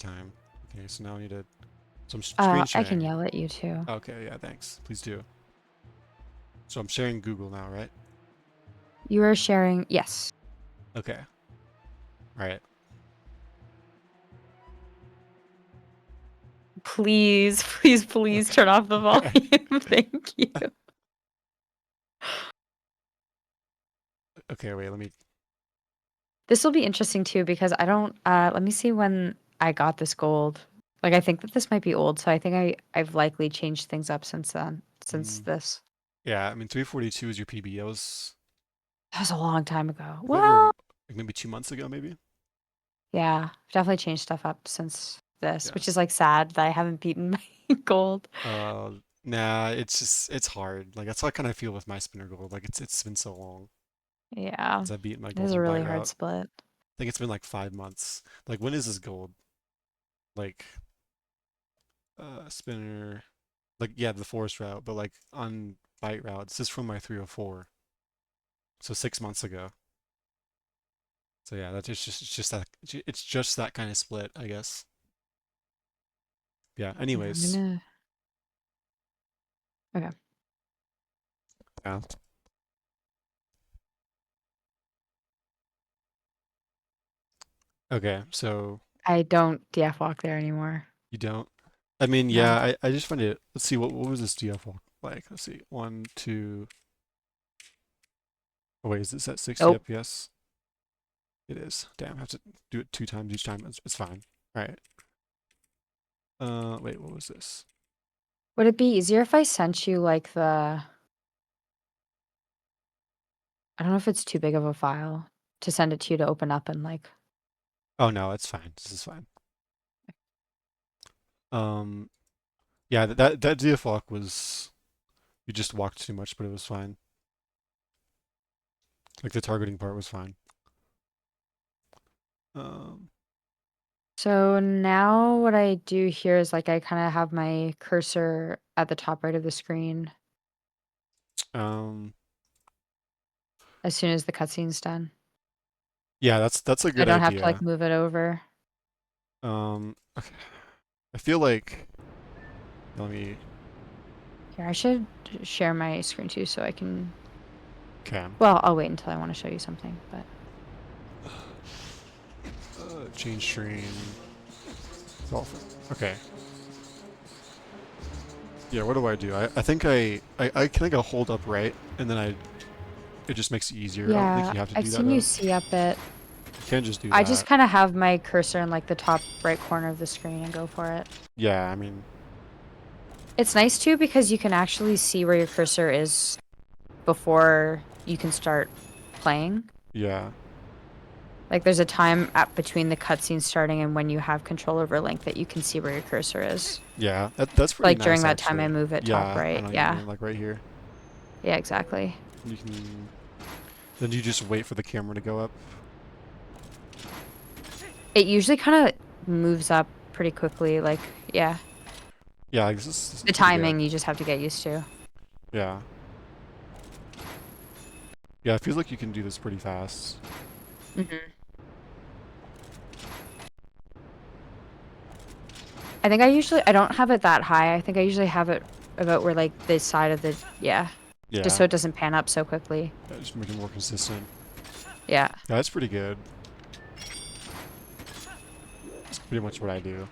time. Okay, so now I need to so I'm screen I can sharing. yell at you too. Okay, yeah, thanks. Please do. So I'm sharing Google now, right? You are sharing. Yes. Okay. All right. Please, please, please turn off the Okay. volume. Thank you. Okay, wait, let me This will be interesting too because I don't. Let me see when I got this gold. Like I think that this might be old, so I think I've likely changed things up since then. Since mm, this. yeah, I mean 342 is your PB. That was a long time ago. I thought you were Well, like maybe 2 months ago, maybe? yeah, I've definitely changed stuff up since this, which is Yes. like sad that I haven't beaten my gold. Uh, nah, it's hard. Like that's how I kind of feel with my spinner gold. Like it's been so long Yeah, since I beat my this is a golden really bite hard route. split. I think it's been like 5 months. Like when is this gold? Like spinner, like yeah, the forest route, but like on bite route. This is from my 304, so 6 months ago. So yeah, that's it's just that kind of split, I guess. Yeah. Yeah, I'm Anyways, gonna. Okay. yeah. Okay, so I don't DF walk there anymore. you don't. I mean, yeah, No. I just find it. Let's see, what was this DF walk like? Let's see, one, two. Oh wait, is this at 60 Nope. FPS? It is. Damn, I have to do it 2 times each time. It's fine. All right. Wait, what was this? Would it be easier if I sent you like the? I don't know if it's too big of a file to send it to you to open up and like. Oh no, it's fine. This is fine. Um, yeah, that DF walk was you just walked too much, but it was fine. Like the targeting part was fine. Um, So now what I do here is like I kind of have my cursor at the top right of the screen um, as soon as the cutscene's done. yeah, that's a I good don't have to like idea. move it over. Okay. I feel like let me. Here, I should share my screen too so I can. Okay. Well, I'll wait until I want to show you something, but. Change stream. Okay. Yeah, what do? I think I think I'll hold up right, and then it just makes it easier. I don't think Yeah, you have to I've do that seen you though. see up it. You can just do I just that. kind of have my cursor in like the top right corner of the screen and go for it. Yeah, I mean, It's nice too because you can actually see where your cursor is before you can start playing. yeah, Like there's a time at between the cutscene starting and when you have control over Link that you can see where your cursor is. yeah. That's pretty Like during nice that time I actually. move it top Yeah, I right. know what you Yeah. mean. Like right here, Yeah, exactly. you can. Then you just wait for the camera to go up. It usually kind of moves up pretty quickly. Like, yeah. Yeah, like, this is The pretty good. timing you just have to get used to. Yeah, yeah. It feels like you can do this pretty fast. Hmm. I think I don't have it that high. I think I usually have it about where like the side of the, yeah. Just Yeah, so it doesn't pan up so quickly. yeah, just make it more consistent. Yeah. Yeah, that's pretty good. That's pretty much what I do.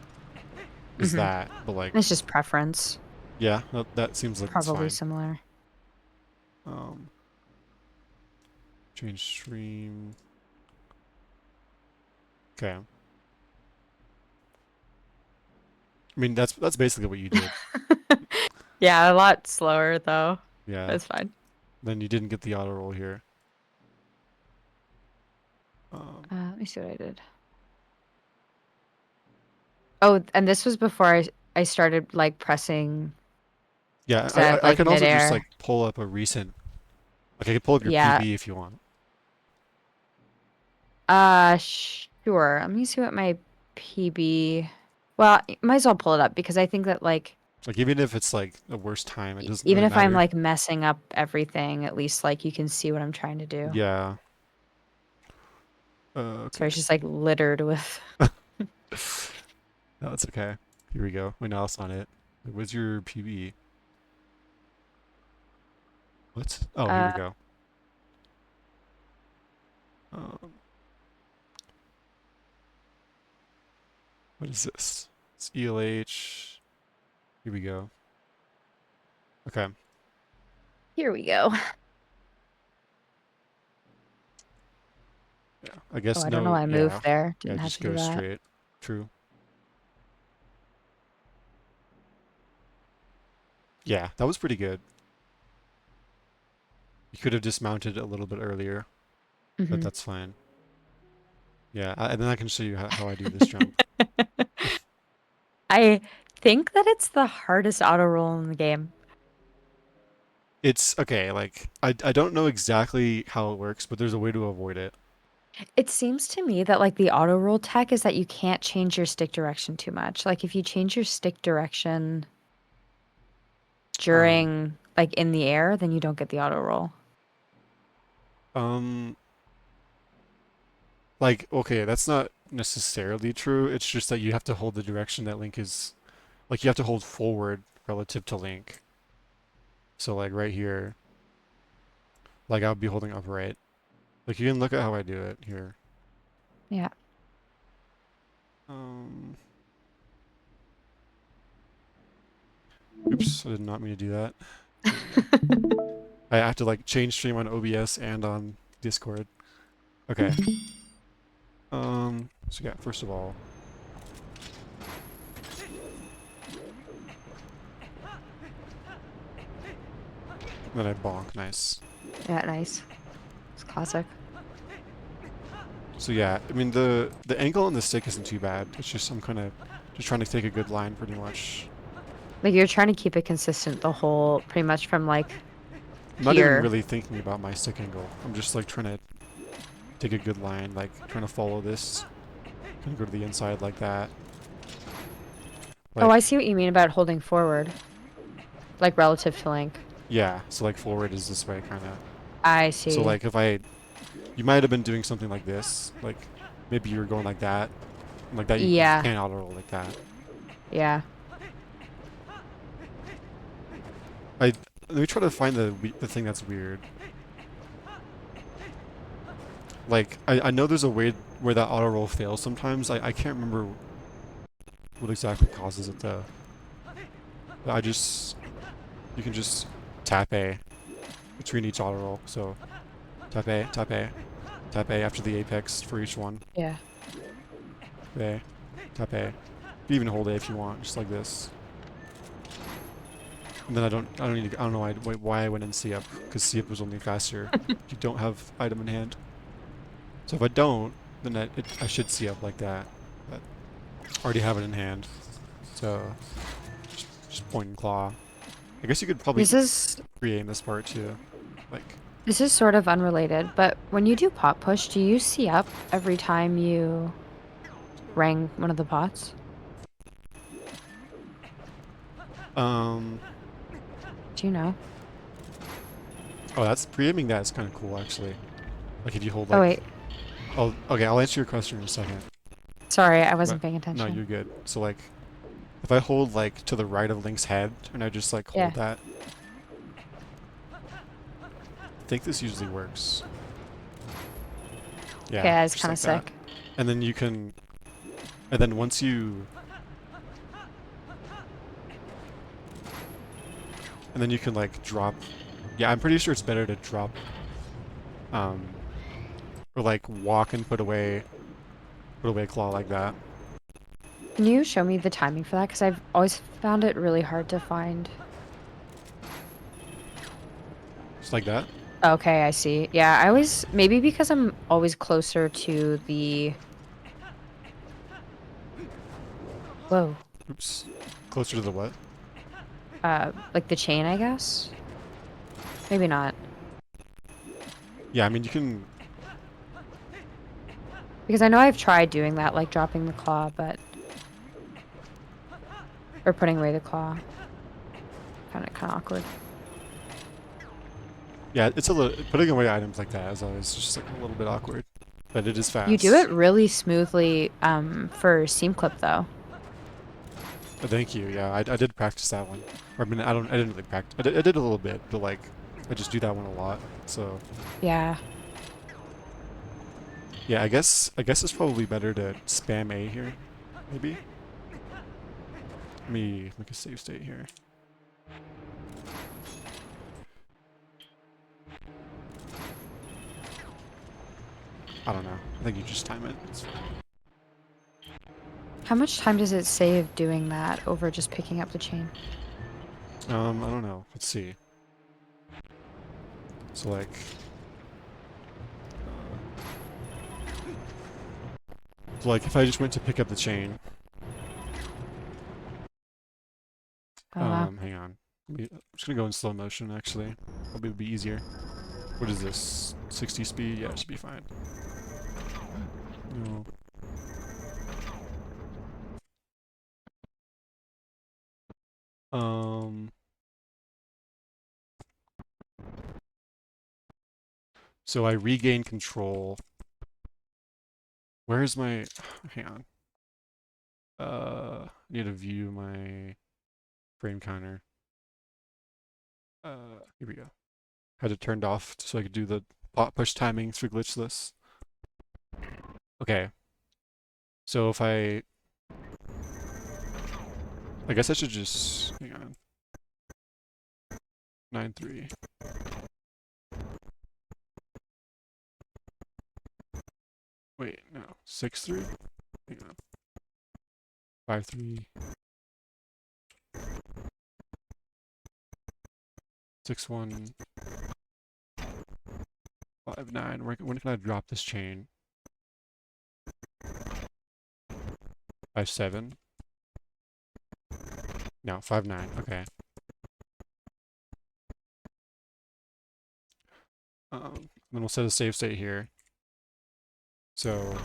Is Hmm. that, but like, It's just preference. yeah, that seems like it's Probably fine. similar. Um, change stream. Okay. I mean, that's basically what you did. Yeah, a lot slower though. Yeah. That's fine. Then you didn't get the auto roll here. Um, Let me see what I did. Oh, and this was before I started like pressing yeah, instead of I like can also just like midair. pull up a recent. Like I can pull up your Yeah. PB if you want. Sure. Let me see what my PB. Well, might as well pull it up because I think that like Like even if it's like the worst time, it doesn't even really if I'm matter. like messing up everything, at least like you can see what I'm trying to do. Yeah. So Okay. it's just like littered with. No, it's okay. Here we go. Wait, no, that's not it. What's your PB? What? Oh, here we Uh, go. Um, what is this? It's ELH. Here we go. Okay. here we go. Yeah. I Oh, guess I don't know no. why I Yeah. moved there. Yeah. Didn't have Just to do go that. straight. True. Yeah, that was pretty good. You could have dismounted a little bit earlier, but Hmm. that's fine. Yeah, and then I can show you how I do this jump. I think that it's the hardest auto roll in the game. It's okay, like I don't know exactly how it works, but there's a way to avoid it. It seems to me that like the auto roll tech is that you can't change your stick direction too much. Like if you change your stick direction Um during like in the air, then you don't get the auto roll. um like okay, that's not necessarily true. It's just that you have to hold the direction that Link is like you have to hold forward relative to Link. So like right here, like I'll be holding upright. Like you can look at how I do it here. Yeah. Um Oops, I did not mean to do that. Here we go. I have to like change stream on OBS and on Discord. Okay. So yeah, first of all, then I bonk, nice. Yeah, nice. It's classic. So yeah, I mean the angle on the stick isn't too bad. It's just I'm kind of just trying to take a good line pretty much. Like you're trying to keep it consistent the whole pretty much from like I'm not even here. really thinking about my stick angle. I'm just like trying to take a good line, like trying to follow this. Kind of go to the inside like that. Oh, I Like see what you mean about holding forward, like relative to Link. yeah, so like forward is this way kind of. I So see. like if I you might have been doing something like this, like maybe you were going like that, and like that you Yeah. can't auto roll like that. Yeah. I let me try to find the thing that's weird. Like I know there's a way where that auto roll fails sometimes. I can't remember what exactly causes it though. But I just you can just tap A between each auto roll. So tap A, tap A, tap A after the apex for each one. Yeah. A, tap A. You can even hold A if you want, just like this. And then I don't need to, I don't know why I went in C up because C up was only faster. You don't have item in hand. So if I don't, then I should C up like that. But I already have it in hand. So just point and claw. I guess you could probably This is create this part too. Like, this is sort of unrelated, but when you do pot push, do you see up every time you rang one of the pots? um, Do you know? oh, that's pre-aiming that is kind of cool actually. Like if you hold Oh like, wait, oh, okay, I'll answer your question in a second. sorry, I But wasn't paying no, attention. you're good. So like, if I hold like to the right of Link's head and I just like Yeah. hold that, I think this usually works. Okay, Yeah, that's just kind of like that. sick. And then you can, and then once you, and then you can like drop. Yeah, I'm pretty sure it's better to drop, um, or like walk and put away claw like that. Can you show me the timing for that? Because I've always found it really hard to find. Just like that. Okay, I see. Yeah, I always maybe because I'm always closer to the whoa, Oops. Closer to the what? like the chain, I guess. Maybe not. Yeah, I mean you can. Because I know I've tried doing that, like dropping the claw, but or putting away the claw. Found it kind of awkward. Yeah, it's a little putting away items like that is always just like a little bit awkward, but it is You do it fast. really smoothly for seam clip though. Thank you. Yeah, I did practice that one. Or, I mean, I didn't really practice. I did a little bit, but like, I just do that one a lot. So Yeah. yeah, I guess it's probably better to spam A here, maybe. Let me make a save state here. I don't know. I think you just time it. It's fine. How much time does it save doing that over just picking up the chain? I don't know. Let's see. So like, uh, so like if I just went to pick up the chain, Oh wow. hang on. I'm just gonna go in slow motion actually. Probably would be easier. What is this? 60 speed? Yeah, it should be fine. No. Um, so I regain control. Where's my, hang on. I need to view my frame counter. Here we go. Had it turned off so I could do the push timing through glitchless. Okay. So if I guess I should just, hang on. 9-3. Wait, no. 6-3? Hang on. 5-3. 6-1. 5-9. When can I drop this chain? 5-7. No, 5-9. Okay. Then we'll set a save state here. So,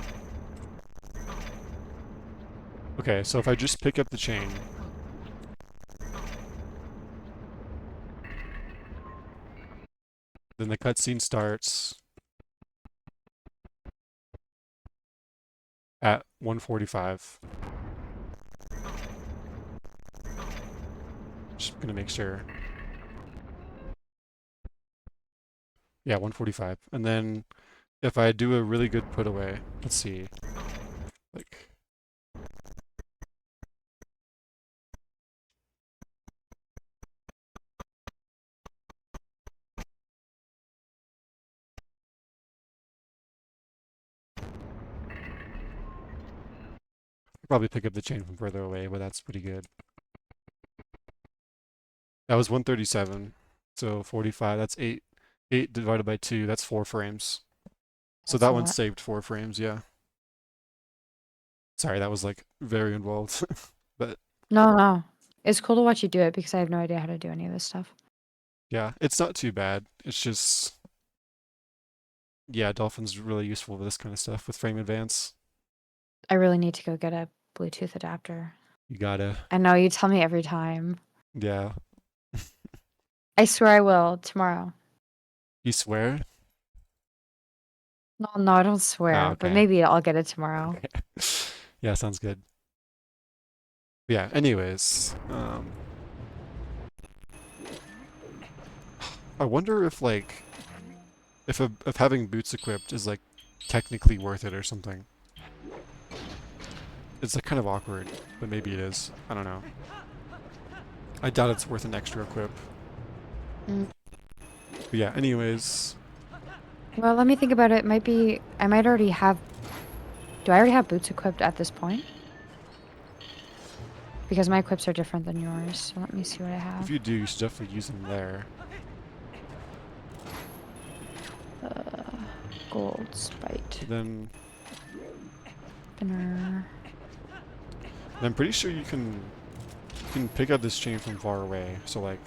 okay, so if I just pick up the chain, then the cutscene starts at 1:45. Just gonna make sure. Yeah, 1:45. And then if I do a really good put away, let's see. Like, probably pick up the chain from further away, but that's pretty good. That was 137. So 45, that's 8. 8 divided by 2, that's 4 frames. So That's a that one lot. saved 4 frames, yeah. Sorry, that was like very involved. But No, no. It's cool to watch you do it because I have no idea how to do any of this stuff. yeah, it's not too bad. It's just, yeah, Dolphin's really useful with this kind of stuff with frame advance. I really need to go get a Bluetooth adapter. You gotta, I know you tell me every time. yeah. I swear I will tomorrow. You swear? No, no, I don't Oh, swear, but okay. maybe I'll get it tomorrow. Okay. Yeah, sounds good. Yeah, anyways, I wonder if like if having boots equipped is like technically worth it or something. It's like kind of awkward, but maybe it is. I don't know. I doubt it's worth an extra equip. Mm. But yeah, anyways, Well, let me think about it. Might be I might already have. Do I already have boots equipped at this point? Because my equips are different than yours. So let me see what I if have. you do, you should definitely use them there. Gold spite. Then Spinner. I'm pretty sure you can pick up this chain from far away. So like,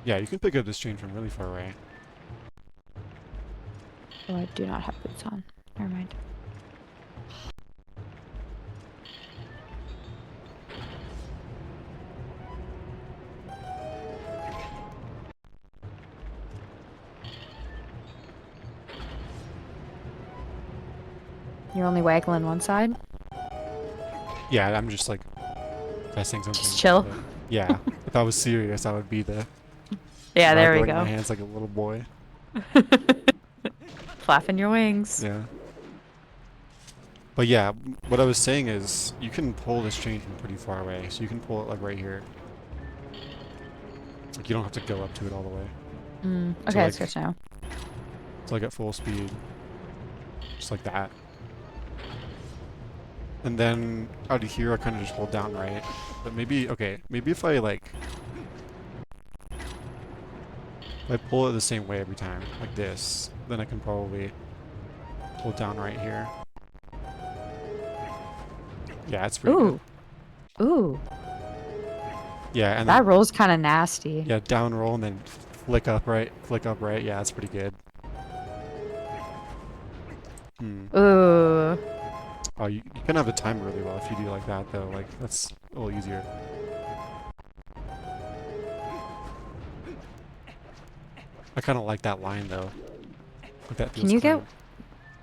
yeah, you can pick up this chain from really far away. Oh, I do not have boots on. Never mind. You're only waggling one side? Yeah, I'm just like testing Just something. chill. But yeah, if I was serious, I would be the Yeah, there we rattling my go. hands like a little boy. Flapping your wings. Yeah. But yeah, what I was saying is you can pull this chain from pretty far away. So you can pull it like right here. Like you don't have to go up to it all the way. Okay, So that's good like to know. at full speed, just like that. And then out of here I kind of just hold down right. But maybe okay, maybe if I pull it the same way every time, like this, then I can probably hold down right here. Yeah, it's pretty good. Ooh, ooh, Yeah, and that then roll's kind of nasty. yeah, down roll and then flick up right. Yeah, that's pretty good. Hmm. Ooh, Oh, you can have the time really well if you do like that though. Like that's a little easier. I kind of like that line though. Like that can feels you get?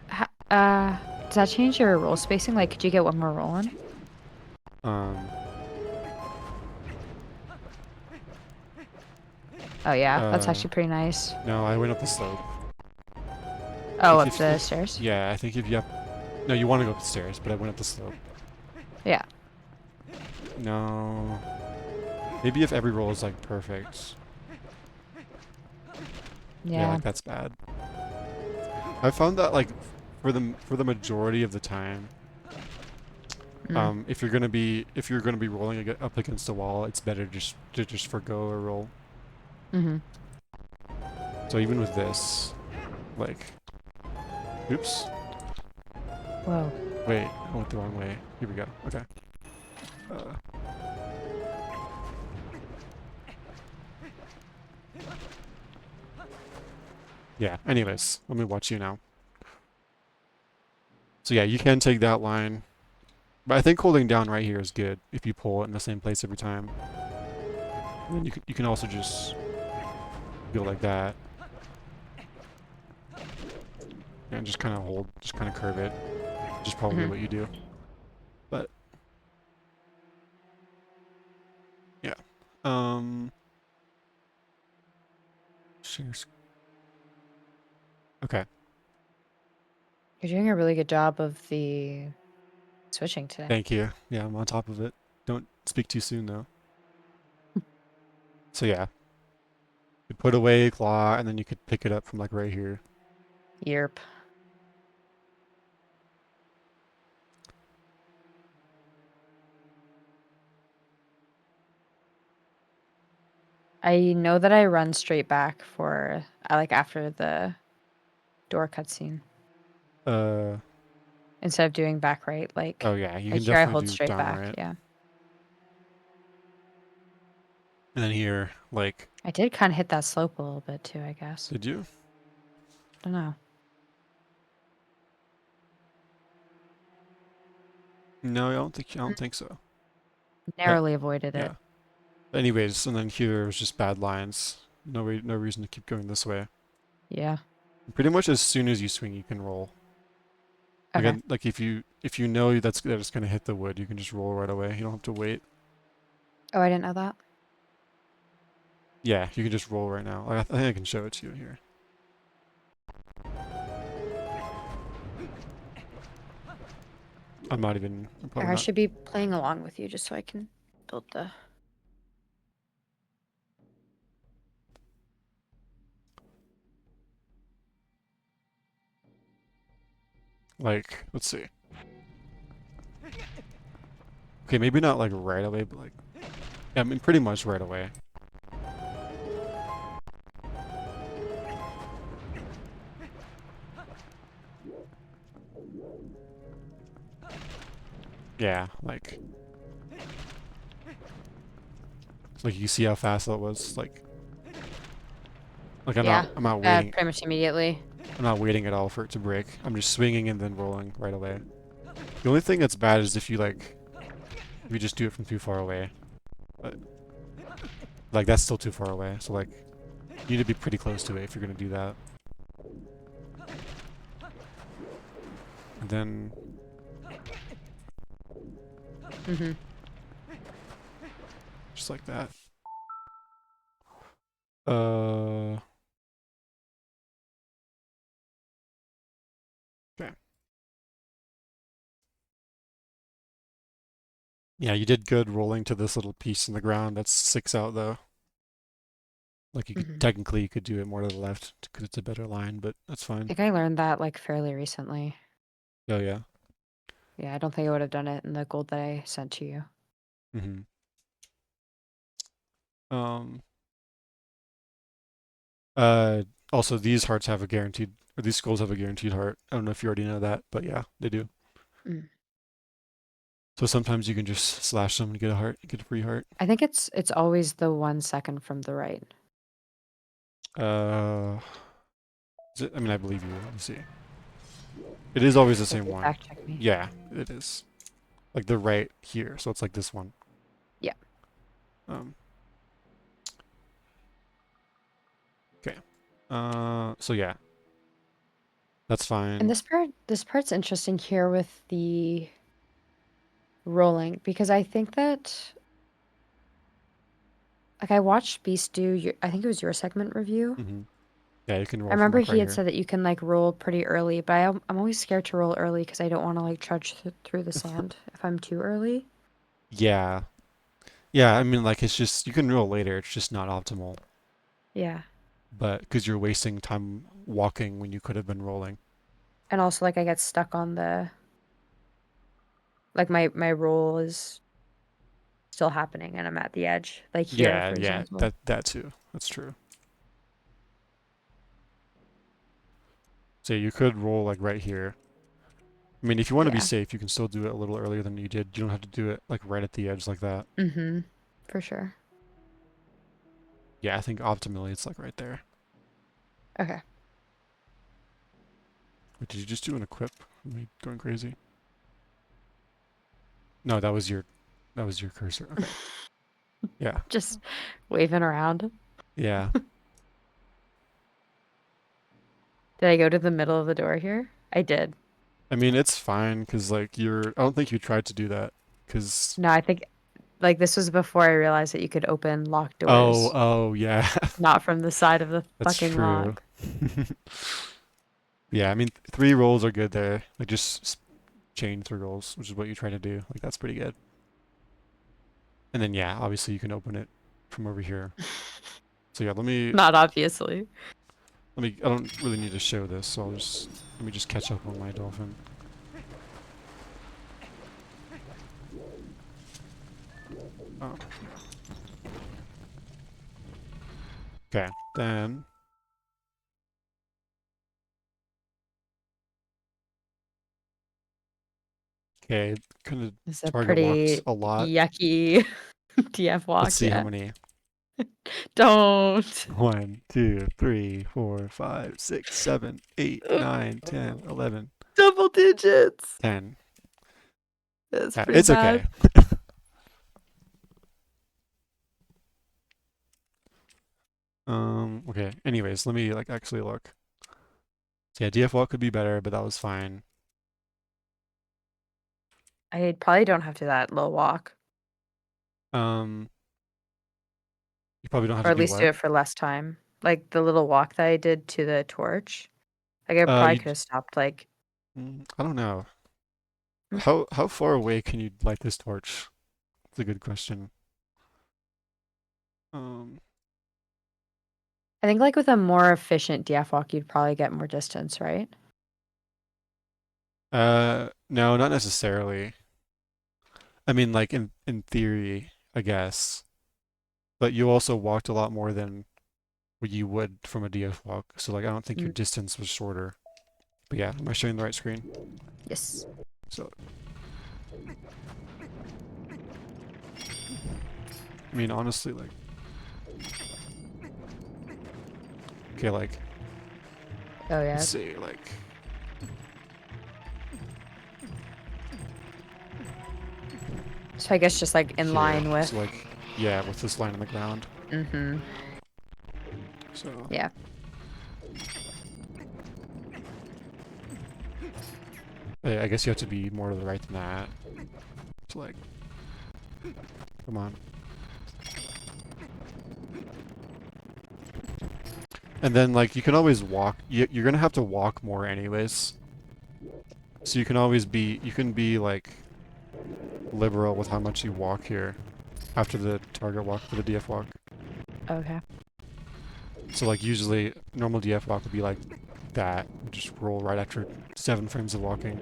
clean. Does that change your roll spacing? Like, could you get one more roll in? Um. Oh yeah, that's Uh. actually pretty nice. No, I went up the slope. I Oh, think up the stairs. yeah, I think if you have no, you want to go up the stairs, but I went up the slope. Yeah. No. Maybe if every roll is like perfect. Yeah, Yeah. like that's bad. I found that like for the majority of the time, Mm. if you're gonna be rolling up against the wall, it's better just to just forgo a roll. Mhm. So even with this, like, oops, Whoa. wait, I went the wrong way. Here we go. Okay. Uh, yeah. Anyways, let me watch you now. So yeah, you can take that line, but I think holding down right here is good if you pull it in the same place every time. And then you can also just go like that and just kind of hold, just kind of curve it. Which is probably Mhm. what you do. But yeah. Um. Share okay. You're doing a really good job of the switching today. Thank you. Yeah, I'm on top of it. Don't speak too soon though. So yeah, you put away claw, and then you could pick it up from like right here. Yerp. I know that I run straight back for I like after the door cutscene Uh. instead of doing back right. Oh yeah, you Like can here, I definitely hold do straight down back. right. Yeah. And then here, like, I did kind of hit that slope a little bit too, I guess. did you? I don't know. No, I don't think so. But Narrowly avoided it. yeah. Anyways, and then here was just bad lines. No reason to keep going this way. Yeah. Pretty much as soon as you swing, you can roll. Okay. Again, like if you know that it's gonna hit the wood, you can just roll right away. You don't have to wait. Oh, I didn't know that. Yeah, you can just roll right now. I think I can show it to you here. I'm probably I not. should be playing along with you just so I can build the. Like, let's see. Okay, maybe not like right away, but like, yeah, I mean, pretty much right away. Yeah, like you see how fast that was. Like Yeah. I'm not waiting. Pretty much immediately. I'm not waiting at all for it to break. I'm just swinging and then rolling right away. The only thing that's bad is if you just do it from too far away. But like that's still too far away. So like you need to be pretty close to it if you're gonna do that. And then Mm-hmm. Just like that. Uh, okay. Yeah, you did good rolling to this little piece in the ground. That's 6 out though. Like you could Mm-hmm. technically you could do it more to the left because it's a better line, but that's I fine. think I learned that like fairly recently. Oh yeah. Yeah, I don't think I would have done it in the gold that I sent to you. Mm-hmm. Um. Uh. Also, these hearts have a guaranteed, or these skulls have a guaranteed heart. I don't know if you already know that, but yeah, they do. Mm. So sometimes you can just slash them and get a heart, get a free heart. I think it's always the 1 second from the right. Uh. I mean, I believe you. Let me see. It is always the Feel same free to one. fact check me. Yeah, it is. Like the right here, so it's like this one. Yeah. Um. Okay. So yeah, that's And fine. this part's interesting here with the rolling because I think that like I watched Beast do your, I think it was your segment review. Mm-hmm. Yeah, you can I roll from remember like he right had here. said that you can like roll pretty early, but I'm always scared to roll early because I don't want to like trudge through the sand if I'm too early. Yeah. Yeah, I mean, like, it's just, you can roll later, it's just not optimal. Yeah. But, because you're wasting time walking when you could have been rolling. And also like I get stuck on the like my roll is still happening and I'm at the edge. Like here, Yeah, for yeah, example. that too. That's true. So you could roll, like, right here. I mean, if you want to be Yeah. safe, you can still do it a little earlier than you did. You don't have to do it, like, right at the edge like that. Mm-hmm. For sure. Yeah, I think optimally it's, like, right there. Okay. Wait, did you just do an equip? Am I going crazy? No, that was your cursor. Okay. Yeah. Just waving around. Yeah. Did I go to the middle of the door here? I did. I mean, it's fine, because, like, I don't think you tried to do that, because No, I think like this was before I realized that you could open locked oh, doors, oh, yeah. not from the side of the That's fucking true. lock. Yeah, I mean, 3 rolls are good there. Like, just chain 3 rolls, which is what you try to do. Like, that's pretty good. And then, yeah, obviously you can open it from over here. So yeah, Not obviously. I don't really need to show this, so let me just catch up on my dolphin. Oh, okay. Then, okay, kind of It's a target walks pretty a lot. yucky DF Let's walk, see how yeah. many. Don't. 1, 2, 3, 4, 5, 6, 7, 8, Ugh. 9, 10, 11, Double digits. 10. That's Yeah, pretty it's bad. okay. Okay. Anyways, let me like actually look. So yeah, DF walk could be better, but that was fine. I probably don't have to that low walk, Um, you probably don't have or to at do least do what? it for less time. Like the little walk that I did to the torch. Like I probably You, could have stopped like I don't know. mm, How far away can you light this torch? It's a good question. Um, I think like with a more efficient DF walk, you'd probably get more distance, right? no, not necessarily. I mean, like in theory, I guess. But you also walked a lot more than what you would from a DF walk. So like, I don't think your Mm, distance was shorter. But yeah, am I showing the right screen? yes. So, I mean, honestly, like, okay, like, Oh let's yeah. see, like, So I guess just like in here. line with. So like, yeah, with this line on the ground. Mm-hmm. So, Yeah. I guess you have to be more to the right than that. So like, Come on. And then like you can always walk. You're gonna have to walk more anyways. So you can always be, you can be like liberal with how much you walk here after the target walk for the DF walk. Okay. So like usually normal DF walk would be like that. Just roll right after 7 frames of walking.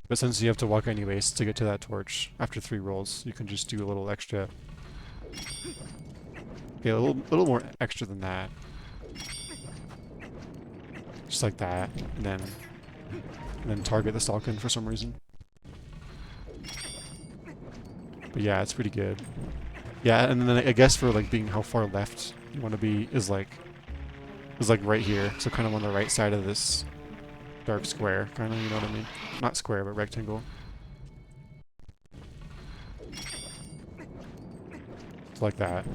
But since you have to walk anyways to get to that torch after 3 rolls, you can just do a little extra. Yeah, a little more extra than that. Just like that. And then target the Stalkin for some reason. But yeah, it's pretty good. Yeah, and then I guess for like being how far left you want to be is like right here. So kind of on the right side of this dark square, kind of, you know what I mean? Not square, but rectangle. It's like that. Do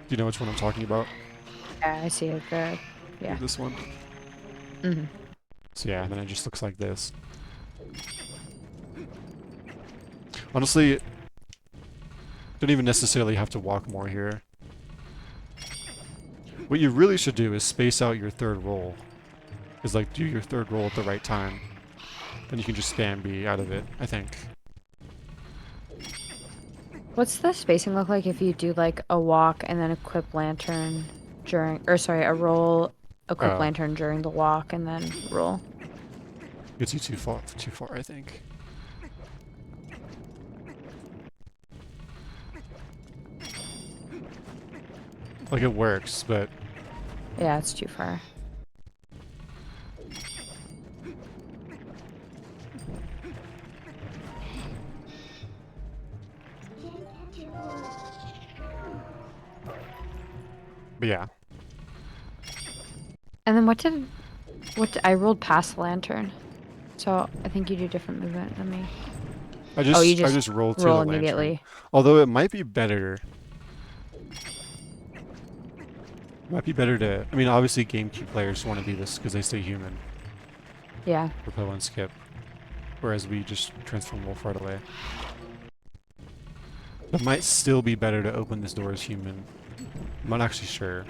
you know which one I'm talking about? Yeah, I see it. Good. Yeah. This one. Hmm. So yeah, and then it just looks like this. Honestly, don't even necessarily have to walk more here. What you really should do is space out your third roll. Is like do your third roll at the right time. Then you can just spam B out of it, I think. What's the spacing look like if you do like a walk and then equip lantern during, or sorry, a roll, equip Uh, lantern during the walk and then roll? Gets you too far, I think. Like it works, but Yeah, it's too far. yeah. And then I rolled past the lantern. So I think you do different movement than me. Oh, you I just just rolled to roll the lantern. immediately. Although it might be better. Might be better to. I mean, obviously, GameCube players want to do this because they stay human. Yeah. Repel and skip. Whereas we just transform wolf right away. It might still be better to open this door as human. I'm not actually sure.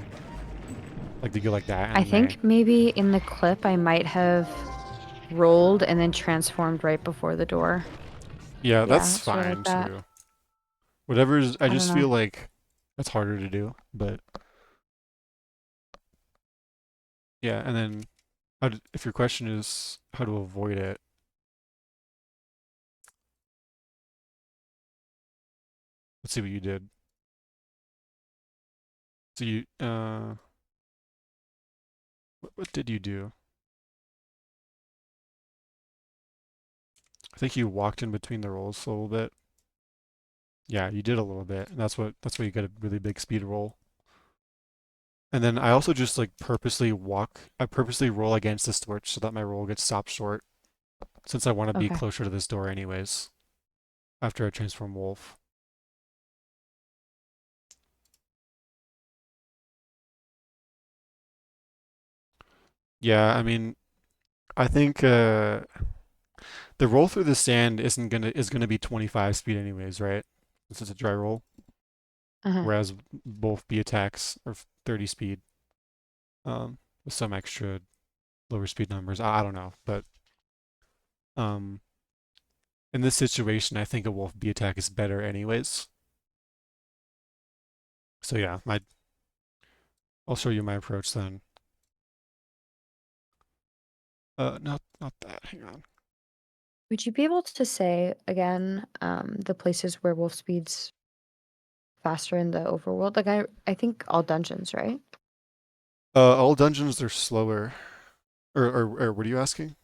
Like to go like that I and then. think maybe in the clip I might have rolled and then transformed right before the door. Yeah, Yeah, that's sort of like fine that. too. Whatever's. I I don't just know. feel like that's harder to do, but yeah. And then, if your question is how to avoid it, let's see what you did. So what did you do? I think you walked in between the rolls a little bit. Yeah, you did a little bit, and that's why you get a really big speed roll. And then I also just like I purposely roll against this torch so that my roll gets stopped short, since I want to be Okay. closer to this door anyways, after I transform wolf. Yeah, I mean, I think the roll through the sand is gonna be 25 speed anyways, right? This is a dry roll, Uh-huh. whereas both B attacks are 30 speed, with some extra lower speed numbers. I don't know, but um, in this situation, I think a wolf B attack is better anyways. So yeah, I'll show you my approach then. Not that. Hang on. Would you be able to say again the places where wolf speeds faster in the overworld? Like I think all dungeons, right? All dungeons are slower. Or what are you asking?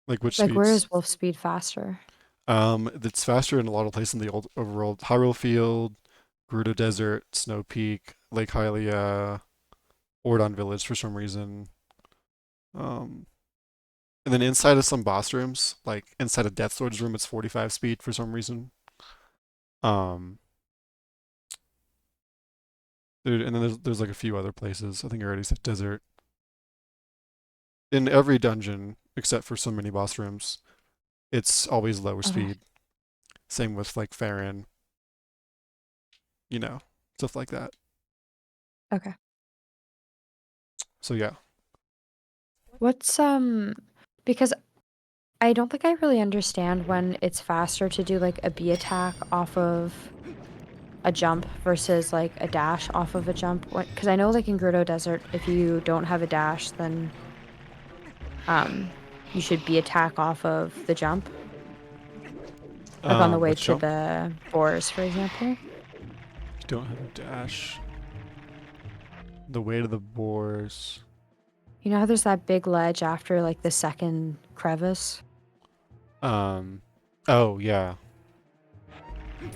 Like which Like where speeds? is wolf speed faster? It's faster in a lot of places in the old overworld. Hyrule Field, Gerudo Desert, Snow Peak, Lake Hylia, Ordon Village for some reason. Um, and then inside of some boss rooms, like inside of Death Sword's room, it's 45 speed for some reason. Um, and then there's like a few other places. I think I already said Desert. In every dungeon, except for some mini boss rooms, it's always lower Okay. speed. Same with like Farron, stuff like that. Okay. So yeah. What's because I don't think I really understand when it's faster to do like a B attack off of a jump versus like a dash off of a jump. Because I know like in Grotto Desert, if you don't have a dash, then um you should B attack off of the jump, like on the way Which to jump? the boars, for example. You don't have a dash. The way to the boars. You know how there's that big ledge after like the second crevice? Um, oh yeah.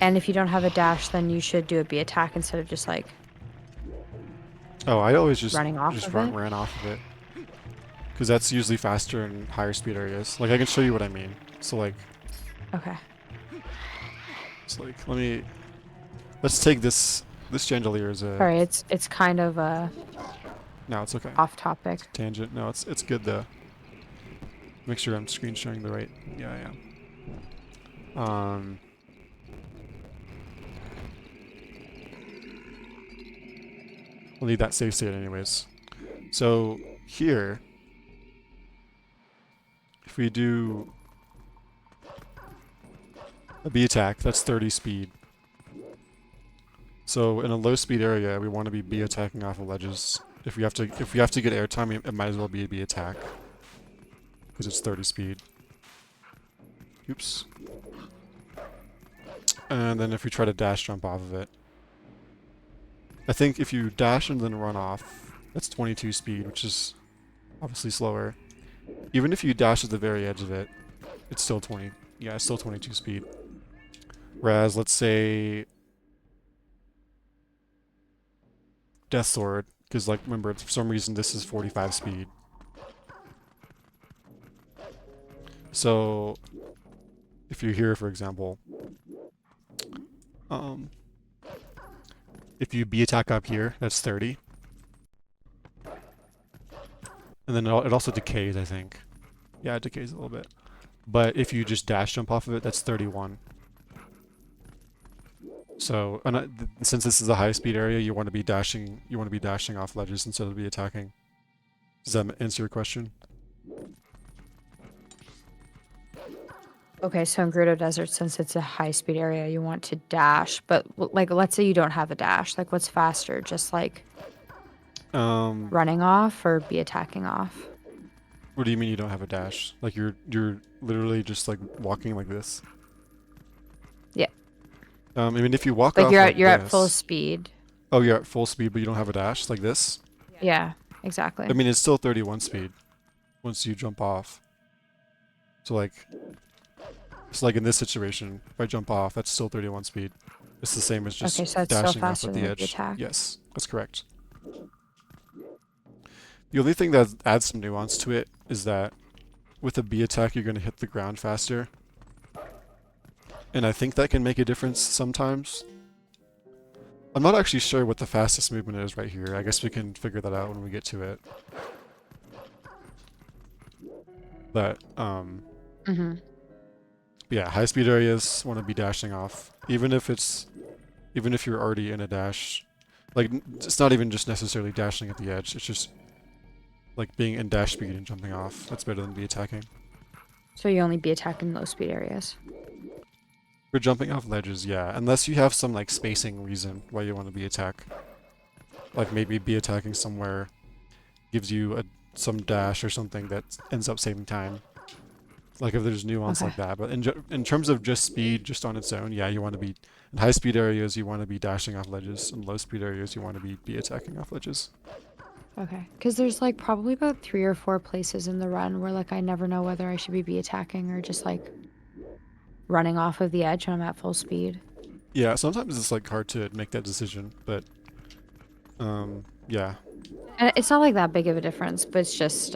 And if you don't have a dash, then you should do a B attack instead of just like Oh, I always just running off just of run it. ran off of it because that's usually faster in higher speed areas. Like I can show you what I mean. So like, Okay. let's take this chandelier as a. Sorry, it's kind of No, it's okay. off It's topic. a tangent. No, it's good though. Make sure I'm screen sharing the right. Yeah, yeah. We'll need that save state anyways. So here, if we do a B attack, that's 30 speed. So in a low speed area, we want to be B attacking off of ledges. If we have to get airtime, it might as well be a B attack because it's 30 speed. Oops. And then if we try to dash jump off of it, I think if you dash and then run off, that's 22 speed, which is obviously slower. Even if you dash at the very edge of it, it's still 20. Yeah, it's still 22 speed. Whereas, let's say Death Sword, because like remember, for some reason this is 45 speed. So if you're here, for example, um, if you B attack up here, that's 30, and then it also decays, I think. Yeah, it decays a little bit. But if you just dash jump off of it, that's 31. So, since this is a high speed area, you want to be dashing. You want to be dashing off ledges instead of be attacking. Does that answer your question? Okay, so in Grotto Desert, since it's a high speed area, you want to dash. But like, let's say you don't have a dash. Like, what's faster? Just like Um, running off or be attacking off? what do you mean you don't have a dash? Like you're literally just like walking like this. Yeah, I mean, if you walk like off like you're at full this, speed. oh, you're at full speed, but you don't have a dash like this. Yeah, I exactly. mean, it's still 31 speed once you jump off. So like, it's like in this situation, if I jump off, that's still 31 speed. It's the same as just Okay, so it's still dashing off faster at than the a B edge. attack. Yes, that's correct. The only thing that adds some nuance to it is that with a B attack, you're going to hit the ground faster. And I think that can make a difference sometimes. I'm not actually sure what the fastest movement is right here. I guess we can figure that out when we get to it. But, Mm-hmm. yeah, high speed areas want to be dashing off. Even if you're already in a dash. Like, it's not even just necessarily dashing at the edge. It's just, like, being in dash speed and jumping off. That's better than be attacking. So you only be attacking low speed areas. For jumping off ledges, yeah. Unless you have some, like, spacing reason why you want to be attack. Like, maybe be attacking somewhere gives you some dash or something that ends up saving time. Like, if there's nuance Okay. like that. But in terms of just speed, just on its own, yeah, you want to be... In high speed areas, you want to be dashing off ledges. In low speed areas, you want to be attacking off ledges. Okay. Because there's like probably about 3 or 4 places in the run where like I never know whether I should be attacking or just like running off of the edge when I'm at full speed. Yeah, sometimes it's, like, hard to make that decision, but... yeah. And it's not like that big of a difference, but it's just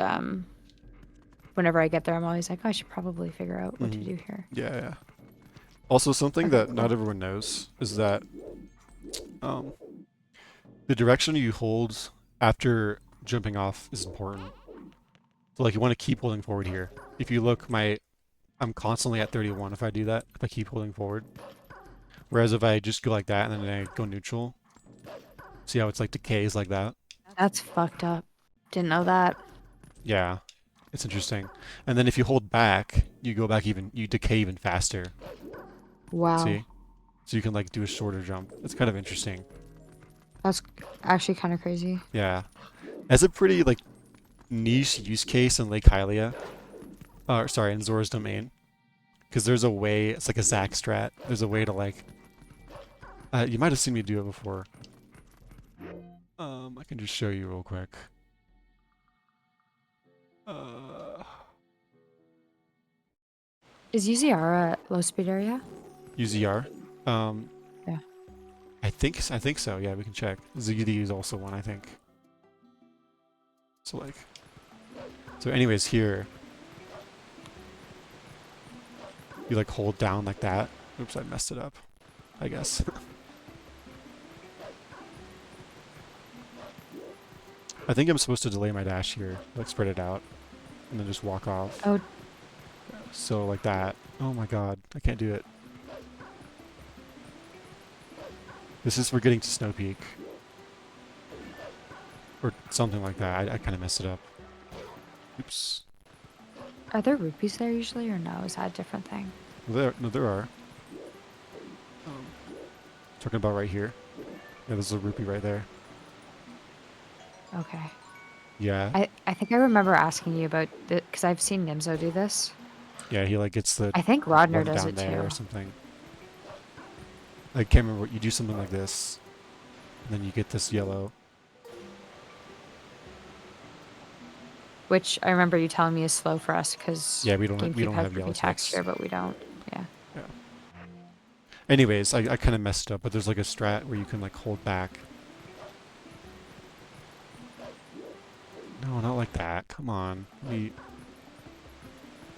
whenever I get there, I'm always like, oh, I should probably figure out what to Hmm. do here. Yeah, yeah. Also, something Okay, that cool. not everyone knows is that um, the direction you hold after jumping off is important. So, like, you want to keep holding forward here. If you look, I'm constantly at 31 if I do that, if I keep holding forward. Whereas if I just go like that and then I go neutral, see how it's like decays like that? That's fucked up. Didn't know that. Yeah, it's interesting. And then if you hold back, you go back even, you decay even faster. Wow. See? So you can like do a shorter jump. It's kind of interesting. That's actually kind of crazy. Yeah. As a pretty like niche use case in Lake Hylia, sorry, in Zora's Domain, because there's a way, it's like a Zack strat. There's a way to like, you might have seen me do it before. I can just show you real quick. Uh, Is UZR a low speed area? UZR. Um, Yeah. I think so. Yeah, we can check. ZD is also one, I think. So like, so anyways, here you like hold down like that. Oops, I messed it up. I guess. I think I'm supposed to delay my dash here, like spread it out, and then just walk off. Oh, So like that. Oh my god, I can't do it. This is for getting to Snow Peak. Or something like that. I kind of messed it up. Oops. are there rupees there usually, or no? Is that a different thing? No, there are. Um, talking about right here. Yeah, there's a rupee right there. Okay. Yeah. I think I remember asking you about it because I've seen Nimzo do this. Yeah, he like gets the I think Rodner one does down it there too. or something. I can't remember what you do something like this. And then you get this yellow. Which I remember you telling me is slow for us because Yeah, we GameCube don't has have yellow rupee texts. texture, but we don't. Yeah. Yeah. Anyways, I kind of messed up, but there's like a strat where you can like hold back. No, not like that. Come on. Let me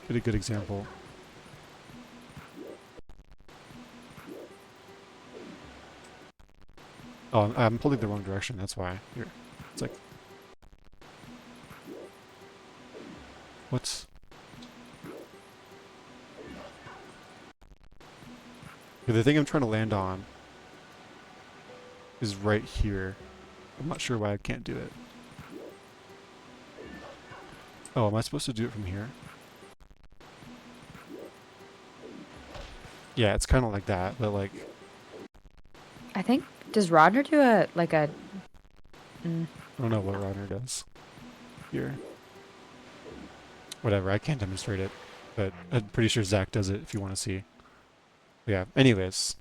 get a good example. Oh, I'm pulling the wrong direction. That's why. Here. It's like, what's... The thing I'm trying to land on is right here. I'm not sure why I can't do it. Oh, am I supposed to do it from here? Yeah, it's kind of like that, but like... I think does Rodner do a like a? I don't know what Rodner does here. Whatever, I can't demonstrate it, but I'm pretty sure Zach does it if you want to see. Yeah, anyways.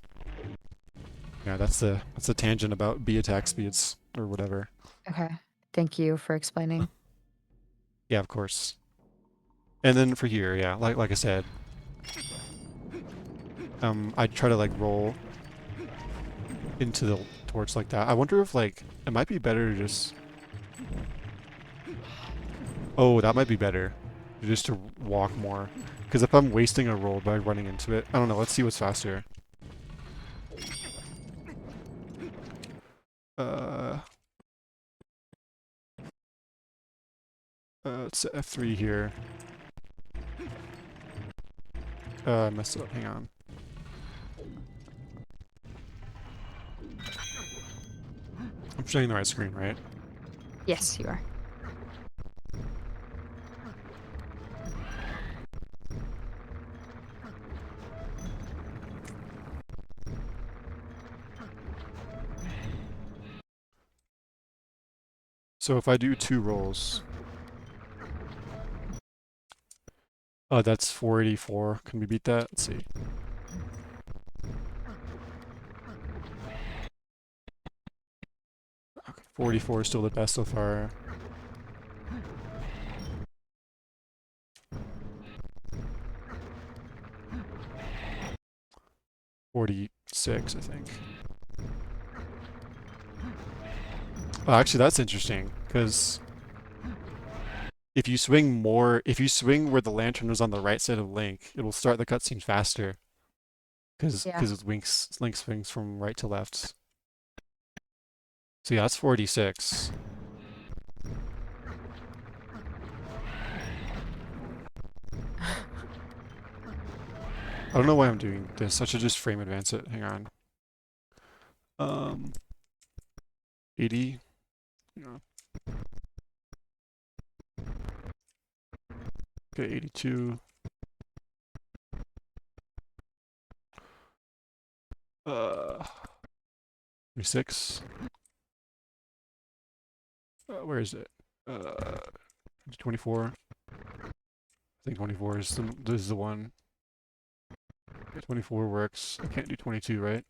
Yeah, that's the tangent about B attack speeds, or whatever. Okay. Thank you for explaining. Yeah, of course. And then for here, yeah, like I said, I try to like roll into the torch like that. I wonder if like it might be better to just... Oh, that might be better. Just to walk more. Because if I'm wasting a roll by running into it, I don't know, let's see what's faster. Uh, it's F3 here. I messed it up, hang on. I'm showing the right screen, right? Yes, you are. So if I do 2 rolls, oh, that's 484. Can we beat that? Let's see. Okay, 44 is still the best so far. 46, I think. Oh, actually, that's interesting, because if you swing where the lantern was on the right side of Link, it'll start the cutscene faster, because Yeah. Link swings from right to left. So yeah, that's 46. I don't know why I'm doing this. I should just frame advance it. Hang on. Um, 80. Yeah. Okay, 82. 36. Where is it? Uh, 24. I think 24 is this is the one. Okay, 24 works. I can't do 22, right?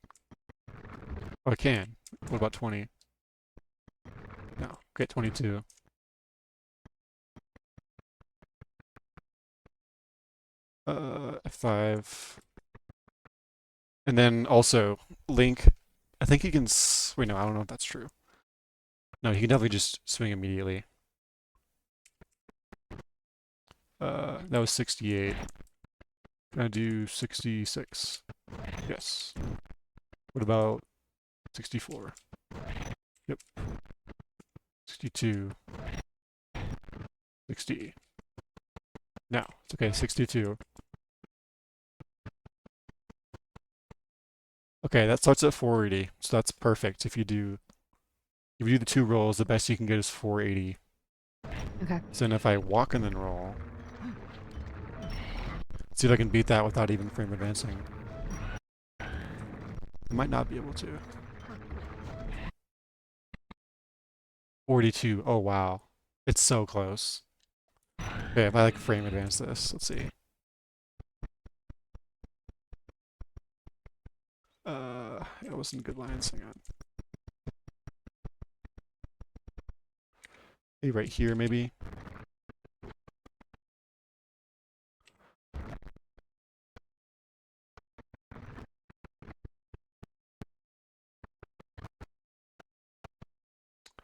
Oh, I can. What about 20? No. Okay, 22. F5. And then also, Link, I think he can. Wait, no, I don't know if that's true. No, he can definitely just swing immediately. That was 68. Can I do 66? Yes. What about 64? Yep. 62. 60. No, it's okay. 62. Okay, that starts at 480, so that's perfect. If you do the two rolls, the best you can get is 480. Okay. So then if I walk and then roll, see if I can beat that without even frame advancing. I might not be able to. 42. Oh wow, it's so close. Okay, if I like frame advance this, let's see. It wasn't good lines. Hang on. Maybe right here, maybe.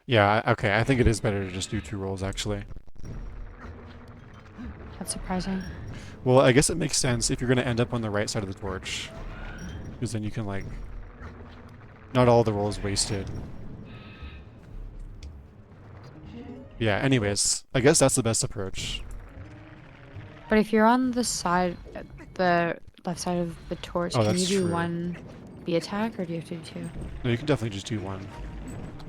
Yeah, okay, I think it is better to just do two rolls, actually. That's surprising. Well, I guess it makes sense if you're going to end up on the right side of the torch. Because then you can, like, not all the rolls wasted. Yeah, anyways, I guess that's the best approach. But if you're on the side, the left side of the torch, Oh, can you that's do true. one B attack or do you have to do two? No, you can definitely just do one.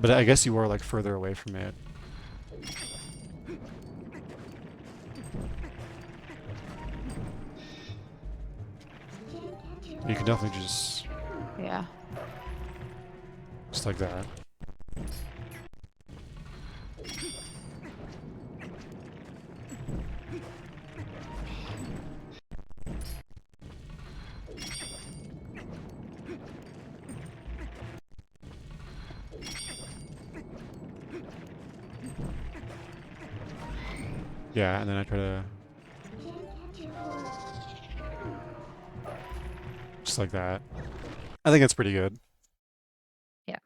But I guess you are, like, further away from it. You can definitely Yeah. just like that. Yeah, and then I try to just like that. I think that's pretty good. Yeah.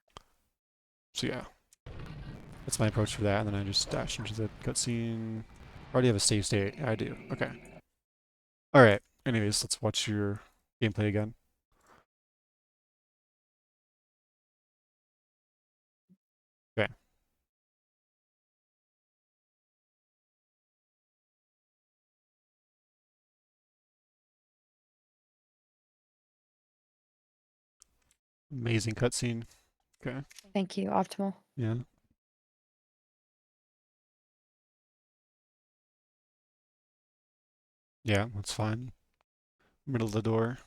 So yeah, that's my approach for that. And then I just dash into the cutscene. I already have a save state. Yeah, I do. Okay. All right. Anyways, let's watch your gameplay again. Okay. Amazing cutscene. Okay. Thank you, Optimal. Yeah. Yeah, that's fine. Middle of the door.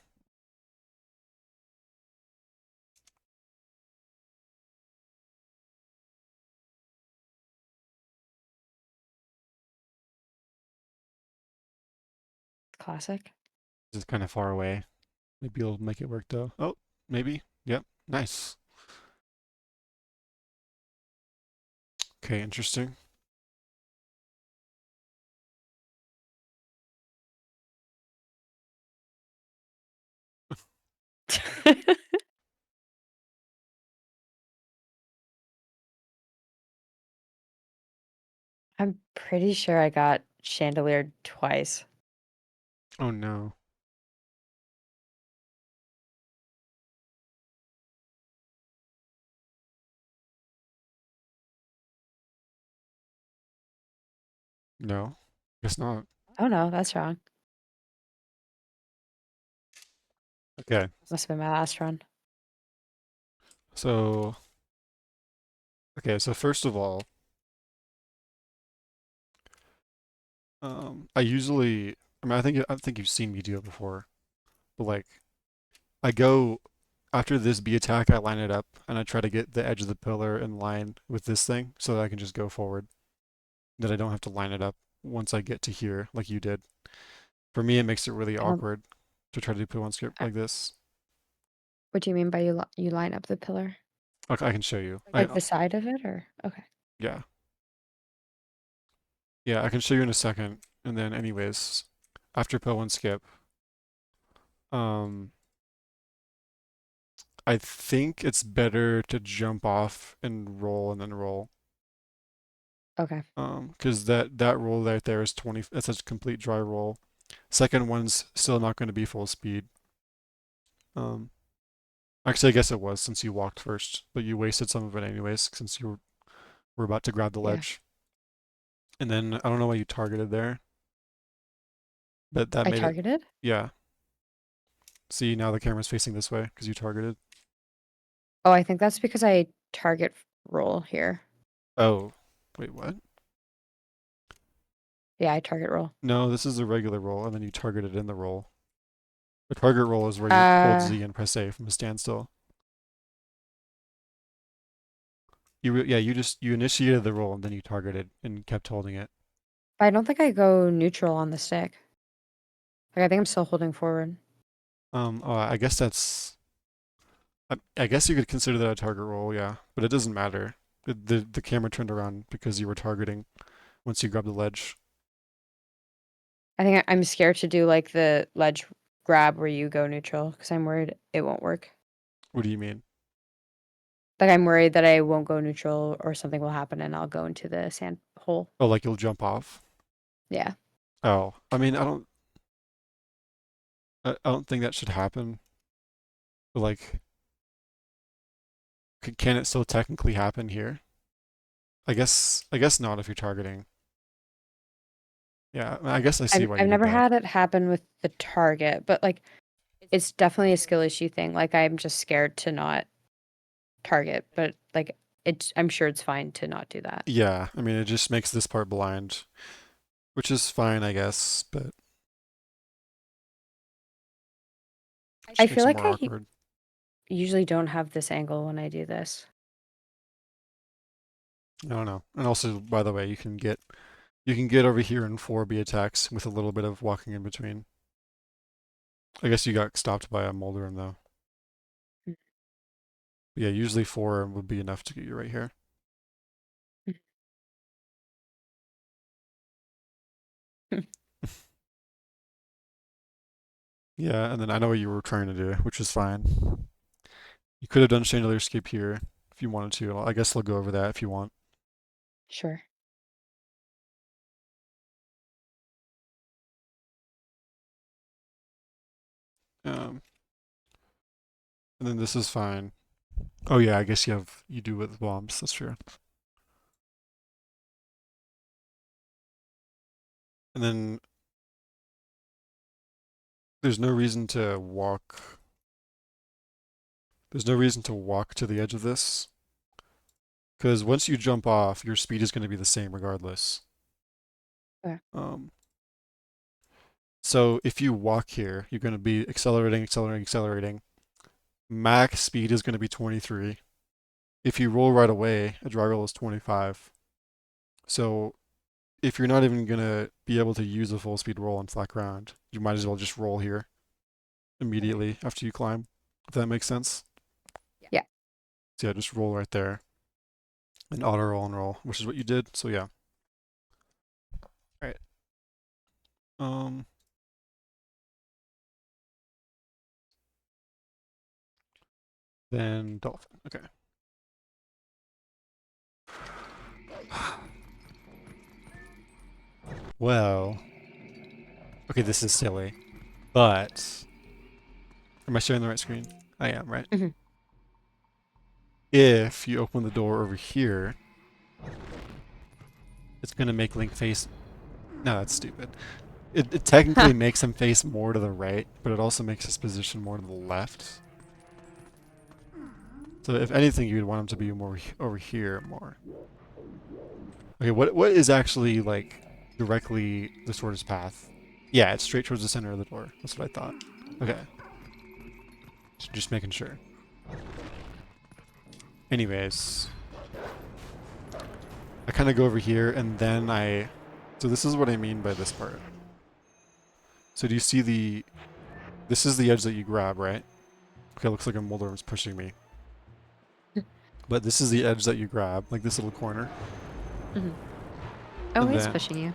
Classic. This is kind of far away. Maybe you'll make it work though. Oh, maybe. Yep. Nice. Okay, interesting. I'm pretty sure I got chandeliered twice. Oh no. No. Guess not. Oh no, that's wrong. Okay. Must have been my last run. So, okay, so first of all, I think you've seen me do it before, but like I go after this B attack, I line it up and I try to get the edge of the pillar in line with this thing so that I can just go forward. That I don't have to line it up once I get to here like you did. For me, it makes it really I don't. awkward to try to do one script I, like this. what do you mean by you line up the pillar? Okay, I can show you. Like the side of it, or okay? Yeah, yeah, I can show you in a second. And then, anyways, after pill one skip, um, I think it's better to jump off and then roll. Okay. Because that roll right there is 20. That's a complete dry roll. Second one's still not going to be full speed. Um, Actually, I guess it was since you walked first, but you wasted some of it anyways since were about to grab the Yeah. ledge. And then I don't know why you targeted there, but that I made it. targeted. Yeah. See, now the camera's facing this way because you targeted. Oh, I think that's because I target roll here. Oh, wait, what? Yeah, I target roll. No, this is a regular roll, and then you targeted in the roll. The target roll is where you hold Uh, Z and press A from a standstill. Yeah, you initiated the roll and then you targeted and kept holding it. I don't think I go neutral on the stick. Like I think I'm still holding forward. I guess I guess you could consider that a target roll, yeah, but it doesn't matter. The camera turned around because you were targeting once you grabbed the ledge. I think I'm scared to do like the ledge grab where you go neutral because I'm worried it won't work. What do you mean? Like I'm worried that I won't go neutral or something will happen and I'll go into the sand hole. Oh, like you'll jump off? Yeah. Oh, I mean, I don't think that should happen. But like, can it still technically happen here? I guess not if you're targeting. Yeah, I guess I see why I've you did never that. had it happen with the target, but like it's definitely a skill issue thing. Like I'm just scared to not target, but like I'm sure it's fine to not do that. Yeah, I mean, it just makes this part blind, which is fine, I guess, but I just makes feel it like more I awkward. usually don't have this angle when I do this. I don't know. And also, by the way, you can get over here in 4B attacks with a little bit of walking in between. I guess you got stopped by a Molderum though. But yeah, usually 4 would be enough to get you right here. Yeah, and then I know what you were trying to do, which is fine. You could have done Chandelier Escape here if you wanted to. I guess I'll go over that if you want. Sure. Um, and then this is fine. Oh yeah, I guess you do with bombs. That's true. And then there's no reason to walk. There's no reason to walk to the edge of this because once you jump off, your speed is going to be the same regardless. Okay. Um, so if you walk here, you're going to be accelerating, accelerating, accelerating. Max speed is going to be 23. If you roll right away, a dry roll is 25. So if you're not even going to be able to use a full speed roll on flat ground, you might as well just roll here immediately after you climb, if that makes sense. Yeah. So yeah, just roll right there and auto roll and roll, which is what you did. So yeah. All right. Um, then dolphin. Okay. Well, okay, this is silly, but am I sharing the right screen? I am, right? Hmm. If you open the door over here, it's gonna make Link face. No, that's stupid. it technically makes him face more to the right, but it also makes his position more to the left. So if anything, you'd want him to be more over here more. Okay, what is actually like directly the shortest path? Yeah, it's straight towards the center of the door. That's what I thought. Okay, just making sure. Anyways, I kind of go over here and then I. So this is what I mean by this part. So do you see the? This is the edge that you grab, right? Okay, looks like a Moldorm's pushing me. But this is the edge that you grab, like this little corner. Mhm. Oh, And he's then pushing you.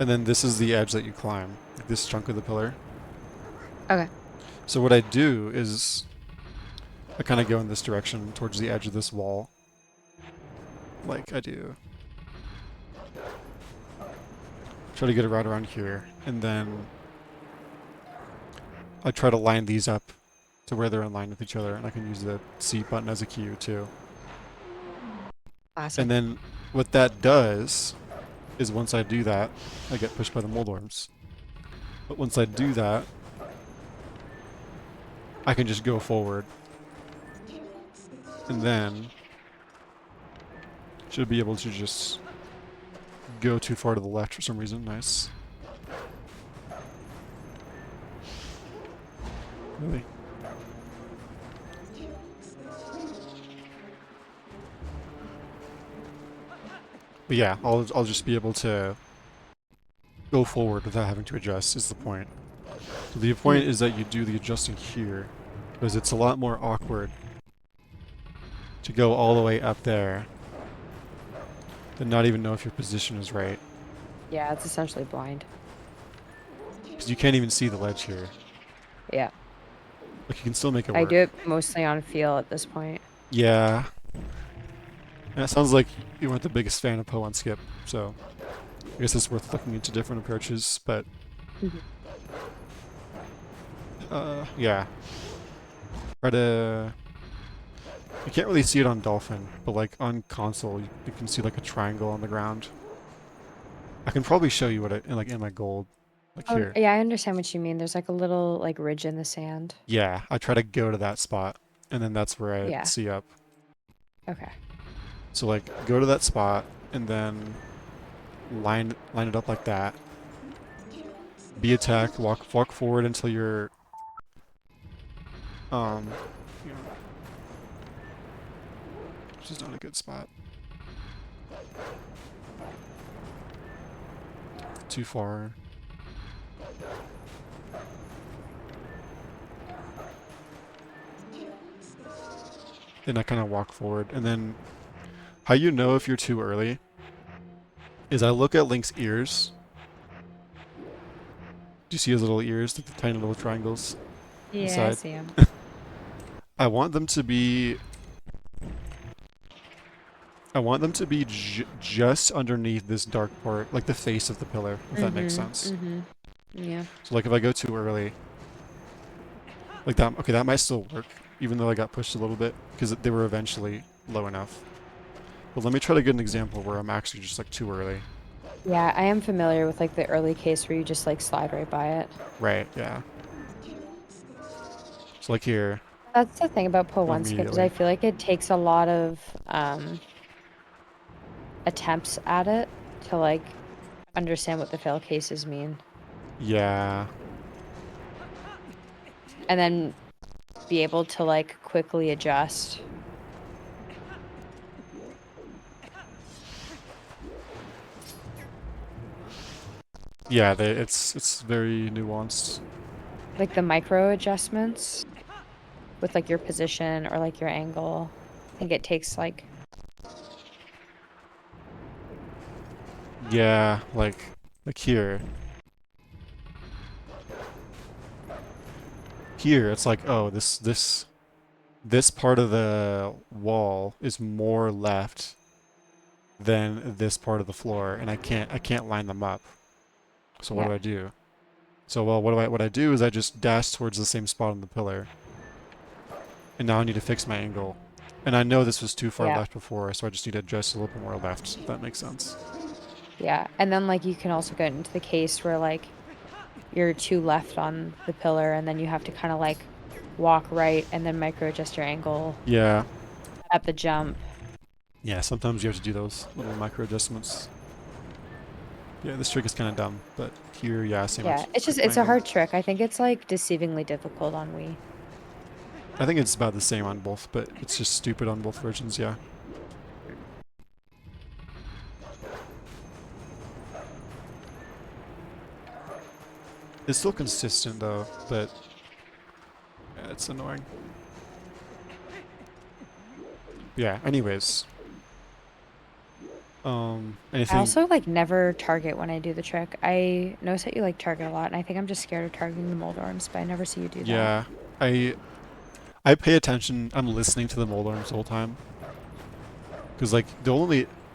and then this is the edge that you climb, like this chunk of the pillar. Okay. So what I do is I kind of go in this direction towards the edge of this wall. Like I do. Try to get it right around here. And then I try to line these up to where they're in line with each other. And I can use the C button as a cue too. Classic. And then what that does is once I do that, I get pushed by the Moldorms. But once I do that, I can just go forward. And then should be able to just go too far to the left for some reason. Nice. Really? But yeah, I'll just be able to go forward without having to adjust is the point. So the point Mhm. is that you do the adjusting here, because it's a lot more awkward to go all the way up there and not even know if your position is right. Yeah, it's essentially blind. Because you can't even see the ledge here. Yeah. Like you can still make it I do work. it mostly on feel at this point. Yeah. And it sounds like you weren't the biggest fan of Poe on Skip, so I guess it's worth looking into different approaches, but Mhm. yeah. Try to you can't really see it on Dolphin, but like on console you can see like a triangle on the ground. I can probably show you what I like in my gold. Like Oh, here. yeah, I understand what you mean. There's like a little like ridge in the sand. Yeah, I try to go to that spot, and then that's where I Yeah. see up. Okay. So like go to that spot and then line it up like that. Be attack, walk forward until you're um you know, which is not a good spot. Too far. Then I kind of walk forward, and then how you know if you're too early is I look at Link's ears. Do you see his little ears, the tiny little triangles on the Yeah, I side? see him. I want them to be I want them to be just underneath this dark part, like the face of the pillar, if that makes Mhm. sense. Mhm. Yeah. So like if I go too early, like that, okay, that might still work, even though I got pushed a little bit, because they were eventually low enough. But let me try to get an example where I'm actually just like too early. Yeah, I am familiar with like the early case where you just like slide right by it. Right, yeah. So like here, That's the thing about Po go One Skip is I immediately. feel like it takes a lot of attempts at it to like understand what the fail cases mean Yeah. and then be able to like quickly adjust. Yeah, it's very nuanced. Like the micro adjustments with like your position or like your angle. I think it takes Yeah, like here. Here, it's like, oh, this part of the wall is more left than this part of the floor, and I can't line them up. So what yeah. do I do? So well, what I do is I just dash towards the same spot on the pillar, and now I need to fix my angle, And I know this was too far Yeah. left before, so I just need to adjust a little bit more left, if that makes sense. Yeah. And then like you can also get into the case where like you're too left on the pillar and then you have to kind of like walk right and then micro adjust your angle Yeah. at the jump. Yeah, sometimes you have to do those little micro adjustments. Yeah, this trick is kind of dumb, but here, yeah, same Yeah. It's just, critical it's a angle. hard trick. I think it's like deceivingly difficult on Wii. I think it's about the same on both, but it's just stupid on both versions, yeah. It's still consistent though, but yeah, it's annoying. Yeah, anyways. I Anything? also like never target when I do the trick. I notice that you like target a lot, and I think I'm just scared of targeting the mold arms, but I never see you do that. Yeah, I I pay attention. I'm listening to the mold arms the whole time, because like they'll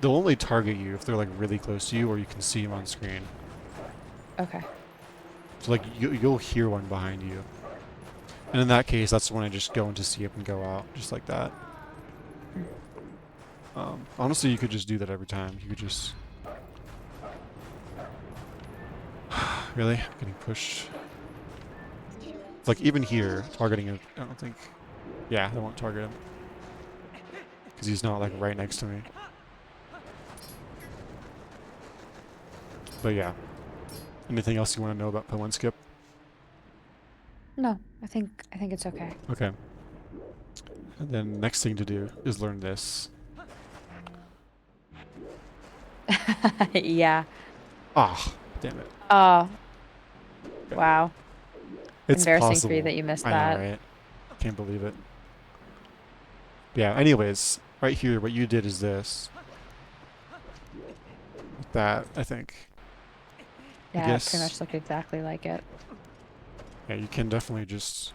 only target you if they're like really close to you or you can see them on screen. Okay. So like you'll hear one behind you, and in that case, that's when I just go into see it and go out, just like that. Mm. Honestly, you could just do that every time. You could just really getting pushed. Like even here, targeting him. I don't think. Yeah, I won't target him because he's not like right next to me. But yeah. Anything else you want to know about P1 skip? No, I think it's okay. Okay. And then next thing to do is learn this. Yeah. Ah, damn it. Oh, Okay. wow. It's Embarrassing for you possible. that you missed I know, that. right? Can't believe it. Yeah, anyways, right here, what you did is this. That, I think. I Yeah, it pretty guess, much looked exactly like it. yeah, you can definitely just...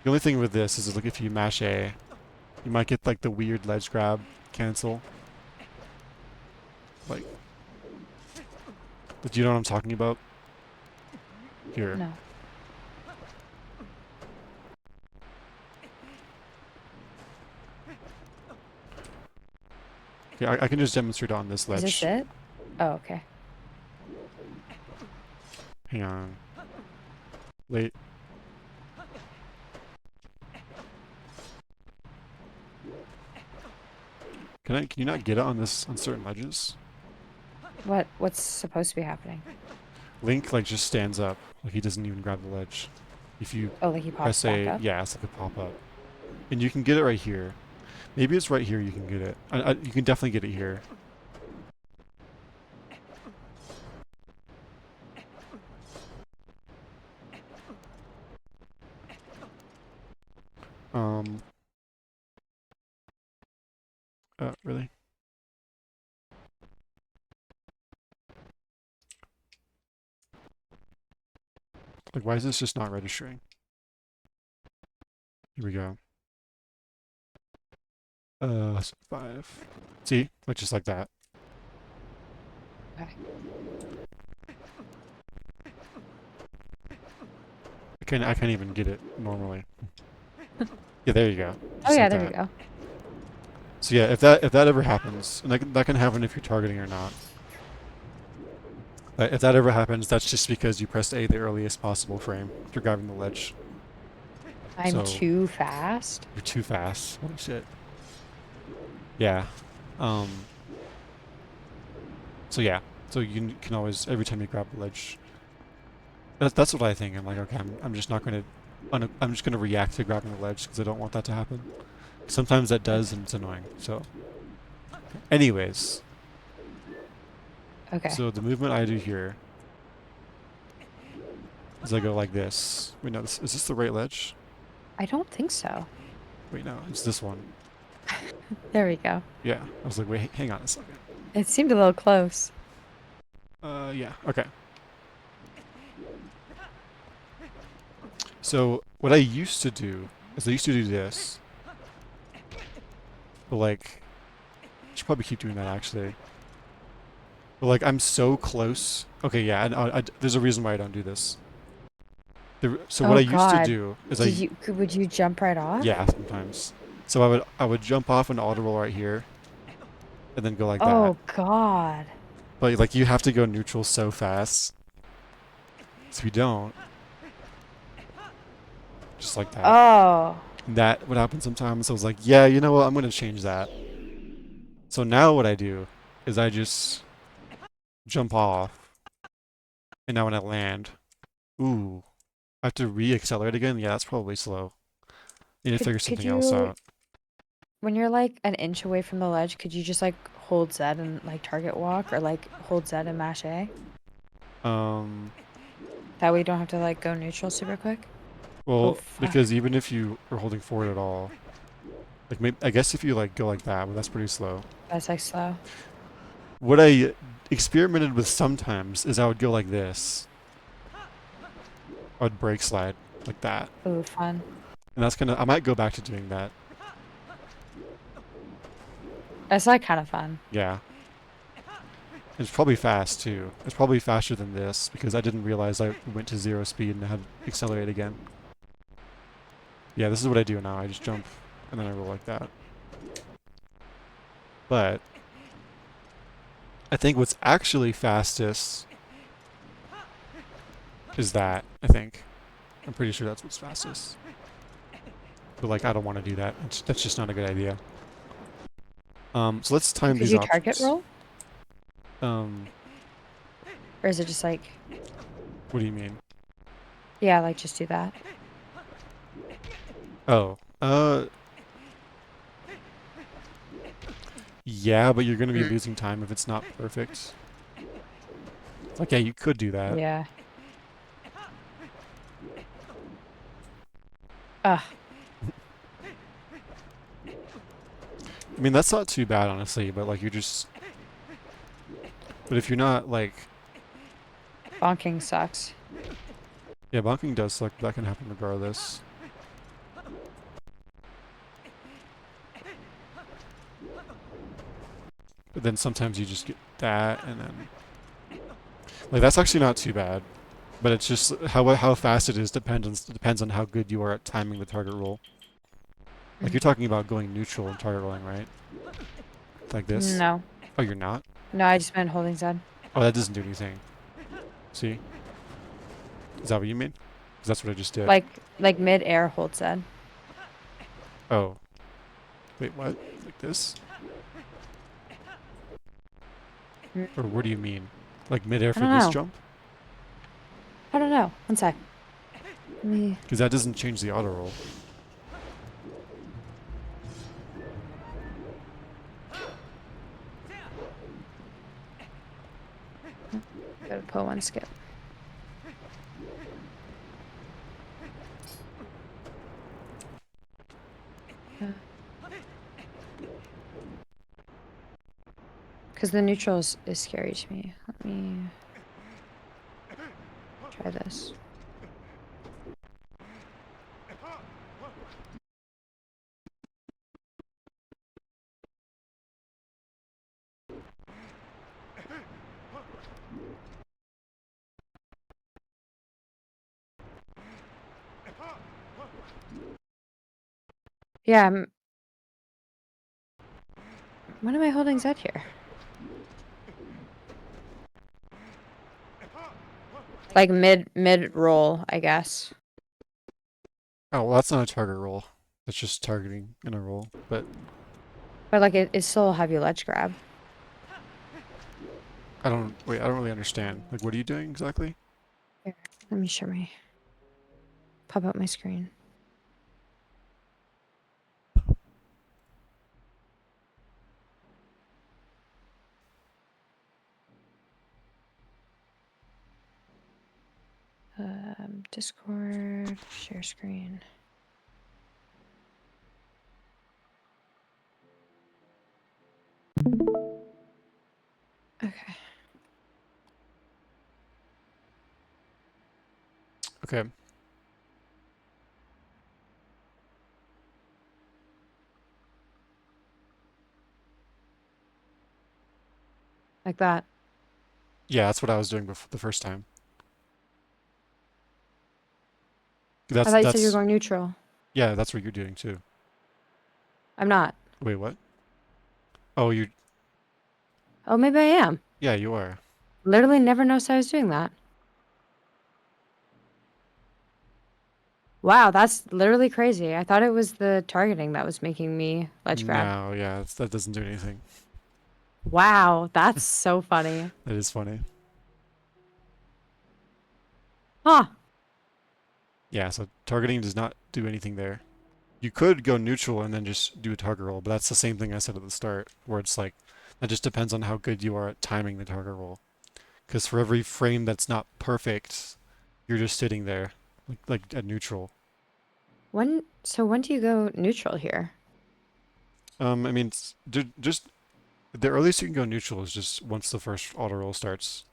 The only thing with this is, like, if you mash A, you might get, like, the weird ledge grab cancel. Like, do you know what I'm talking about? Here. No. Yeah, I can just demonstrate on this Is this ledge. it? Oh, okay. Hang on. Wait. Can you not get it on this, on certain ledges? What's supposed to be happening? Link, like, just stands up. Like, he doesn't even grab the ledge. If you Oh, like he pops press back A, up? yeah, it's like a pop-up. And you can get it right here. Maybe it's right here you can get it. You can definitely get it here. Um, really? Like, why is this just not registering? Here we go. 5. See? Like, just like that. Okay. I can't even get it normally. Yeah, there you go. Oh Just yeah, like there we that. go. So yeah, if that ever happens, and that can happen if you're targeting or not. If that ever happens, that's just because you pressed A the earliest possible frame if you're grabbing the ledge. I'm So too fast. you're too fast. Holy shit. Yeah. Um. So yeah. So you can always every time you grab the ledge. That's what I think. I'm like, okay, I'm just not gonna. I'm just gonna react to grabbing the ledge because I don't want that to happen. Sometimes that does, and it's annoying. So, anyways, Okay. so the movement I do here is I go like this. Wait, no, is this the right ledge? I don't think so. Wait, no, it's this one. There we go. Yeah. I was like, wait, hang on a second. It seemed a little close. Yeah. Okay. So what I used to do is I used to do this, but like, I should probably keep doing that actually. But like, I'm so close. Okay, yeah, and there's a reason why I don't do this. So what Oh I used to God. do is Would you jump right off? yeah, sometimes. So I would jump off an auto roll right here and then go like that. Oh God. But like you have to go neutral so fast. So if you don't, just like that. Oh. And that would happen sometimes. So I was like, yeah, you know what? I'm gonna change that. So now what I do is I just jump off, and now when I land, ooh, I have to re-accelerate again. Yeah, that's probably slow. Need to figure Could something else you, out. when you're like an inch away from the ledge, could you just like hold Z and like target walk, or like hold Z and mash A? Um, That way you don't have to like go neutral super quick. Oh well, fuck. because even if you are holding forward at all, like maybe I guess if you like go like that, well, that's pretty slow. That's like slow. What I experimented with sometimes is I would go like this. I would brake slide like that, Ooh, fun. and that's gonna. I might go back to doing that. That's like kind of fun. Yeah. It's probably fast too. It's probably faster than this because I didn't realize I went to 0 speed and had to accelerate again. Yeah, this is what I do now. I just jump and then I roll like that. But I think what's actually fastest is that, I think. I'm pretty sure that's what's fastest. But like I don't want to do that. That's just not a good idea. So let's time Could these you target options. roll? Um, Or is it just like, what do you mean? yeah, like just do that? Oh, yeah, but you're gonna be Mm. losing time if it's not perfect. Like, yeah, you could do that. Yeah. Ugh. I mean, that's not too bad, honestly, but like, you're just. But if you're not, like. Bonking sucks. Yeah, bonking does suck, but that can happen regardless. But then sometimes you just get that, and then. Like, that's actually not too bad. But it's just how fast it is depends on how good you are at timing the target roll. Like, you're talking about going neutral and target rolling, right? Like this. No. Oh, you're not? No, I just meant holding Z. Oh, that doesn't do anything. See? Is that what you mean? Because that's what I just did. Like mid-air hold Z. Oh. Wait, what? Like this? Mm. Or what do you mean? Like midair I for don't this know. jump? I don't know. One sec. Let me. Because that doesn't change the auto roll. Gotta pull one skip. Because the neutrals is scary to me. Let me try this. Yeah, when am I holding Z here? Like mid roll, I guess. Oh, well, that's not a target roll. That's just targeting in a roll. But But like it's still a heavy ledge grab. I don't really understand. Like, what are you doing exactly? Here, let me show my pop up my screen. Discord, share screen. Okay. Okay. Like that. Yeah, that's what I was doing before the first time. I thought you said you were That's going neutral. yeah, that's what you're doing too. I'm not. Wait, what? Oh, you. Oh, maybe I am. Yeah, you are. Literally never noticed I was doing that. Wow, that's literally crazy. I thought it was the targeting that was making me ledge grab. No, yeah, that doesn't do anything. Wow, that's so funny. That is funny. Huh. Yeah, so targeting does not do anything there. You could go neutral and then just do a target roll, but that's the same thing I said at the start, where it's like, that just depends on how good you are at timing the target roll. Because for every frame that's not perfect, you're just sitting there, like at neutral. When do you go neutral here? I mean, just the earliest you can go neutral is just once the first auto roll starts.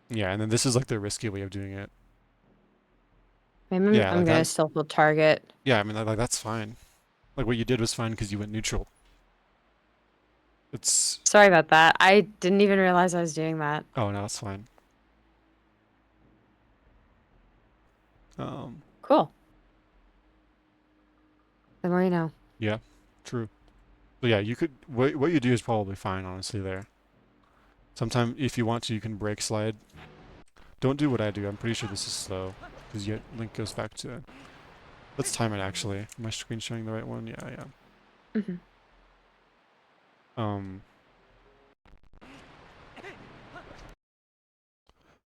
Yeah, and then this is like the risky way of doing it. Maybe I'm, Yeah, I'm like gonna that. still full target. Yeah, I mean, like that's fine. Like what you did was fine because you went neutral. It's Sorry about that. I didn't even realize I was doing that. oh no, it's fine. Um, Cool. The more you know. yeah, true. But yeah, you could what you do is probably fine, honestly. There. Sometime if you want to, you can break slide. Don't do what I do. I'm pretty sure this is slow because yet link goes back to. Let's time it actually. Am my screen showing the right one? Yeah, yeah. Hmm. Um.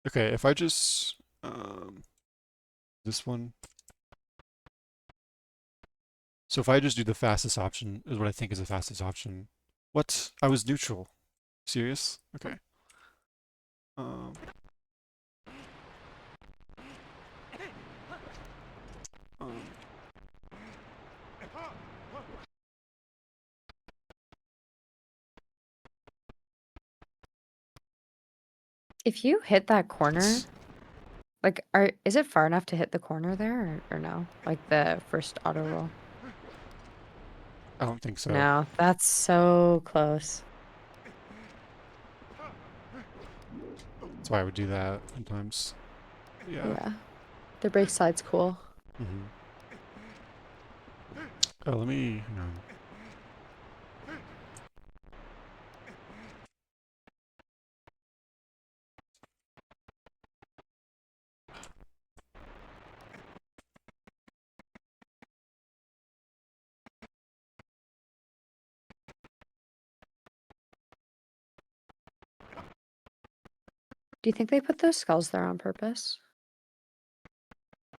Okay, if I just this one. So if I just do the fastest option is what I think is the fastest option. What? I was neutral. Serious? Okay. Um. um If you hit that corner, it's, like, is it far enough to hit the corner there or no? Like the first auto roll? I don't think so. No, that's so close. That's why I would do that sometimes. Yeah. Yeah. The brake slide's cool. hmm Oh, let me. Hang on. Do you think they put those skulls there on purpose?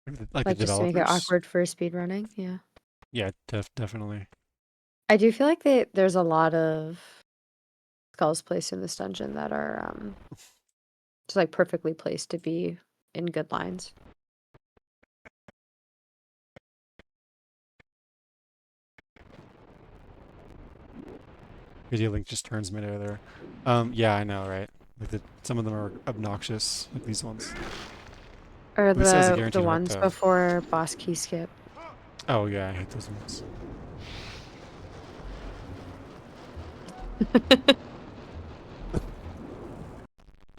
Like the Like just to make it developers. awkward for speed running? Yeah. Yeah, definitely. I do feel like there's a lot of skulls placed in this dungeon that are just like perfectly placed to be in good lines. Video link just turns midair there. Yeah, I know, right? Like some of them are obnoxious, like these ones. Or At least it has a the guaranteed heart ones though. before boss key skip. Oh yeah, I hate those ones.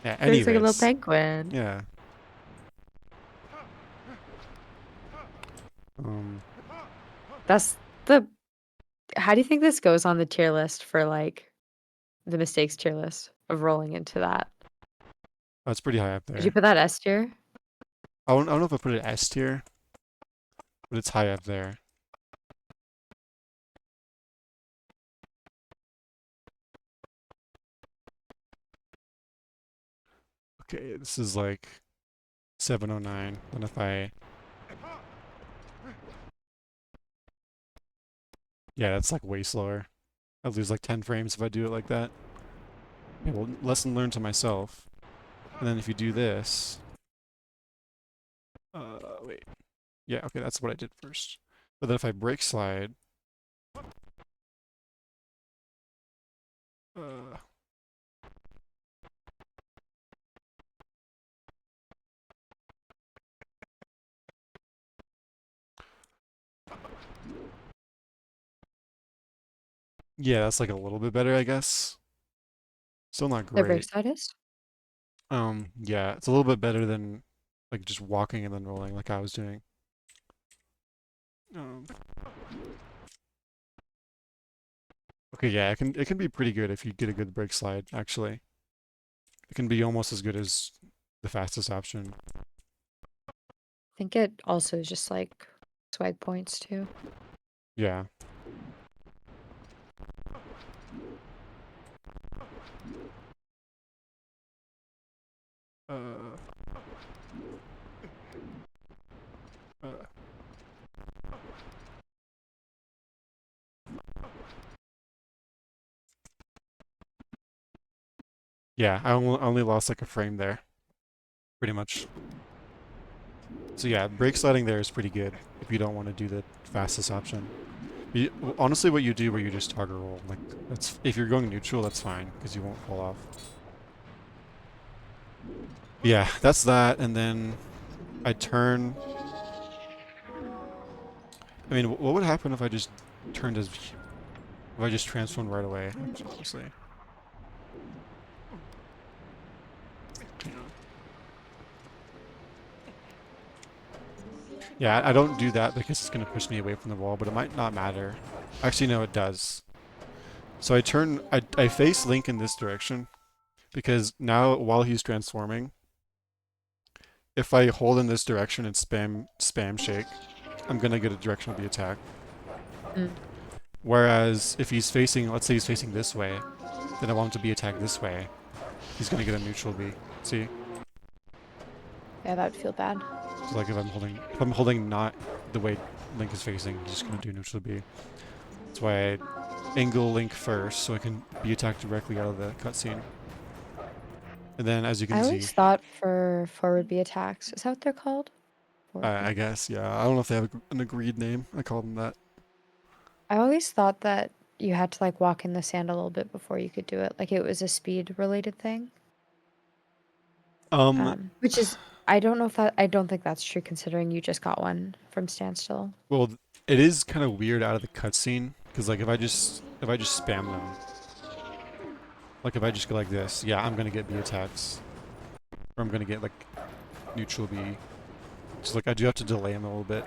Yeah. Looks like a little Anyways, penguin. yeah. Um. That's the How do you think this goes on the tier list for like the mistakes tier list of rolling into that? That's pretty high up Did you there. put that S tier? I don't know if I put it S tier, but it's high up there. Okay, this is like 709. Then if I, yeah, that's like way slower. I lose like 10 frames if I do it like that. Yeah, well, lesson learned to myself. And then if you do this, wait. Yeah, okay, that's what I did first. But then if I break slide, uh, yeah, that's like a little bit better, I guess. Still not The brake great. side is? Yeah, it's a little bit better than like just walking and then rolling like I was doing. Um, okay, yeah, it can be pretty good if you get a good brake slide, actually. It can be almost as good as the fastest option. I think it also is just like swag points too. Yeah. Uh, uh, yeah, I only lost like a frame there, pretty much. So yeah, brake sliding there is pretty good if you don't want to do the fastest option. Honestly, what you do where you just toggle roll, like that's if you're going neutral, that's fine because you won't fall off. Yeah, that's that, and then I turn. I mean, what would happen if I just turned as if I just transformed right away? Honestly, yeah, I don't do that because it's gonna push me away from the wall, but it might not matter. Actually, no, it does. So I face Link in this direction because now while he's transforming, if I hold in this direction and spam shake, I'm gonna get a direction of the attack. Mm. Whereas if he's facing, let's say he's facing this way, then I want him to be attacked this way. He's gonna get a neutral B. See? Yeah, that would feel bad. So like if I'm holding not the way Link is facing, he's just gonna do neutral B. That's why I angle Link first so I can be attacked directly out of the cutscene. And then as you I can see, always thought for forward B attacks, is that what they're called? Forward I B. guess, yeah. I don't know if they have an agreed name. I call them that. I always thought that you had to like walk in the sand a little bit before you could do it. Like it was a speed related thing. Um, Which is I don't know if that I don't think that's true considering you just got one from standstill. well, it is kind of weird out of the cutscene because like if I just spam them, like if I just go like this, yeah, I'm gonna get B attacks, or I'm gonna get like neutral B. So like I do have to delay him a little bit.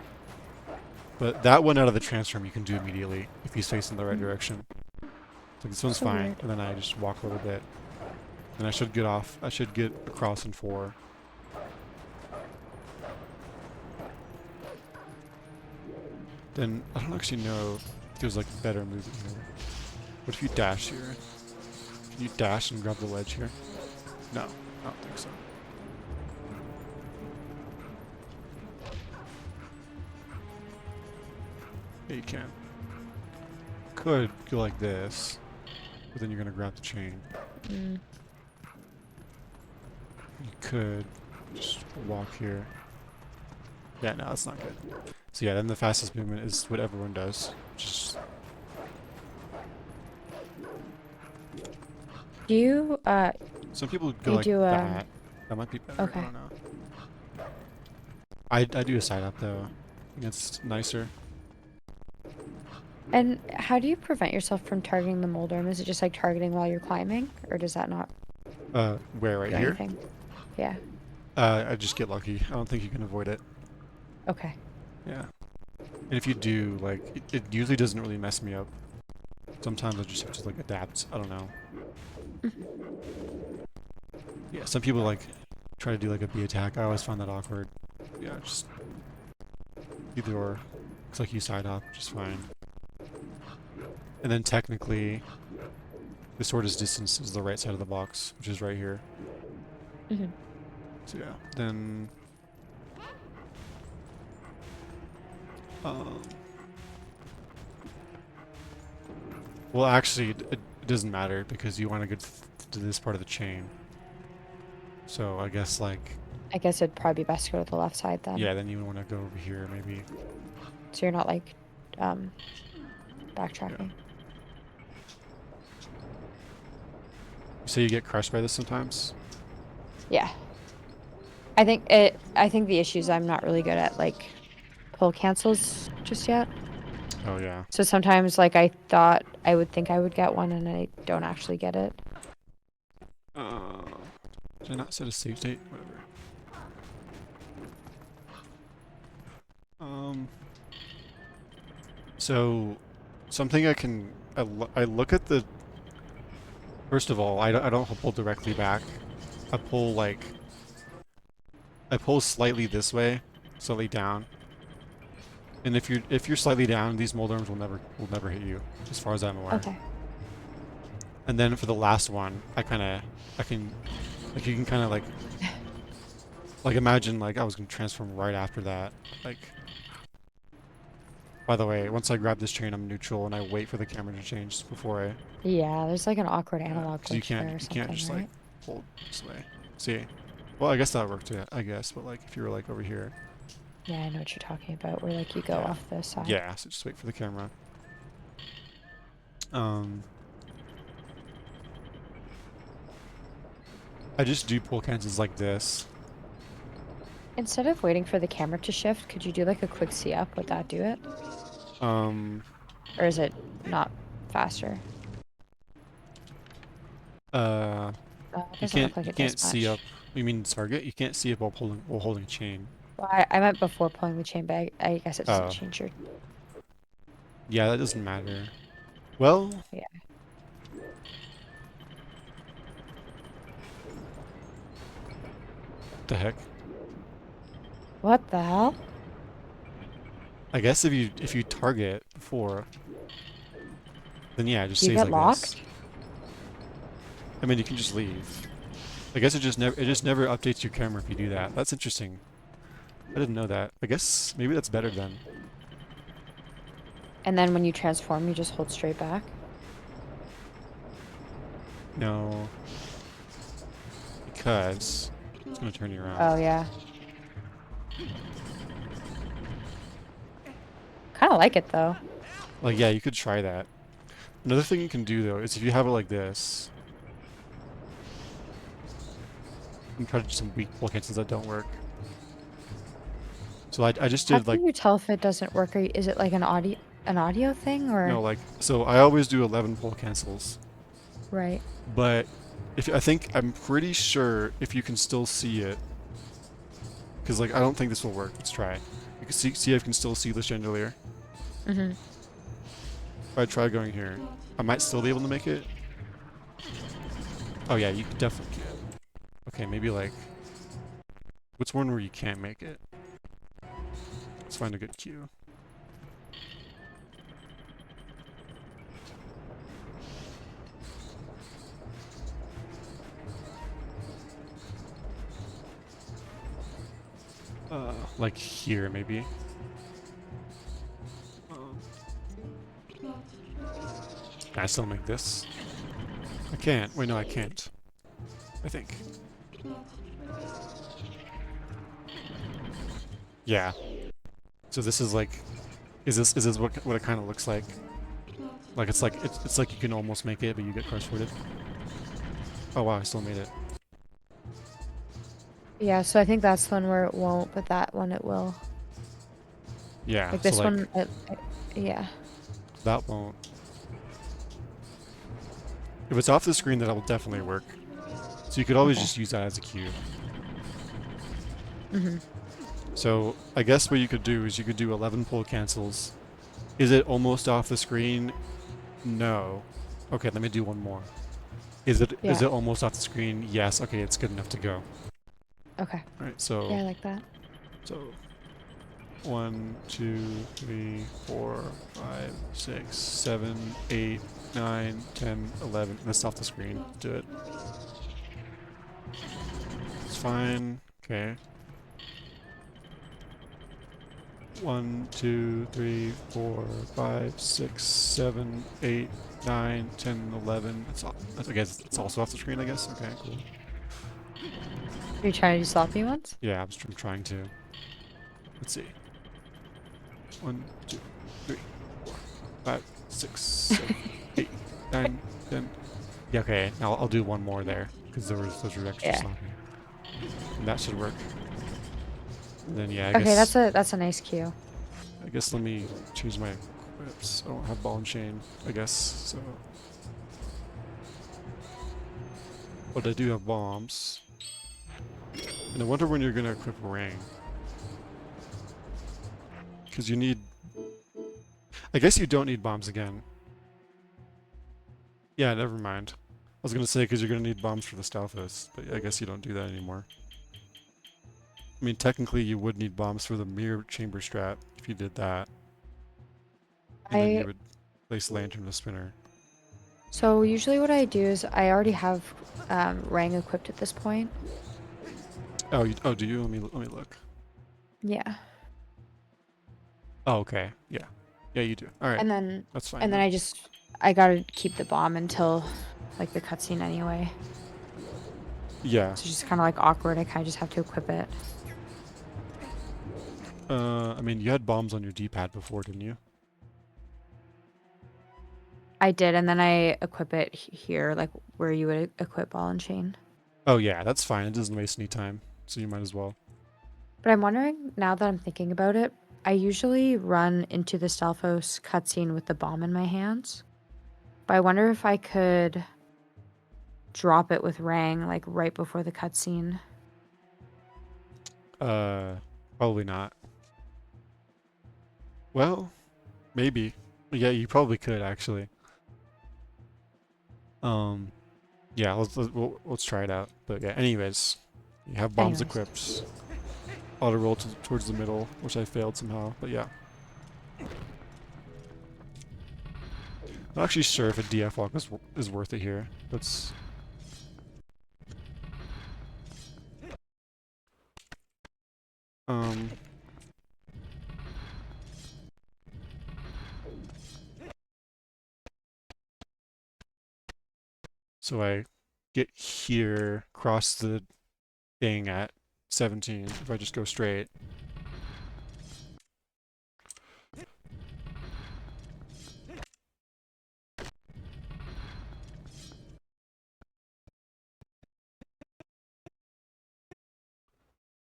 But that one out of the transform you can do immediately if he's facing the right Mm. direction. So this one's So fine, weird. and then I just walk a little bit. And I should get off. I should get across in 4. Then I don't actually know if there's like better movement here. What if you dash here? Can you dash and grab the ledge here? No, I don't think so. Yeah, you can. Could go like this, but then you're gonna grab the chain. Mm. You could just walk here. Yeah, no, that's not good. So yeah, then the fastest movement is what everyone does. Just Do you some people go you like do that. That might be better. I okay. don't know. I do a side up though. I think it's nicer. And how do you prevent yourself from targeting the Moldorm? Is it just like targeting while you're climbing, or does that not Where right do here? anything? Yeah. I just get lucky. I don't think you can avoid it. Okay. Yeah. And if you do, like, it usually doesn't really mess me up. Sometimes I just have to like adapt. I don't know. Yeah. Some people like try to do like a B attack. I always find that awkward. Yeah. Just either or. Looks like you side hop, just fine. And then technically, the shortest distance is the right side of the box, which is right here. Hmm. So yeah, then um, well, actually, it doesn't matter because you want to get to this part of the chain. So I guess like I guess it'd probably be best to go to the left side then. yeah, then you want to go over here maybe. So you're not like um Yeah. backtracking. So you get crushed by this sometimes. Yeah. I think the issue is I'm not really good at like pull cancels just yet. Oh yeah. So sometimes like I thought I would think I would get one and I don't actually get it. Did I not set a save state? Whatever. Um, so something I look at the, first of all, I don't pull directly back. I pull like, I pull slightly this way, slightly down. And if you're slightly down, these mold arms will never hit you, as far as I'm aware. Okay. And then for the last one, I can, like you can kind of like imagine like I was gonna transform right after that. Like, by the way, once I grab this chain, I'm neutral and I wait for the camera to change before I, Yeah, there's like an awkward analog because you glitch can't there or you can't something, just like right? hold this way. See? Well, I guess that worked too, I guess. But like if you were like over here, Yeah, I know what you're talking about, where like you go yeah, off the side. yeah. So just wait for the camera. Um, I just do pull cancels like this. Instead of waiting for the camera to shift, could you do like a quick see up? Would that do it? Um, Or is it not faster? uh, It you doesn't can't look like you it does can't see much. up. You mean target? You can't see up while holding a chain. Well, I meant before pulling the chain back. I guess it doesn't Oh, change your. yeah, that doesn't matter. Well, Yeah. the heck? What the hell? I guess if you target before, then yeah, it just Do you stays get like this. locked? I mean, you can just leave. I guess it just never updates your camera if you do that. That's interesting. I didn't know that. I guess maybe that's better then. And then when you transform, you just hold straight back? No, because it's gonna turn you around. Oh, yeah. Kind of like it though. Like, yeah, you could try that. Another thing you can do though is if you have it like this, you can try to do some weak pull cancels that don't work. So I just How did like, can you tell if it doesn't work? Is it like an audio thing or? no, like, so I always do 11 pull cancels, Right. but if I'm pretty sure if you can still see it, because like I don't think this will work. Let's try. You can see if you can still see the chandelier. Mm-hmm. If I try going here, I might still be able to make it. Oh yeah, you definitely can. Okay, maybe like, what's one where you can't make it? Let's find a good cue. Like here maybe. Um, can I still make this? I can't. Wait, no, I can't. I think. Yeah. So this is like, is this what it kind of looks like? Like it's like you can almost make it, but you get crossworded. Oh wow, I still made it. Yeah, so I think that's the one where it won't, but that one it will. Yeah. Like So this like one, yeah. that won't. If it's off the screen, that will definitely work. So you could always Okay. just use that as a cue. Mm-hmm. So I guess what you could do is you could do 11 pull cancels. Is it almost off the screen? No. Okay, let me do one more. Is Yeah. it almost off the screen? Yes. Okay, it's good enough to go. Okay. All right. Yeah, I like that. So 1, 2, 3, 4, 5, 6, 7, 8, 9, 10, 11. That's off the screen. Do it. It's fine. Okay. 1, 2, 3, 4, 5, 6, 7, 8, 9, 10, 11. I guess it's also off the screen, I guess. Okay, cool. Are you trying to do sloppy ones? Yeah, I'm trying to. Let's see. 1, 2, 3, 4, 5, 6, 7, 8, 9, 10. Yeah, okay. Now I'll do one more there because those were extra Yeah. sloppy. And that should work. And then yeah, Okay, that's a nice cue. I guess let me change my equips. I don't have ball and chain, I guess. So, but I do have bombs. And I wonder when you're gonna equip a ring. Because you need... I guess you don't need bombs again. Yeah, never mind. I was going to say because you're going to need bombs for the Stalfos, but I guess you don't do that anymore. I mean, technically you would need bombs for the mirror chamber strat if you did that. And then you I would place lantern to spinner. so usually what I do is I already have Rang equipped at this point. Oh, oh, do you? Let me look. Yeah. Oh, okay. Yeah. Yeah, you do. All right. And then That's fine and then then. I gotta keep the bomb until like the cutscene anyway. Yeah. So it's just kind of like awkward. I kind of just have to equip it. I mean, you had bombs on your D-pad before, didn't you? I did, and then I equip it here, like where you would equip ball and chain. Oh, yeah, that's fine. It doesn't waste any time, so you might as well. But I'm wondering, now that I'm thinking about it, I usually run into the Stalfos cutscene with the bomb in my hands. But I wonder if I could drop it with Rang, like right before the cutscene. Uh, Probably not. Well, maybe. Yeah, you probably could actually. Um, yeah, let's try it out. But yeah, anyways, you have bombs Anyways, equipped. Auto roll towards the middle, which I failed somehow. But yeah, I'm not actually sure if a DF walk is worth it here. Let's. Um. So I get here, cross the thing at 17. If I just go straight.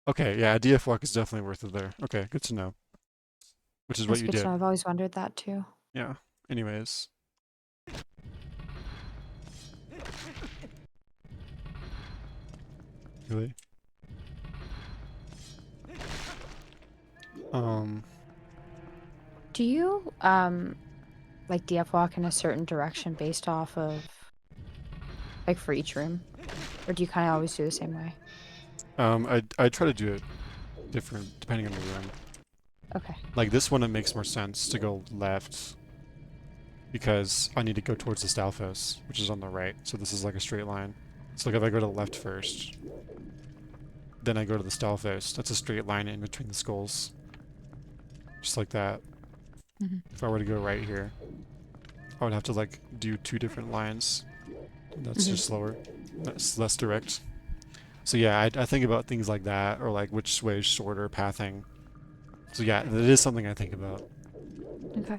Okay, yeah, a DF walk is definitely worth it there. Okay, good to know. Which is what that's you good to did. know. I've always wondered that too. Yeah. Anyways. Really? Um, Do you like DF walk in a certain direction based off of like for each room, or do you kind of always do the same way? I try to do it different depending on the room. Okay. Like this one, it makes more sense to go left because I need to go towards the Stalfos, which is on the right. So this is like a straight line. So like if I go to the left first, then I go to the Stalfos. That's a straight line in between the skulls, just like that. Hmm. If I were to go right here, I would have to like do two different lines. That's Hmm. just slower. That's less direct. So yeah, I think about things like that, or like which way is shorter pathing. So yeah, that is something I think about. Okay.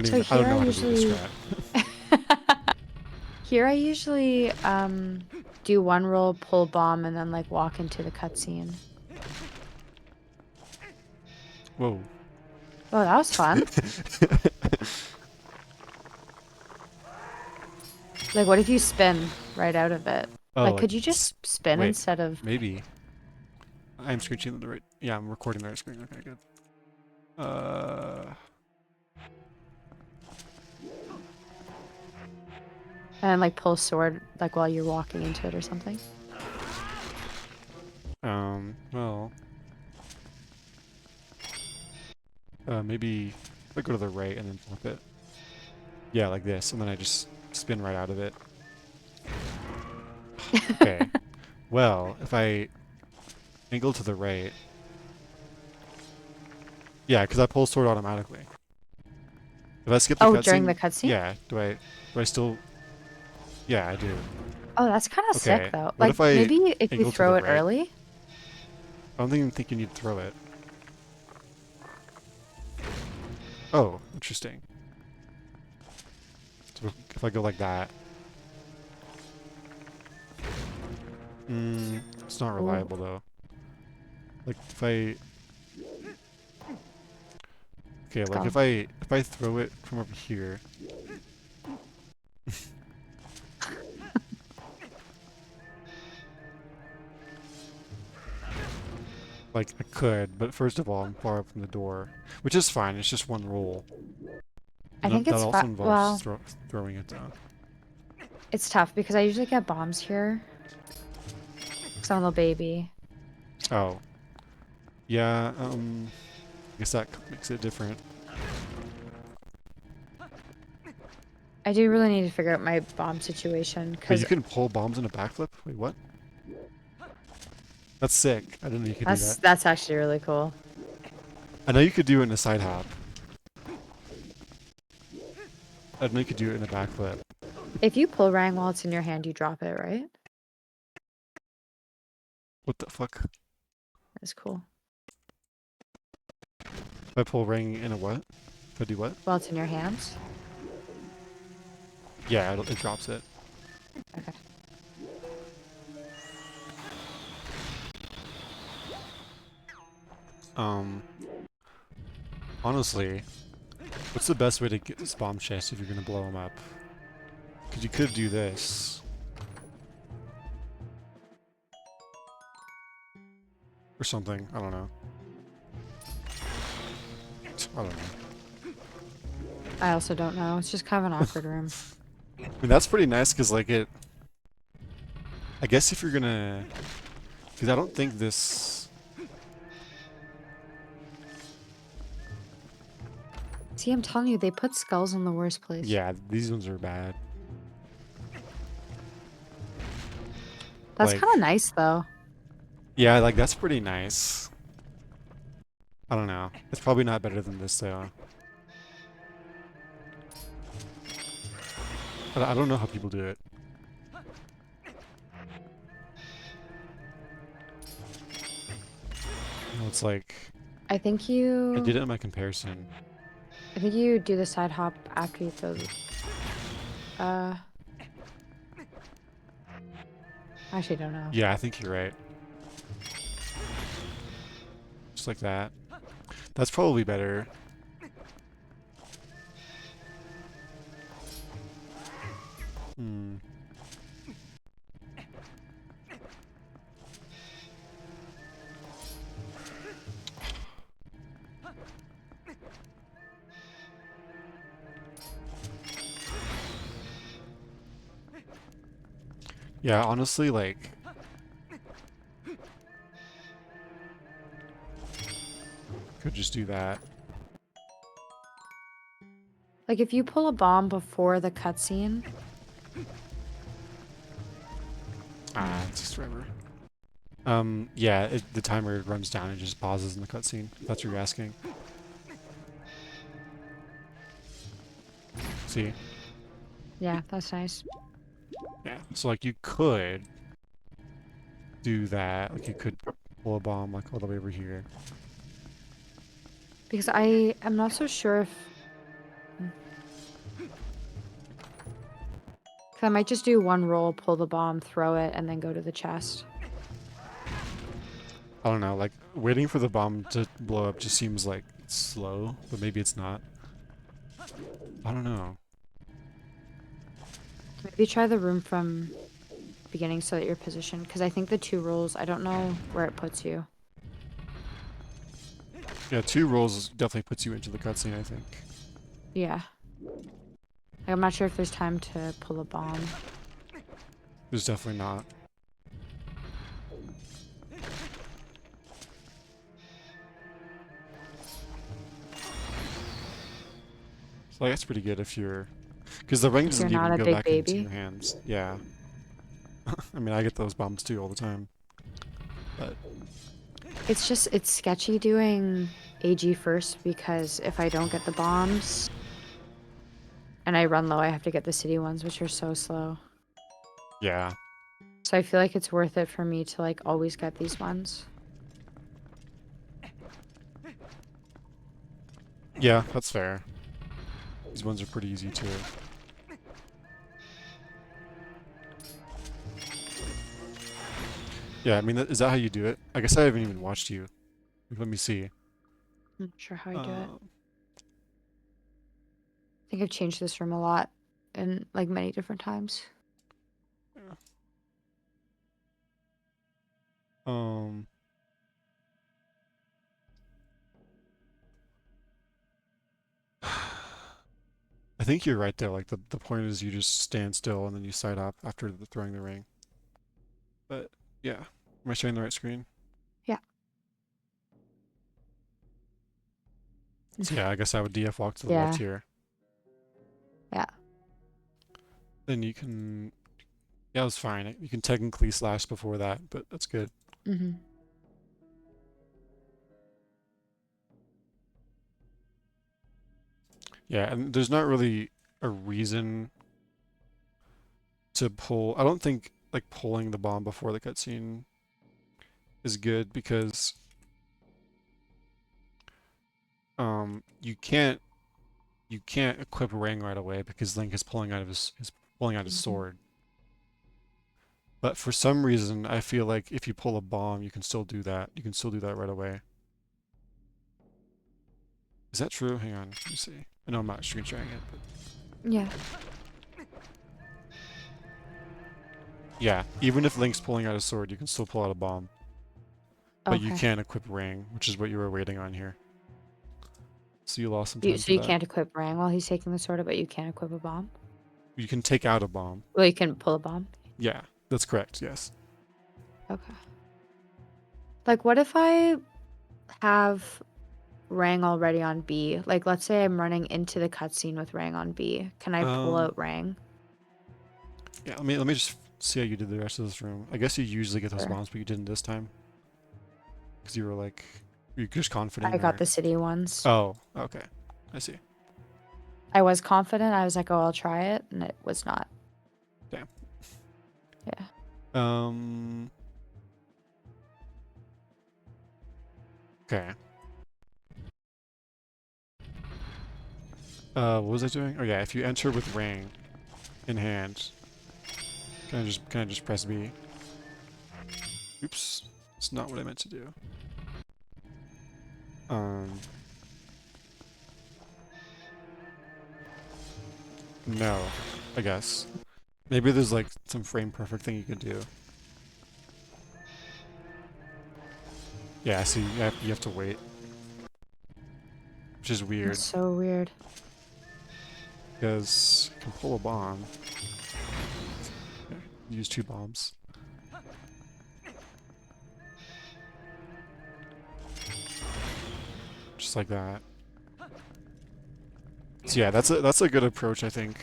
So I don't here I know how to do this usually strat. here I usually do one roll, pull bomb, and then like walk into the cutscene. Whoa. Oh, that was fun. Like, what if you spin right out of it? Oh, Like, like, could you just spin wait, instead of? maybe. I'm screeching the right. Yeah, I'm recording the right screen. Okay, good. Uh, And like pull sword like while you're walking into it or something? well, maybe if I go to the right and then flip it. Yeah, like this, and then I just spin right out of it. Okay. Well, if I angle to the right, yeah, because I pull sword automatically. If I skip the Oh, during the cutscene, cutscene? yeah, do I still? Yeah, I do. Oh, that's kind of sick Okay. though. What Like if I maybe if you angle to the throw it right? early. I don't even think you need to throw it. Oh, interesting. So if I go like that, it's not Ooh. reliable though. Like if I, okay, Let's like go. if I throw it from over here, Like, I could, but first of all, I'm far up from the door. Which is fine, it's just one roll. I And think that it's also involves well, throwing it down. it's tough because I usually get bombs here. Because I'm a little baby. Oh. Yeah, I guess that makes it different. I do really need to figure out my bomb situation Wait, because you can pull bombs in a backflip? Wait, what? That's sick. I didn't know you could do that. that's actually really cool. I know you could do it in a side hop. I didn't know you could do it in a backflip. If you pull Rang while it's in your hand, you drop it, right? What the fuck? That's cool. If I pull ring in a what? If I do what? While it's in your hands. Yeah, it drops it. Okay. Um, honestly, what's the best way to get this bomb chest if you're gonna blow them up? Because you could do this. Or something. I don't know. I don't know. I also don't know. It's just kind of an awkward room. I mean, that's pretty nice because, like, it... I guess if you're gonna... Because I don't think this... See, I'm telling you, they put skulls in the worst place. Yeah, these ones are bad. That's Like, kind of nice, though. yeah, like, that's pretty nice. I don't know. It's probably not better than this, though. I don't know how people do it. You know, it's like... I think I you... did it in my comparison. I think you do the side hop after you throw the... Uh... Actually, don't know. Yeah, I think you're right. Just like that. That's probably better. Hmm. Yeah, honestly, like... Could just do that. Like, if you pull a bomb before the cutscene... Ah, it takes forever. Yeah, the timer runs down and just pauses in the cutscene. If that's what you're asking. See? Yeah, that's nice. Yeah. So, like, you could do that. Like, you could pull a bomb, like, all the way over here. Because I am not so sure if... 'Cause I might just do one roll, pull the bomb, throw it, and then go to the chest. I don't know, like, waiting for the bomb to blow up just seems like it's slow, but maybe it's not. I don't know. Maybe try the room from beginning so that you're positioned. Because I think the 2 rolls, I don't know where it puts you. Yeah, 2 rolls definitely puts you into the cutscene, I think. Yeah. Like, I'm not sure if there's time to pull a bomb. There's definitely not. So like, that's pretty good if you're... Because the ring If you're doesn't not even a go big back into your baby. hands. Yeah. I mean, I get those bombs too all the time. But, It's just, it's sketchy doing AG first because if I don't get the bombs and I run low, I have to get the city ones, which are so slow. yeah. So I feel like it's worth it for me to, like, always get these ones. Yeah, that's fair. These ones are pretty easy too. Yeah, I mean, is that how you do it? I guess I haven't even watched you. Let me see. I'm not sure how I do it. Uh, I think I've changed this room a lot in, like, many different times. um, think you're right there. Like the point is you just stand still and then you side up after throwing the ring. But yeah, am I showing the right screen? Yeah. So yeah, I guess I would DF walk to the left Yeah. here. Yeah. Then you can, yeah, it was fine. You can technically slash before that, but that's good. Mm-hmm. Yeah, and there's not really a reason to pull. I don't think like pulling the bomb before the cutscene is good because you can't equip Ring right away because Link is pulling out his pulling out his Mm-hmm. sword. But for some reason, I feel like if you pull a bomb, you can still do that. You can still do that right away. Is that true? Hang on, let me see. I know I'm not screen sharing it, but Yeah. yeah, even if Link's pulling out his sword, you can still pull out a bomb. But you Okay. can't equip Ring, which is what you were waiting on here. So you lost some You, time so for you that. can't equip Rang while he's taking the sword, but you can't equip a bomb? You can take out a bomb. Well, you can pull a bomb. Yeah, that's correct, yes. Okay. Like, what if I have Rang already on B? Like, let's say I'm running into the cutscene with Rang on B. Can I pull Um, out Rang? yeah, let me just see how you did the rest of this room. I guess you usually get those Or bombs, but you didn't this time. Because you were like, you're just confident I got or... the city ones. Oh, okay. I see. I was confident. I was like, oh, I'll try it. And it was not. Damn. Yeah. Um, okay. What was I doing? Oh yeah, if you enter with Rang in hand, can I just press B? Oops. It's not what I meant to do. Um, no, I guess. Maybe there's like some frame perfect thing you could do. Yeah, see, you have to wait, which is That's weird so weird. because you can pull a bomb. Okay, use two bombs. Just like that. So yeah, that's a good approach, I think.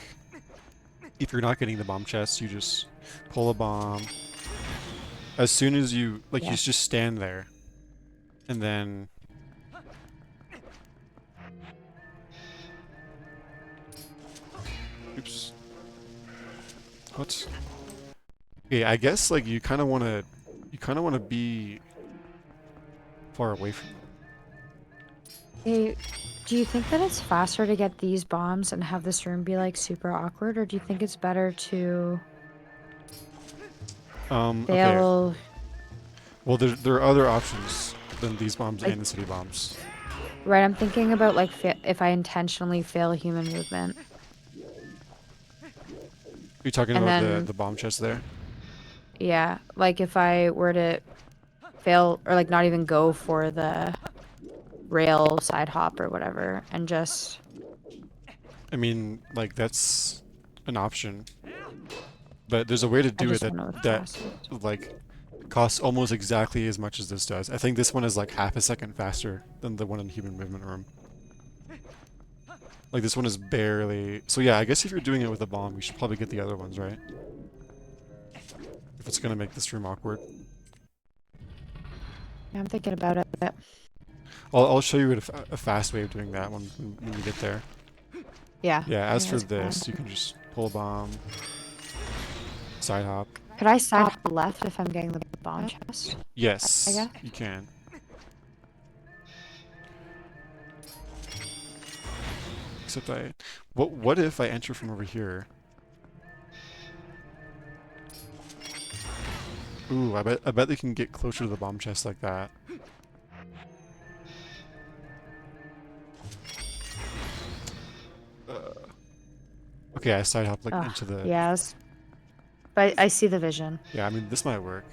If you're not getting the bomb chest, you just pull a bomb. As soon as you like, you Yeah. just stand there, and then oops, what? Yeah, I guess like you kind of want to be far away from them. Hey, do you think that it's faster to get these bombs and have this room be like super awkward, or do you think it's better to Okay. fail? Well, there are other options than these bombs Like, and the city bombs. right? I'm thinking about like if I intentionally fail human movement, Are you talking and about the then the bomb chest there? yeah, like if I were to fail or like not even go for the rail side hop or whatever, and just I mean, like that's an option, but there's a way to I do it just that want to know what's that fastest. like costs almost exactly as much as this does. I think this one is like half a second faster than the one in Human Movement Room. Like this one is barely. So yeah, I guess if you're doing it with a bomb, you should probably get the other ones, right? If it's gonna make this room awkward. Yeah, I'm thinking about it. I'll show you a fast way of doing that when we get there. Yeah, Yeah, I as think for that's a good this, you one. can just pull a bomb, side hop. Could I side hop left if I'm getting the bomb chest? I Yes, guess. you can. Except what if I enter from over here? Ooh, I bet they can get closer to the bomb chest like that. Uh, okay, I side hop like Ugh, into the. yes. But I see the vision. Yeah, I mean this might work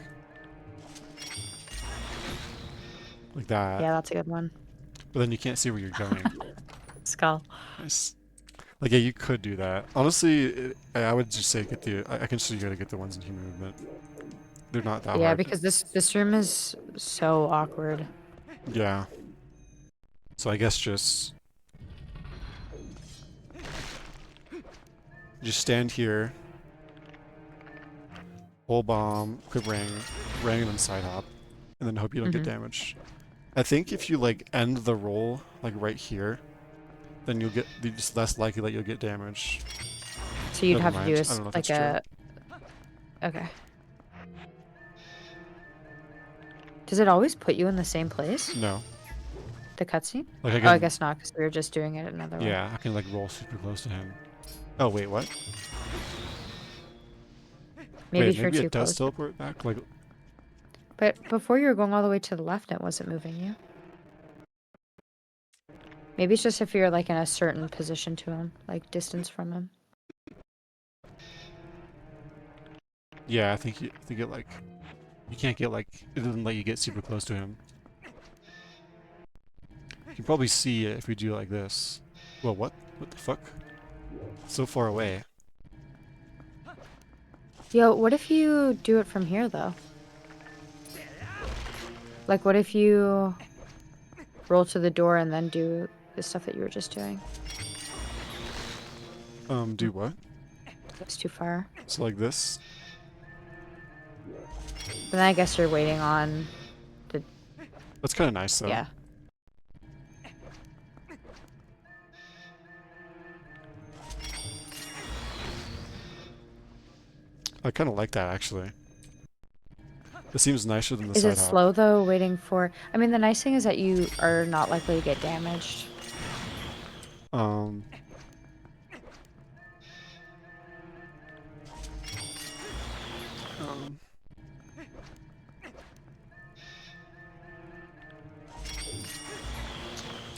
like that, Yeah, that's a good one. but then you can't see where you're going. Skull. Nice. Like, yeah, you could do that. Honestly, I would just say get the. I can show you how to get the ones in human movement. They're not that Yeah, hard. because this room is so awkward. Yeah. So I guess just stand here, hold bomb, quick ring, and then side hop, and then hope you don't get Hmm. damaged. I think if you like end the roll like right here, then you'll just less likely that you'll get damaged. So you'd Never have to do mind. I don't know if that's like true. a okay. Does it always put you in the same place? No. The cutscene? Like I Oh, I can. guess not, because we were just doing it another way. Yeah, I can like roll super close to him. Oh wait, what? Maybe Wait, if you're maybe too it does close. teleport back. Like, But before you were going all the way to the left, it wasn't moving you. Maybe it's just if you're like in a certain position to him, like distance from him. yeah, I think it like you can't get like it doesn't let you get super close to him. You can probably see it if we do like this. Well, what? What the fuck? So far away. Yo, what if you do it from here though? Like, what if you roll to the door and then do the stuff that you were just doing? Do what? That's too far. So like this. But then I guess you're waiting on the That's kind of nice though. yeah. I kind of like that actually. It seems nicer than the Is it side hop. slow though, waiting for? I mean, the nice thing is that you are not likely to get damaged. Um, um,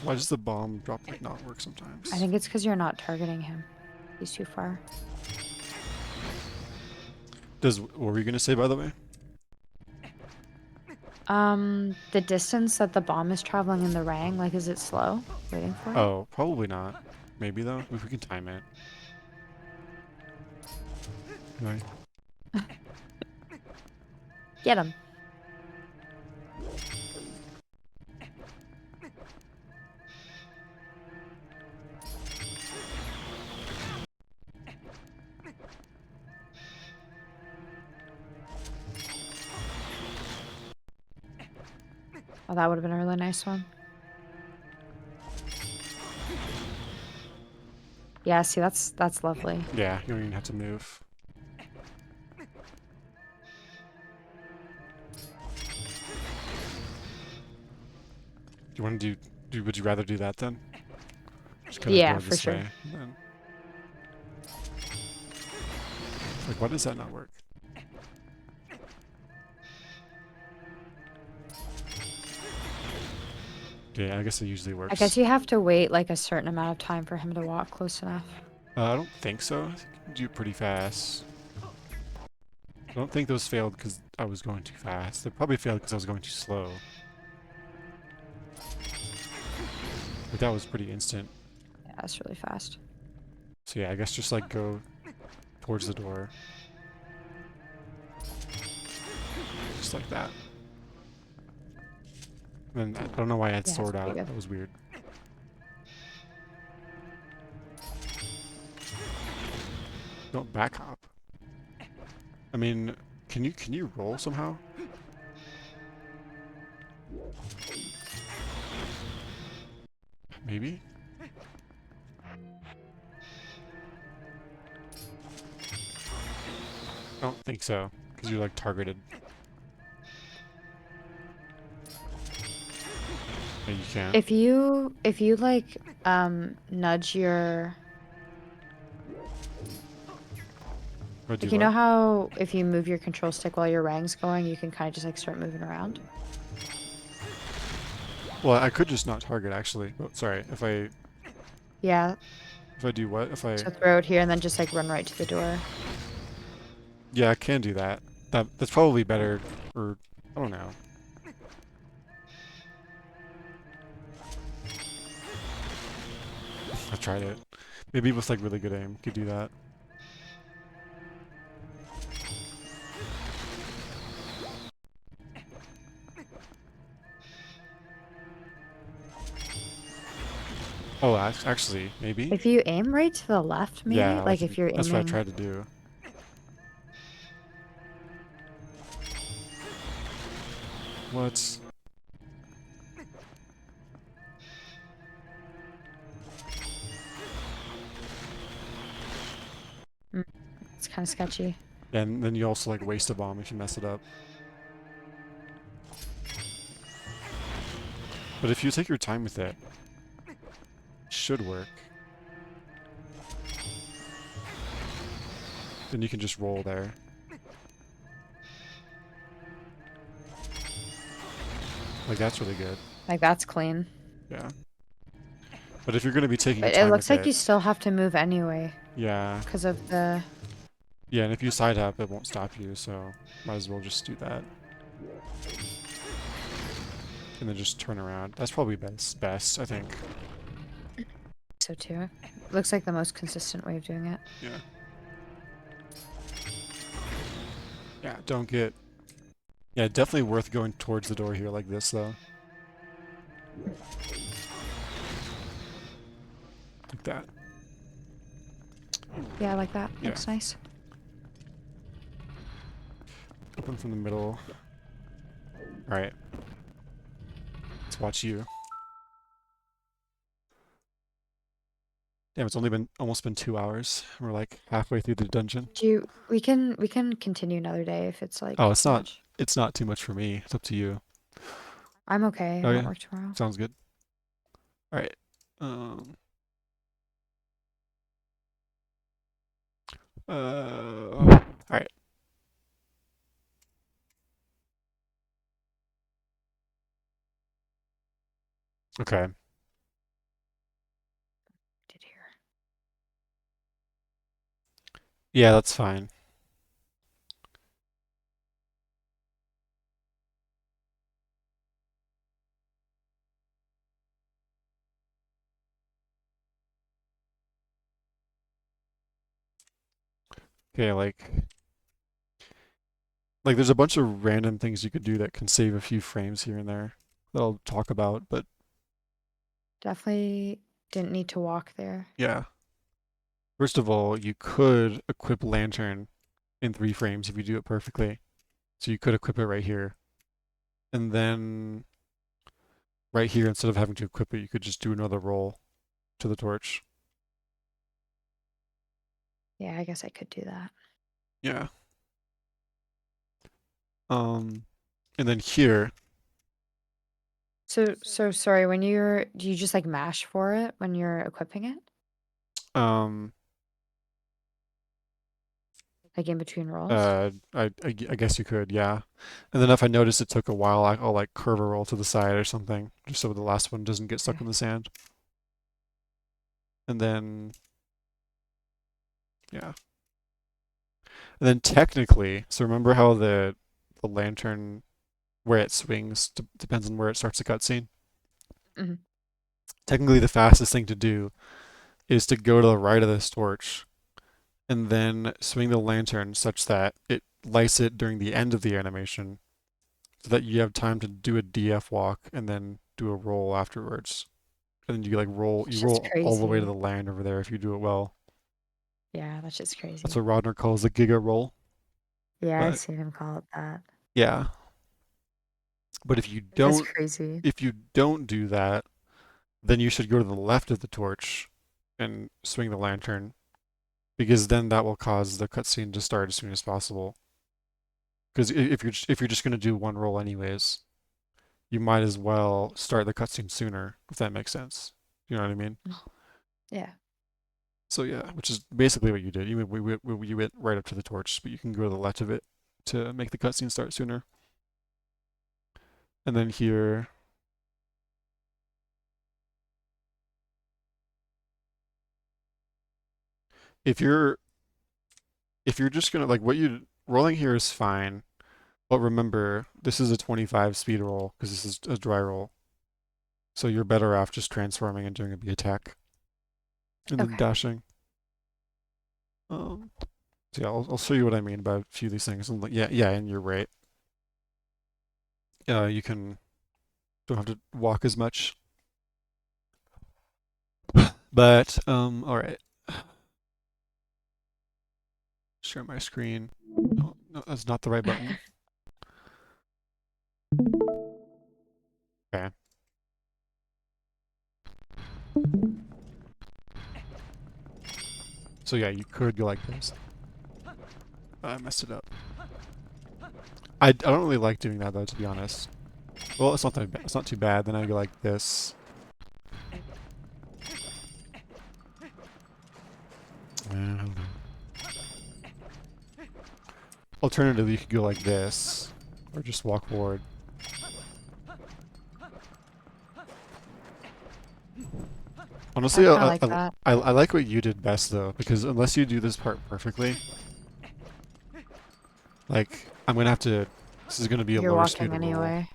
why does the bomb drop like not work I sometimes? think it's because you're not targeting him. He's too far. What were you gonna say by the way? The distance that the bomb is traveling in the rang, like, is it slow? Waiting for it? Oh, probably not. Maybe though, if we can time it. Right. Get him. Oh, that would have been a really nice one. Yeah, see, that's lovely. Yeah, you don't even have to move. Do you want to would you rather do that then? Just kind of Yeah, go for this sure. way. And then, like, why does that not work? Okay, I guess it usually I guess works. you have to wait like a certain amount of time for him to walk close enough. I don't think so. I think you can do it pretty fast. I don't think those failed because I was going too fast. They probably failed because I was going too slow. But that was pretty instant. Yeah, that's really fast. So yeah, I guess just like go towards the door. Just like that. And I don't know why I had Yeah, that's sword pretty out. good. That was weird. Don't back hop. I mean, can you roll somehow? Maybe? I don't think so. Because you're like targeted. Yeah, you can't. If you like nudge your Or do like, you know what? how if you move your control stick while your rang's going, you can kind of just like start moving around? Well, I could just not target actually. Oh, sorry. Yeah. If I do what? If I So throw it here and then just like run right to the door. Yeah, I can do that. That's probably better, or I don't know. I tried it. Maybe with like really good aim, you could do that. Oh, actually, maybe. If you aim right to the left, maybe? Yeah, Like if you're that's what I aiming. tried to do. What? Mm, it's kind of sketchy. Yeah, and then you also like waste a bomb if you mess it up. But if you take your time with it, it should work. Then you can just roll there. Like that's really good. Like that's clean. Yeah. But if you're gonna be taking your But it time looks with like it, you still have to move anyway yeah. because of the. Yeah, and if you side hop, it won't stop you, so might as well just do that. And then just turn around. That's probably best, I think. So too. Looks like the most consistent way of doing it. Yeah. Yeah, don't get... Yeah, definitely worth going towards the door here like this, though. Like that. Yeah, I like that. Yeah. Looks nice. Open from the middle. Alright. Let's watch you. Damn, it's only been almost been 2 hours. We're like halfway through the dungeon. Do you, we can continue another day if it's like Oh, too much. it's not too much for me. It's up to you. I'm okay. I Oh don't yeah, work tomorrow. sounds good. Alright. Um alright. Okay. Did hear. Yeah, that's fine. Okay, like there's a bunch of random things you could do that can save a few frames here and there that I'll talk about, but Definitely didn't need to walk there. yeah. First of all, you could equip Lantern in 3 frames if you do it perfectly. So you could equip it right here. And then right here, instead of having to equip it, you could just do another roll to the torch. Yeah, I guess I could do that. Yeah. Um, and then here, So sorry, do you just like mash for it when you're equipping it? um, Like in between rolls? I guess you could, yeah. And then if I notice it took a while, I'll like curve a roll to the side or something, just so the last one doesn't get Okay. stuck in the sand. And then, yeah. And then technically, so remember how the lantern where it swings depends on where it starts the cutscene. Hmm. Technically, the fastest thing to do is to go to the right of this torch and then swing the lantern such that it lights it during the end of the animation, so that you have time to do a DF walk and then do a roll afterwards. And then you like you It's just roll all the way to crazy. the land over there if you do it well. Yeah, that's just That's crazy. what Rodner calls the Giga roll. Yeah, I've But seen him call it that. yeah, but That's crazy. if you don't do that, then you should go to the left of the torch and swing the lantern, because then that will cause the cutscene to start as soon as possible. Because if you're just gonna do one roll anyways, you might as well start the cutscene sooner, if that makes sense. You know what I mean? Mm. Yeah. So yeah, which is basically what you did. You went right up to the torch, but you can go to the left of it to make the cutscene start sooner. And then here, if you're just gonna like what you rolling here is fine, but remember this is a 25 speed roll because this is a dry roll. So you're better off just transforming and doing a B attack. and then Okay. dashing. So yeah, I'll show you what I mean by a few of these things. And yeah, and you're right. You can don't have to walk as much. But all right. Share my screen. Oh, no, that's not the right button. Okay. So yeah, you could go like this. I messed it up. I don't really like doing that though, to be honest. Well, it's not that bad. It's not too bad. Then I go like this. I don't know. Alternatively, you could go like this, or just walk forward. I Honestly, kind of like that. I like what you did best though, because unless you do this part perfectly, like I'm gonna have to. This is gonna be a You're lower walking speed roll. anyway.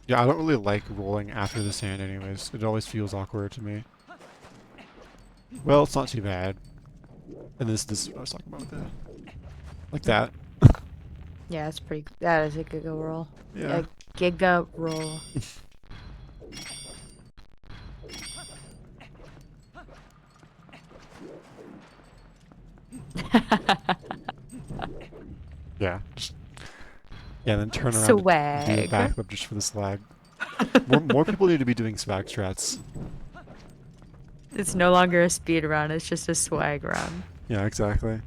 Yeah, I don't really like rolling after the sand anyways. It always feels awkward to me. Well, it's not too bad. And this is what I was talking about with the, like that. Yeah, it's pretty. That is a giga roll. Yeah. A giga roll. Yeah. Yeah, then turn around and do a Swag. backflip just for the slag. More people need to be doing swag strats. It's no longer a speed run, it's just a swag run. Yeah, exactly.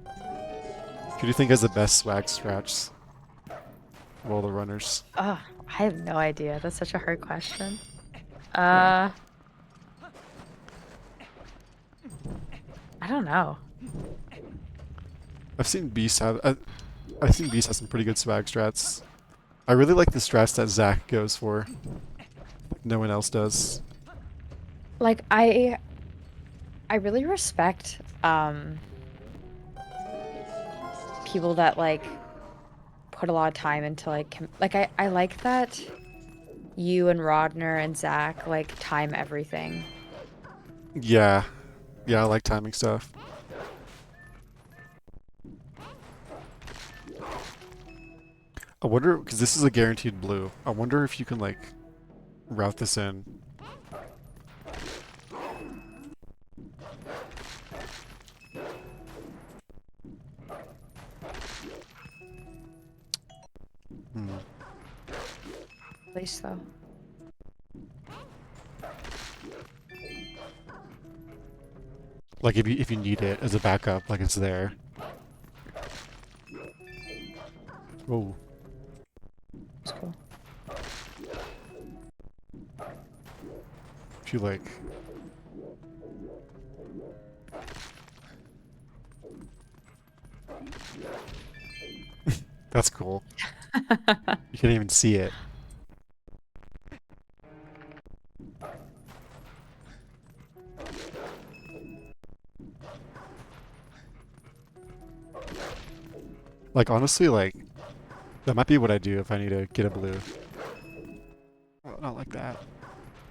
Who do you think has the best swag strats of all the runners? Oh, I have no idea. That's such a hard question. Yeah. I don't know. I've seen Beast have I've seen Beast have some pretty good swag strats. I really like the strats that Zach goes for. Like no one else does. Like I really respect people that like put a lot of time into like like I like that you and Rodner and Zach like time everything. Yeah. Yeah, I like timing stuff. I wonder, because this is a guaranteed blue. I wonder if you can like route this in. Hmm. Place though. Like if you need it as a backup, like it's there. Oh, It's cool. if you like. That's cool. You can't even see it. Like honestly, like that might be what I do if I need to get a blue. Oh, not like that.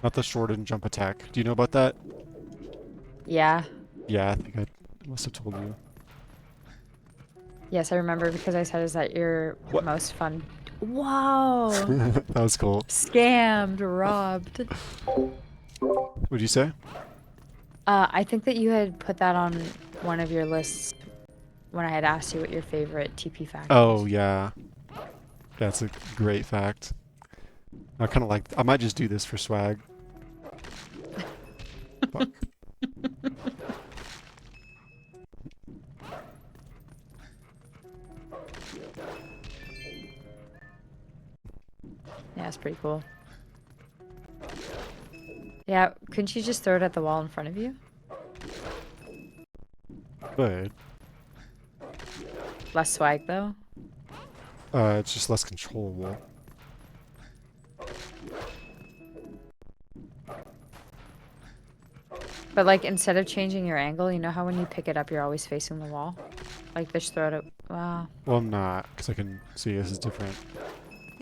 Not the short and jump attack. Do you know about that? Yeah. Yeah, I think I must have told you. Yes, I remember because I said is that your What? most fun. Whoa. That was cool. Scammed, robbed. What'd you say? I think that you had put that on one of your lists when I had asked you what your favorite TP fact Oh was. yeah, that's a great fact. I kind of like. I might just do this for swag. Fuck. Yeah, it's pretty cool. Yeah, couldn't you just throw it at the wall in front of you? Good. Less swag though. It's just less controllable. But like instead of changing your angle, you know how when you pick it up you're always facing the wall? Like just throw it at wow. Well, I'm not, because I can see this is different.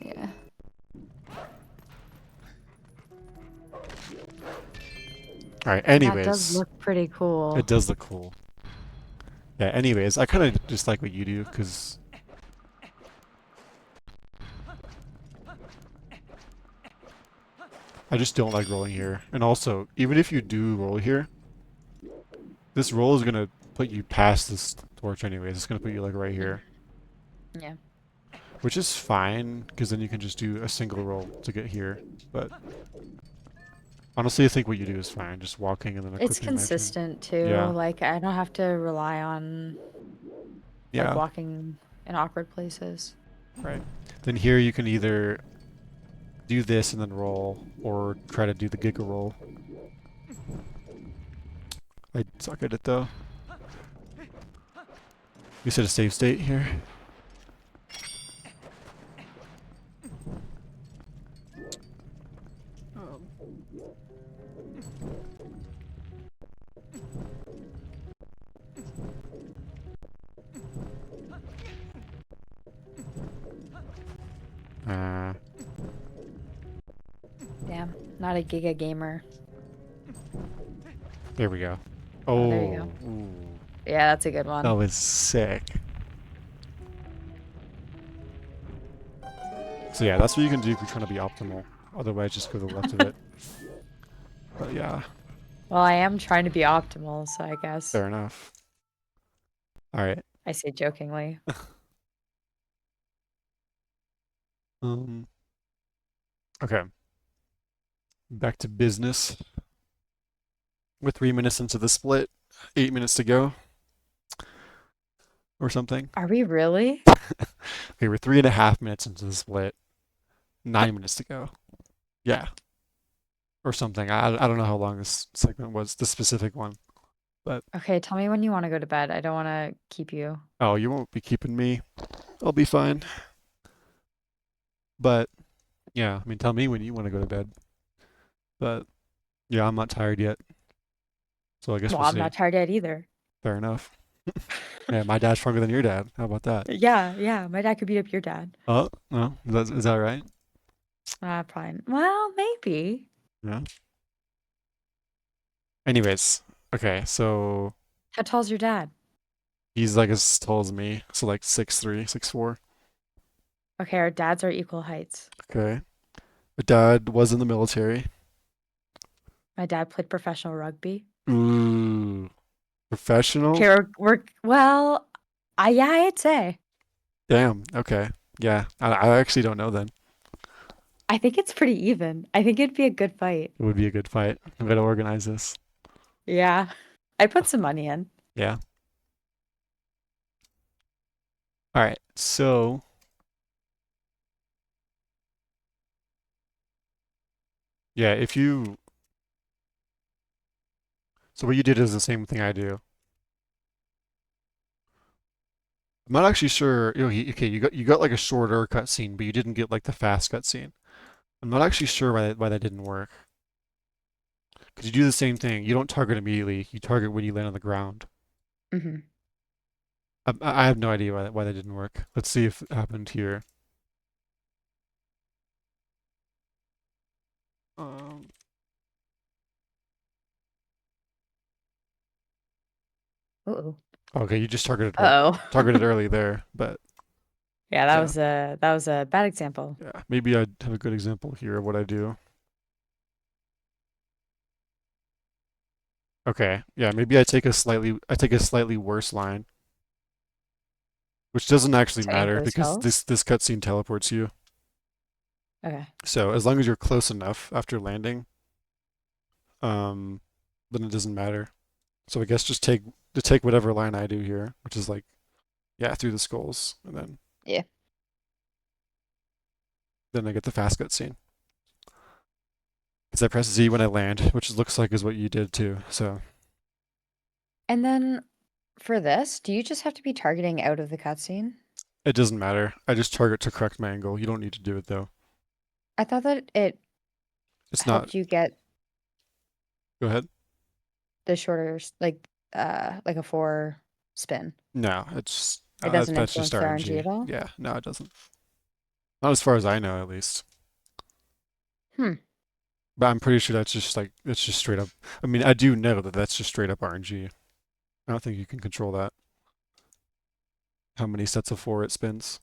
Yeah. All right. That does Anyways, look pretty it cool. does look cool. Yeah. Anyways, I kind of just like what you do because I just don't like rolling here. And also, even if you do roll here, this roll is gonna put you past this torch anyways. It's gonna put you like right Mhm. here, Yeah. which is fine because then you can just do a single roll to get here. But honestly, I think what you do is fine. Just walking and then It's equipping lantern. consistent too. Yeah. Like I don't have to rely on like Yeah. walking in awkward places. Right. Then here you can either do this and then roll, or try to do the giga roll. I suck at it though. You said a save state here. Um, uh, Damn, not a giga gamer. there we go. Oh, there you Oh, go. ooh, Yeah, that's a good that one. was sick. So yeah, that's what you can do if you're trying to be optimal. Otherwise, just go to the left of it. But yeah, Well, I am trying to be optimal, so I guess fair enough. All right. I say jokingly. Um. Okay. Back to business. We're 3 minutes into the split. 8 minutes to go, or something. Are we really? Okay, we're 3.5 minutes into the split. 9 minutes to go. Yeah, or something. I don't know how long this segment was, the specific one. But Okay, tell me when you want to go to bed. I don't want to keep you. oh, you won't be keeping me. I'll be fine. But yeah, I mean, tell me when you want to go to bed. But yeah, I'm not tired yet, so I guess Well, we'll I'm see. not tired yet either. Fair enough. Yeah, my dad's stronger than your dad. How about that? Yeah, yeah, my dad could beat up your dad. Oh, no, is that right? Fine. Well, maybe. Yeah. Anyways, okay, so How tall's your dad? he's like as tall as me, so like 6'3", 6'4". Okay, our dads are equal heights. Okay. My dad was in the military. My dad played professional rugby. Ooh, Okay, professional? we're well, yeah, I'd say. Damn. Okay. Yeah. I actually don't know then. I think it's pretty even. I think it'd be a good fight. It would be a good fight. I'm gonna organize this. Yeah. I'd put some money in. Yeah. All right. So yeah, if you so what you did is the same thing I do. I'm not actually sure. Okay, you got like a shorter cutscene, but you didn't get like the fast cutscene. I'm not actually sure why that didn't work. Because you do the same thing. You don't target immediately. You target when you land on the ground. Hmm. I have no idea why that didn't work. Let's see if it happened here. Um, Uh-oh. okay, you just Uh-oh. targeted early there, but Yeah, yeah, that was a bad example. yeah. Maybe I have a good example here of what I do. Okay, yeah, maybe I take a slightly worse line, which doesn't actually So aim matter for the because skulls. this cutscene teleports you. Okay. So as long as you're close enough after landing, um, then it doesn't matter. So I guess just take whatever line I do here, which is like yeah through the skulls, and Yeah. then I get the fast cutscene. Because I press Z when I land, which looks like is what you did too. So And then for this, do you just have to be targeting out of the cutscene? it doesn't matter. I just target to correct my angle. You don't need to do it though. I thought that it It's not. helped you get Go ahead. the shorter, like a four spin. No, it's It doesn't that's just influence the RNG RNG. at all? Yeah, no, it doesn't. Not as far as I know, at least. Hmm. But I'm pretty sure that's just straight up. I mean, I do know that that's just straight up RNG. I don't think you can control that. How many sets of four it spins.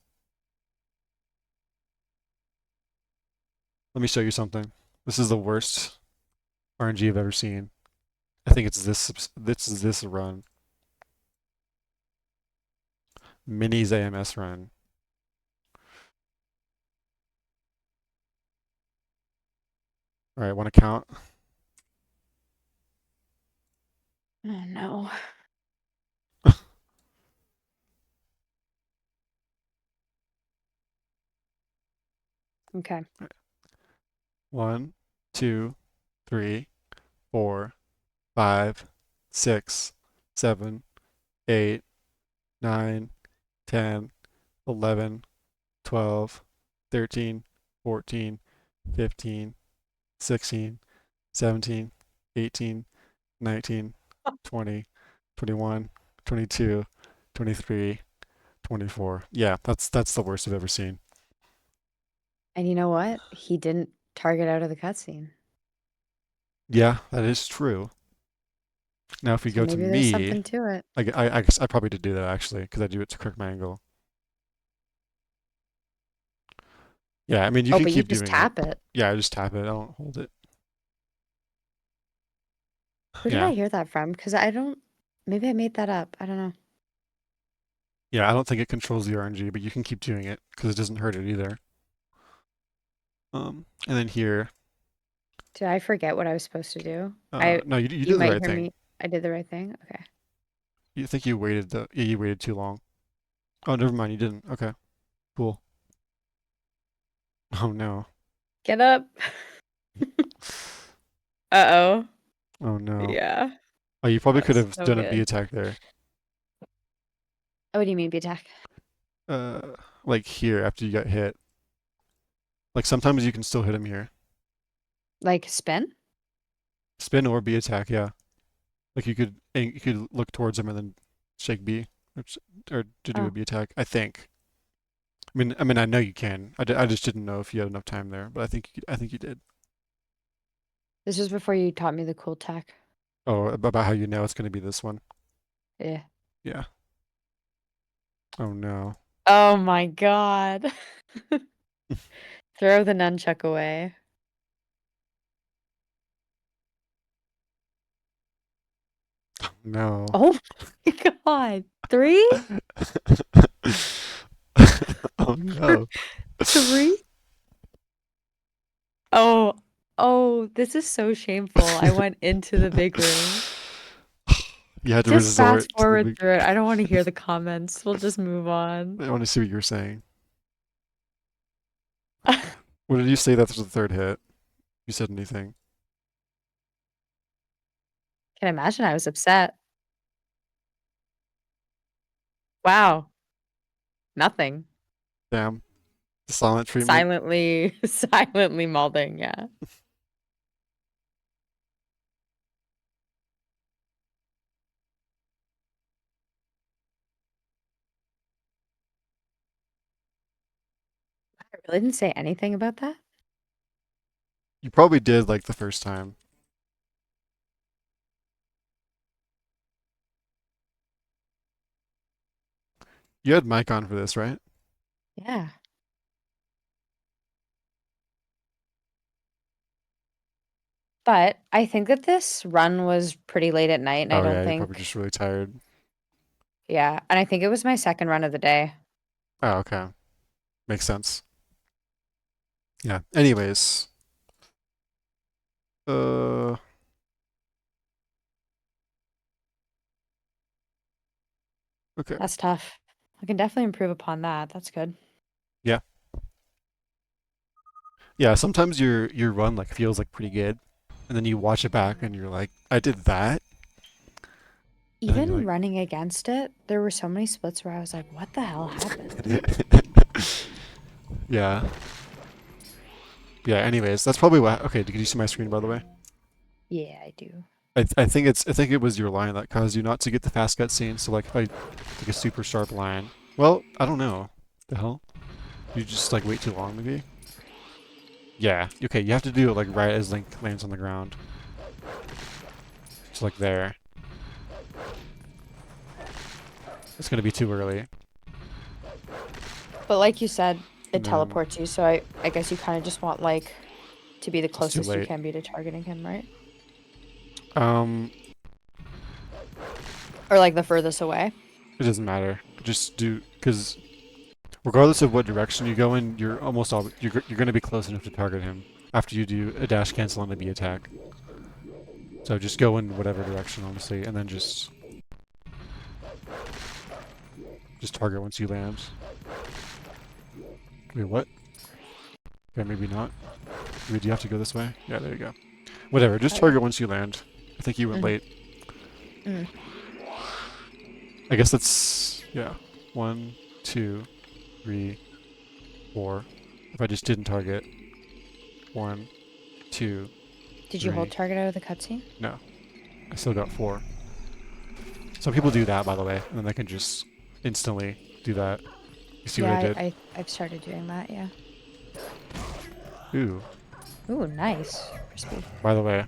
Let me show you something. This is the worst RNG I've ever seen. I think it's this run. Mini's AMS run. All right, want to count? Oh no. Okay. One, two, three, 4, 5, 6, 7, 8, 9, 10, 11, 12, 13, 14, 15, 16, 17, 18, 19, 20, 21, 22, 23, 24. Yeah, that's the worst I've ever seen. And you know what? He didn't target out of the cutscene. Yeah, that is true. Now if we So go to maybe there's me, something to it. I guess I probably did do that actually because I do it to correct my angle. Yeah, I mean you Oh, can but you keep just doing it. tap it. Yeah, I just tap it. I don't hold it. Who did Yeah. I hear that from? Because I don't. Maybe I made that up. I don't know. Yeah, I don't think it controls the RNG, but you can keep doing it because it doesn't hurt it either. And then here, Did I forget what I was supposed to do? I. no, you You did the might right hear thing. me. I did the right thing. Okay. You think you waited yeah, you waited too long. Oh, never mind, you didn't. Okay, cool. Oh no. Get up. Uh-oh. Oh no. Yeah. Oh, you probably could That's have so done a B good. attack there. Oh, what do you mean, B-Tac? Uh, like here after you got hit. Like sometimes you can still hit him here. Like spin? Spin or B attack, yeah. Like you could look towards him and then shake B or, or to do a Oh, B attack. I think. I know you can. I just didn't know if you had enough time there, but I think you did. this was before you taught me the cool tech. Oh, about how you know it's going to be this one. Yeah. Yeah. Oh no. Oh my God. Throw the nunchuck away. No. Oh my God. Three? Oh no. Three? Oh, oh, this is so shameful. I went into the big room. You had to Just resort fast to the forward big. through it. I don't want to hear the comments. We'll just move on. I want to see what you were saying. What did you say that was the third hit? You said anything? Can imagine I was upset. Wow. Nothing. Damn. The silent treatment. Silently, silently malding. Yeah. I really didn't say anything about that. You probably did like the first time. You had mic on for this, right? Yeah. But I think that this run was pretty late at night, and I Oh don't yeah, you're probably think, just really tired. yeah. And I think it was my second run of the day. Oh, okay. Makes sense. Yeah. Anyways, uh, okay. That's tough. I can definitely improve upon that. That's good. Yeah. Yeah, sometimes your run like feels like pretty good, and then you watch it back and you're like, I did that, and then you're Even like, running against it, there were so many splits where I was like, what the hell happened? yeah, yeah. Anyways, that's probably what. Okay, did you see my screen by the way? Yeah, I do. I think it was your line that caused you not to get the fast cutscene. So like if I take a super sharp line, well, I don't know. The hell? You just like wait too long maybe. Yeah. Okay, you have to do it like right as Link lands on the ground. Just like there. It's gonna be too early. But like you said, it And then teleports you, so I guess you kind of just want like to be the it's too closest you late. can be to targeting him, right? Um, Or like the furthest away. it doesn't matter. Just do, because regardless of what direction you go in, you're almost all you're gonna be close enough to target him after you do a dash cancel and a B attack. So just go in whatever direction, honestly, and then just target once you land. Wait, what? Okay, maybe not. Wait, do you have to go this way? Yeah, there you go. Whatever, just Oh yeah. target once you land. I think you went Mm-hmm. late. Mm. I guess that's, yeah. 1, 2, 3, 4. If I just didn't target. 1, 2, Did you hold 3. target out of the cutscene? No, I still got 4. Some people do that, by the way, and then they can just instantly do that. You see what Yeah, I did? I've started doing that. Yeah. Ooh, Ooh, nice. Crispy. by the way,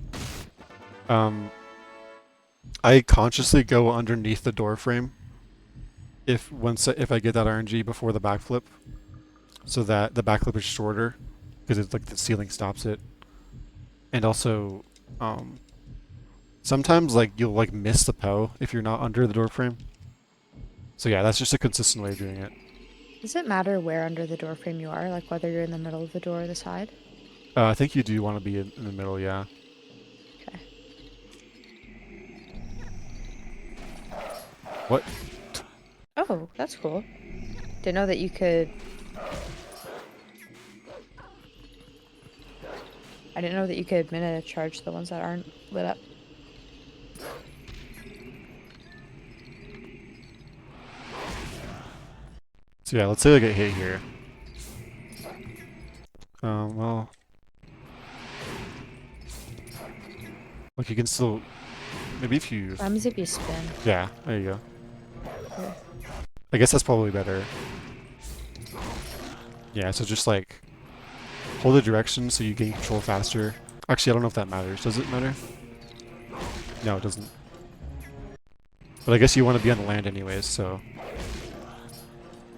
um, I consciously go underneath the door frame if I get that RNG before the backflip, so that the backflip is shorter, because it's like the ceiling stops it, and also, um, sometimes like you'll like miss the POW if you're not under the door frame. So yeah, that's just a consistent way of doing it. Does it matter where under the door frame you are? Like whether you're in the middle of the door or the side? I think you do want to be in the middle, yeah. Okay. What? Oh, that's cool. Didn't know that you could. I didn't know that you could minute charge the ones that aren't lit up. So yeah, let's say I get hit here. Well, like you can still, maybe if you, What happens if you spin? yeah, there you go. Okay. I guess that's probably better. Yeah, so just like hold the direction so you gain control faster. Actually, I don't know if that matters. Does it matter? No, it doesn't. But I guess you want to be on the land anyways, so.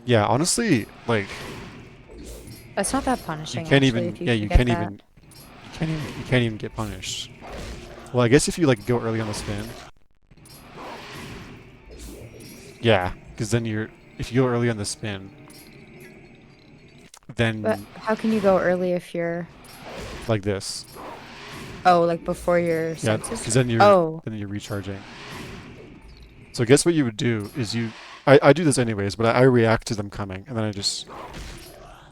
Yeah, honestly, like, That's not that you punishing can't actually even, if you yeah, forget that. you can't even get punished. Well, I guess if you like go early on the spin. Yeah, because then if you go early on the spin, But then how can you go early if you're like this. oh, like before your Yeah, senses? because Oh, then you're recharging. So I guess what you would do is I do this anyways, but I react to them coming, and then I just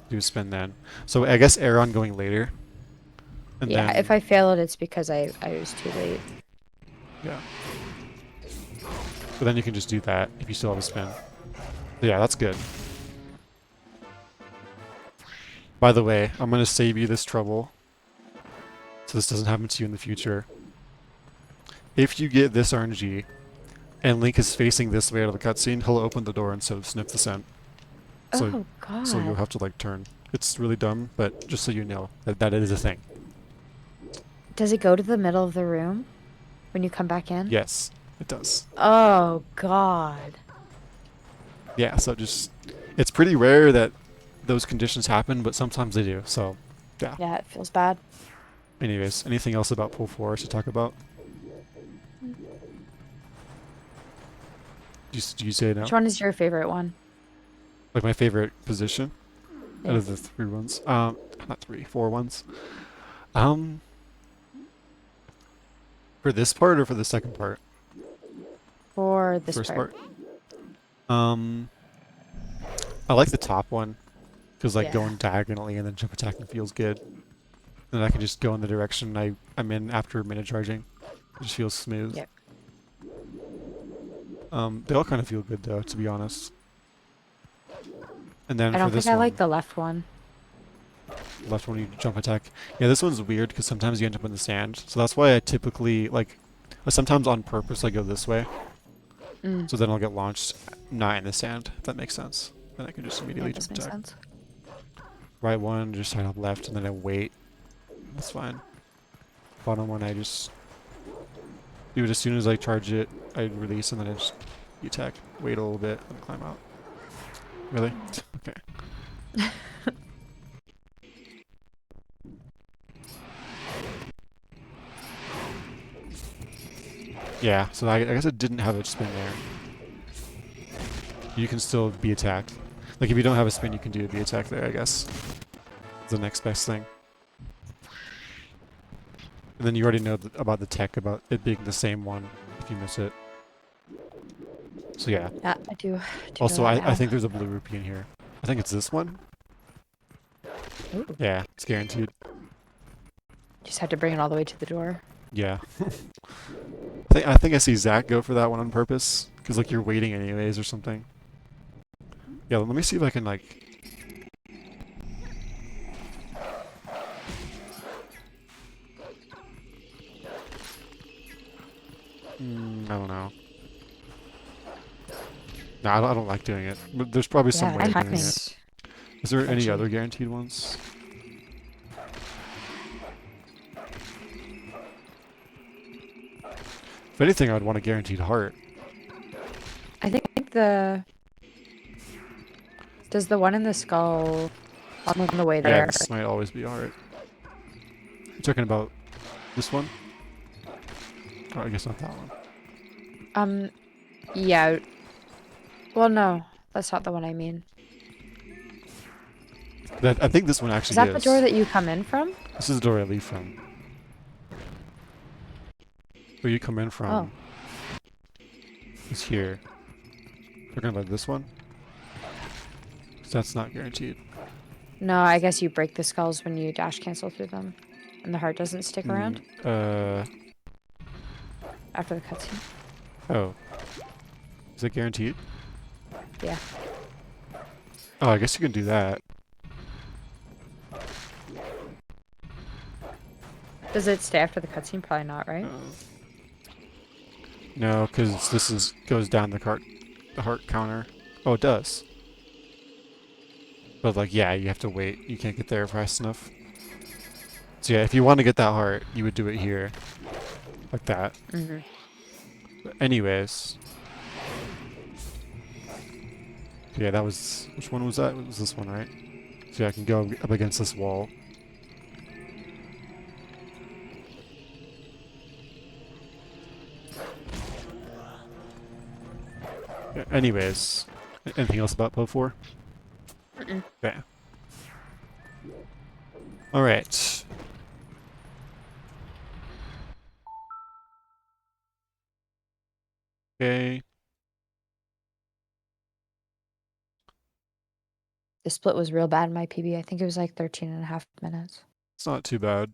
do a spin then. So I guess Aeron going later, and yeah. If then, I fail it, it's because I was too late. yeah. But then you can just do that if you still have a spin. So yeah, that's good. By the way, I'm going to save you this trouble, so this doesn't happen to you in the future. If you get this RNG, and Link is facing this way out of the cutscene, he'll open the door and so sniff the scent. So, Oh so you'll God. have to like turn. It's really dumb, but just so you know that is a thing. Does it go to the middle of the room when you come back in? Yes, it does. Oh God. Yeah, so it's pretty rare that those conditions happen, but sometimes they do. So, yeah. Yeah, it feels bad. Anyways, anything else about Pull 4 to talk about? Do you say Which no? one is your favorite one? Like my favorite position out Yeah. of the 3 ones. Not 3, 4 ones. Um, for this part or for the second part? For this First part. part. Um, I like the top one because like Yeah. going diagonally and then jump attacking feels good. Then I can just go in the direction I'm in after minute charging. It just feels smooth. Yep. They all kind of feel good though, to be honest. And then I for don't think this I like one, the left one. left one you jump attack. Yeah, this one's weird because sometimes you end up in the sand. So that's why I typically like, sometimes on purpose I go this way. Mm. So then I'll get launched not in the sand, if that makes sense. Then I can just Yeah, immediately it does jump make attack. sense. Right one, just sign up left, and then I wait. That's fine. Bottom one, I just do it as soon as I charge it. I release and then I just attack. Wait a little bit and climb out. Really? Okay. Yeah. So I guess it didn't have a spin there. You can still be attacked. Like if you don't have a spin, you can do a B attack there. I guess. It's the next best thing. And then you already know about the tech about it being the same one if you miss it. So yeah. Yeah, I do know Also, that I now. think there's a blue rupee in here. I think it's this one. Ooh. Yeah, it's guaranteed. Just had to bring it all the way to the door. Yeah. I think I see Zach go for that one on purpose. Because, like, you're waiting anyways or something. Yeah, let me see if I can, like... I don't know. No, I don't like doing it. But there's probably some Yeah, way of doing it. timing's Is there any sketchy. other guaranteed ones? If anything, I would want a guaranteed heart. I think the does the one in the skull on the way Yeah, there. this might always be a heart. You talking about this one? Oh, I guess not that one. Um, yeah. Well, no, that's not the one I mean. I think this one Is actually that the door is. that you come in from? This is the door I leave from. Where you come in Oh, from is here. Talking about this one? 'Cause that's not guaranteed. no, I guess you break the skulls when you dash cancel through them, and the heart doesn't stick around Uh, after the cutscene. oh. Is it guaranteed? Yeah. Oh, I guess you can do that. Does it stay after the cutscene? Probably not, right? No, because this is goes down the heart counter. Oh, it does. But like, yeah, you have to wait. You can't get there fast enough. So yeah, if you want to get that heart, you would do it here, like that. Mm-hmm. But anyways, yeah, that was which one was that? It was this one, right? So yeah, I can go up against this wall. Yeah, anyways, anything else about Poe 4? Mm-mm. Yeah. All right. Okay. The split was real bad in my PB. I think it was like 13 and a half minutes. It's not too bad.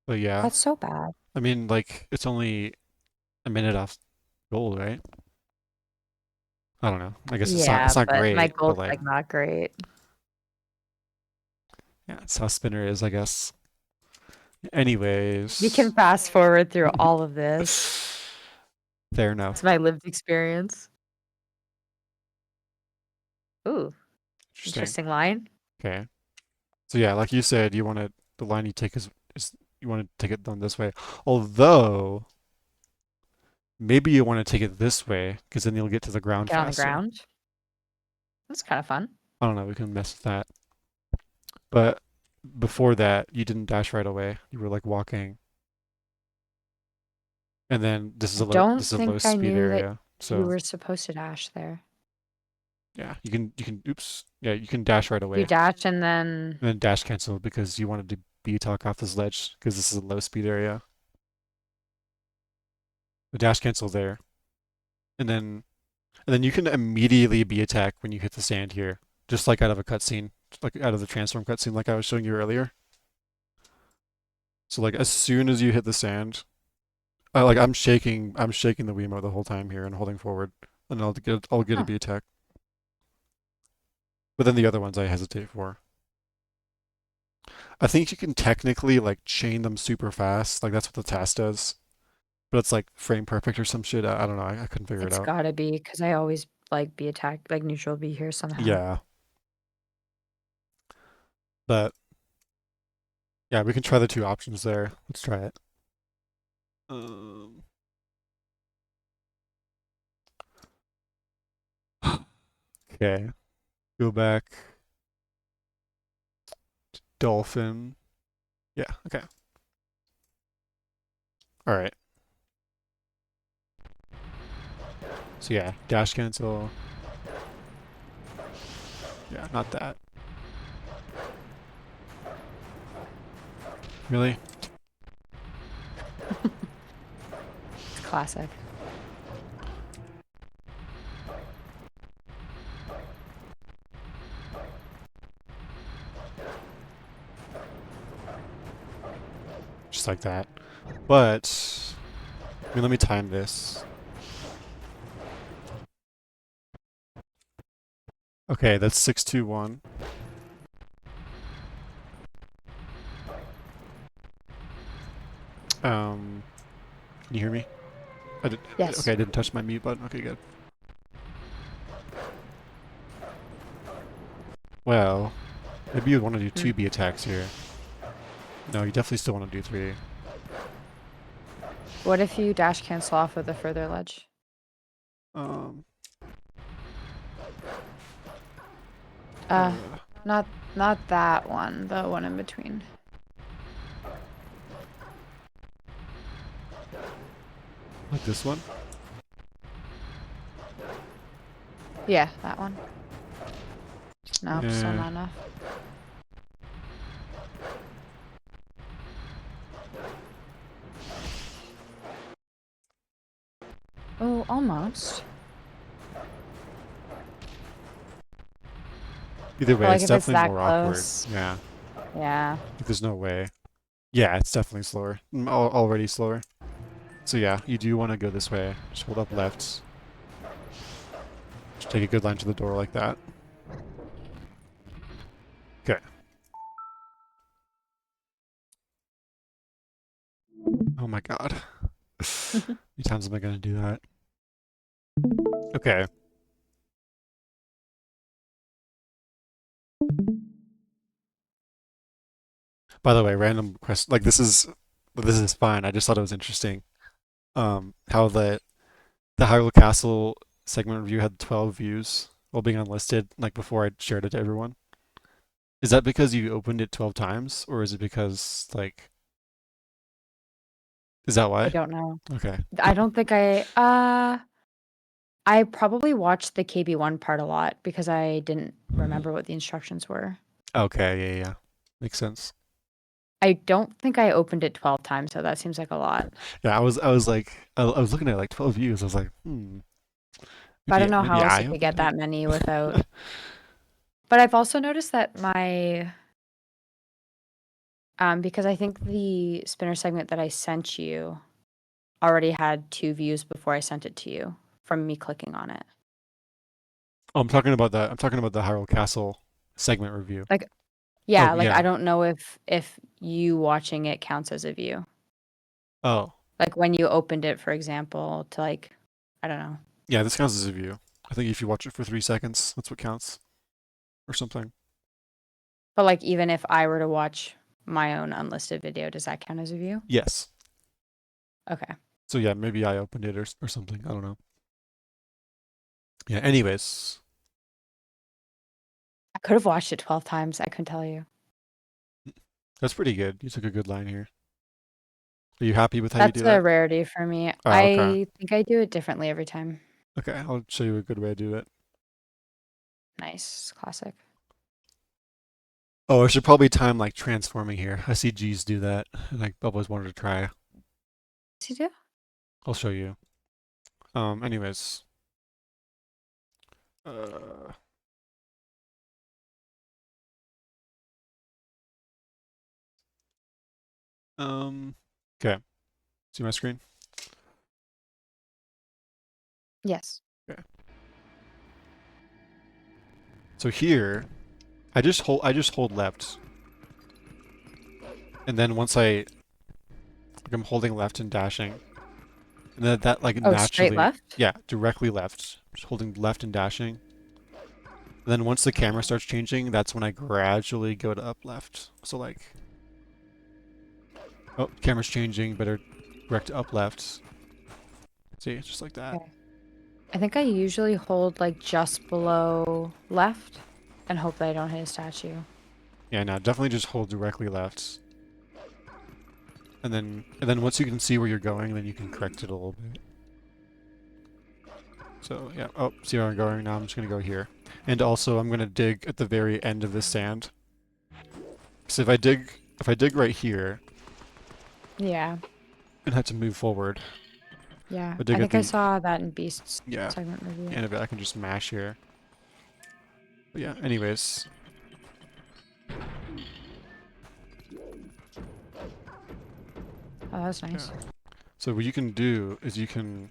But yeah, That's so bad. I mean, like, it's only a minute off goal, right? I don't know. I guess it's Yeah, not but my great, but gold's like, like not great. yeah, it's how spinner is, I guess. You can Anyways, fast forward through all of this. fair It's enough. my lived experience. Ooh, Interesting. interesting line. Okay. So yeah, like you said, the line you take is you want to take it down this way. Although maybe you want to take it this way because then you'll get to the ground Get on the faster. ground. That's kind of fun. I don't know. We can mess with that. But before that, you didn't dash right away. You were like walking, and then I don't this is a low think I speed knew that area. you So were supposed to dash there. yeah, you can oops. Yeah, you can dash right You away dash and then and then dash cancel because you wanted to B talk off this ledge because this is a low speed area. The dash cancel there, and then you can immediately be attacked when you hit the sand here, just like out of a cutscene, like out of the transform cutscene, like I was showing you earlier. So like as soon as you hit the sand, I'm shaking the Wiimote the whole time here and holding forward, and I'll get a huh. B attack. But then the other ones I hesitate for. I think you can technically like chain them super fast, like that's what the task does. But it's like frame perfect or some shit. I don't know. I couldn't figure it It's out. gotta be because I always like be attacked, like neutral be here somehow. Yeah, but Yeah, we can try the two options there. Let's try it. Um, okay, go back. Dolphin. Yeah, okay. All right. So yeah, dash cancel. Yeah, not that. Really? It's classic. Just like that. But, I mean, let me time this. Okay, that's 621. Can you hear me? I did, Yes. okay, I didn't touch my mute button. Okay, good. Well, maybe you'd want to do Hmm. 2B attacks here. No, you definitely still want to do 3. What if you dash cancel off of the further ledge? Um, Uh, uh, not not that one, the one in between. like this one? Yeah, that one. Nope, still Yeah. not enough. Oh, almost. Either But way, like it's if it's definitely that more awkward. close, Yeah. yeah. Like, there's no way. Yeah, it's definitely slower. Already slower. So yeah, you do want to go this way. Just hold up left. Just take a good line to the door like that. Okay. Oh my god. How many times am I gonna do that? Okay. By the way, random question. Like this is fine. I just thought it was interesting. How the Hyrule Castle segment review had 12 views while being unlisted. Like before I shared it to everyone. Is that because you opened it 12 times, or is it because like is that I why? don't know. Okay. I don't think I probably watched the KB1 part a lot because I didn't remember what the instructions were. Okay. Yeah. Makes sense. I don't think I opened it 12 times, so that seems like a lot. Yeah. I was like I was looking at like 12 views. I was like, But I don't know maybe how else I you could opened get it. that many without. But I've also noticed that because I think the spinner segment that I sent you already had 2 views before I sent it to you from me clicking on it. Oh, I'm talking about that. I'm talking about the Hyrule Castle segment review. Like, Oh yeah, like I yeah. don't know if you watching it counts as a view. Oh Like when you opened it, for example, to like, I don't know. yeah. This counts as a view. I think if you watch it for 3 seconds, that's what counts, or something. But like even if I were to watch my own unlisted video, does that count as a view? Yes. Okay. So yeah, maybe I opened it or something. I don't know. Yeah. Anyways, I could have watched it 12 times. I couldn't tell you. that's pretty good. You took a good line here. Are you happy with how you That's do a that? rarity for me. Oh, okay. I think I do it differently every time. Okay, I'll show you a good way to do it. Nice. Classic. Oh, I should probably time like transforming here. I see G's do that, and I've always wanted to try. What's he do? I'll show you. Anyways. Uh, um, okay. See my screen? Yes. Okay. So here, I just hold left, and then once like I'm holding left and dashing, and then that like Oh, straight naturally, left? yeah, directly left. Just holding left and dashing. And then once the camera starts changing, that's when I gradually go to up left. So like Oh, camera's changing. Better direct up left. See, just like that. Okay. I think I usually hold like just below left and hope that I don't hit a statue. Yeah, now definitely just hold directly left. And then once you can see where you're going, then you can correct it a little bit. So yeah, oh, see where I'm going? Now I'm just gonna go here. And also I'm gonna dig at the very end of the sand. So if I dig right here Yeah. and had to move forward, Yeah. I dig I at think I the saw that in Beast's yeah, segment review. end of it, I can just mash here. But yeah, anyways. Oh, that was Yeah. nice. So what you can do is you can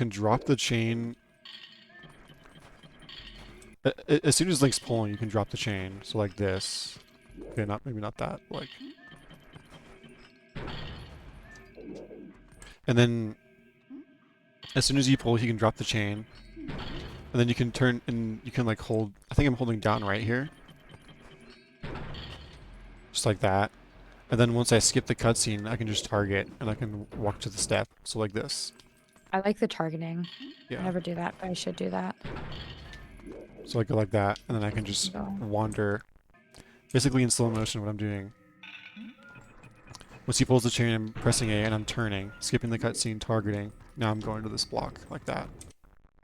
drop the chain as soon as Link's pulling, you can drop the chain. So like this. Okay, not maybe not that. Like, and then as soon as you pull, you can drop the chain, and then you can turn and you can like hold. I think I'm holding down right here, just like that. And then once I skip the cutscene, I can just target and I can walk to the step. So like this. I like the targeting. I Yeah. never do that, but I should do that. So I go like that, and then I can just wander, basically in slow motion. What I'm doing. Once he pulls the chain, I'm pressing A and I'm turning, skipping the cutscene, targeting. Now I'm going to this block like that.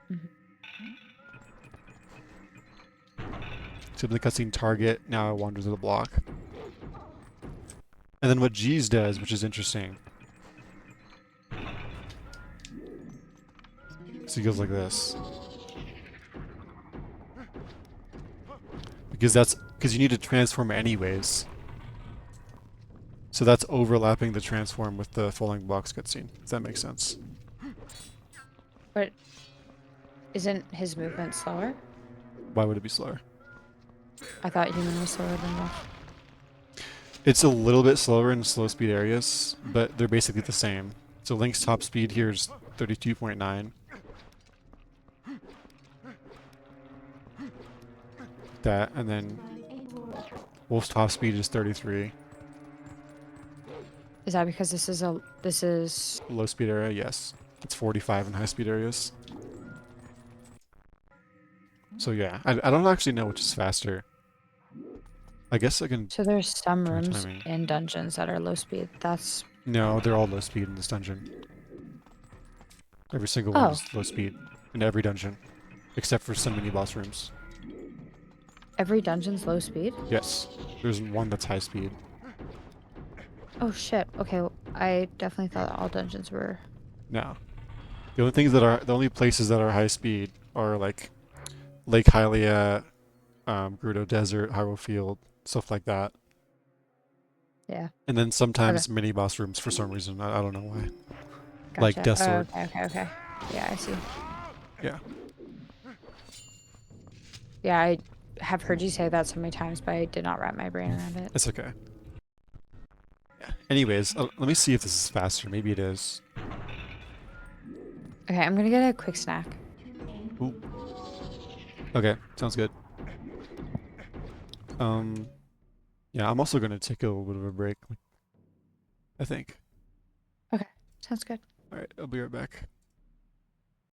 Mhm. Skipping the cutscene, target. Now I wander to the block. And then what G's does, which is interesting, so he goes like this. Because you need to transform anyways. So that's overlapping the transform with the falling blocks cutscene. If that makes sense. But isn't his movement slower? Why would it be slower? I thought human was slower than wolf. It's a little bit slower in slow speed areas, but they're basically the same. So Link's top speed here is 32.9. That, and then Wolf's top speed is 33. Is that because this is Low speed area, yes. It's 45 in high speed areas. So yeah, I don't actually know which is faster. I guess I can so there's some try rooms timing. in dungeons that are low speed. That's No, they're all low speed in this dungeon. Every single one oh, is low speed in every dungeon, except for some mini boss rooms. every dungeon's low speed? Yes, there's one that's high speed. Oh shit. Okay, I definitely thought all dungeons were. No, the only places that are high speed are like Lake Hylia, Gerudo Desert, Hyrule Field, stuff like that. Yeah. And then Okay. sometimes mini boss rooms for some reason. I don't know why. Like Gotcha. Death Oh, Sword. okay. Yeah, I see. Yeah. Yeah, I have heard you say that so many times, but I did not wrap my brain around it. It's okay. Yeah. Anyways, let me see if this is faster. Maybe it is. Okay, I'm gonna get a quick snack. Ooh. Okay, sounds good. Um, yeah, I'm also gonna take a little bit of a break, I think. Okay, sounds good. All right, I'll be right back.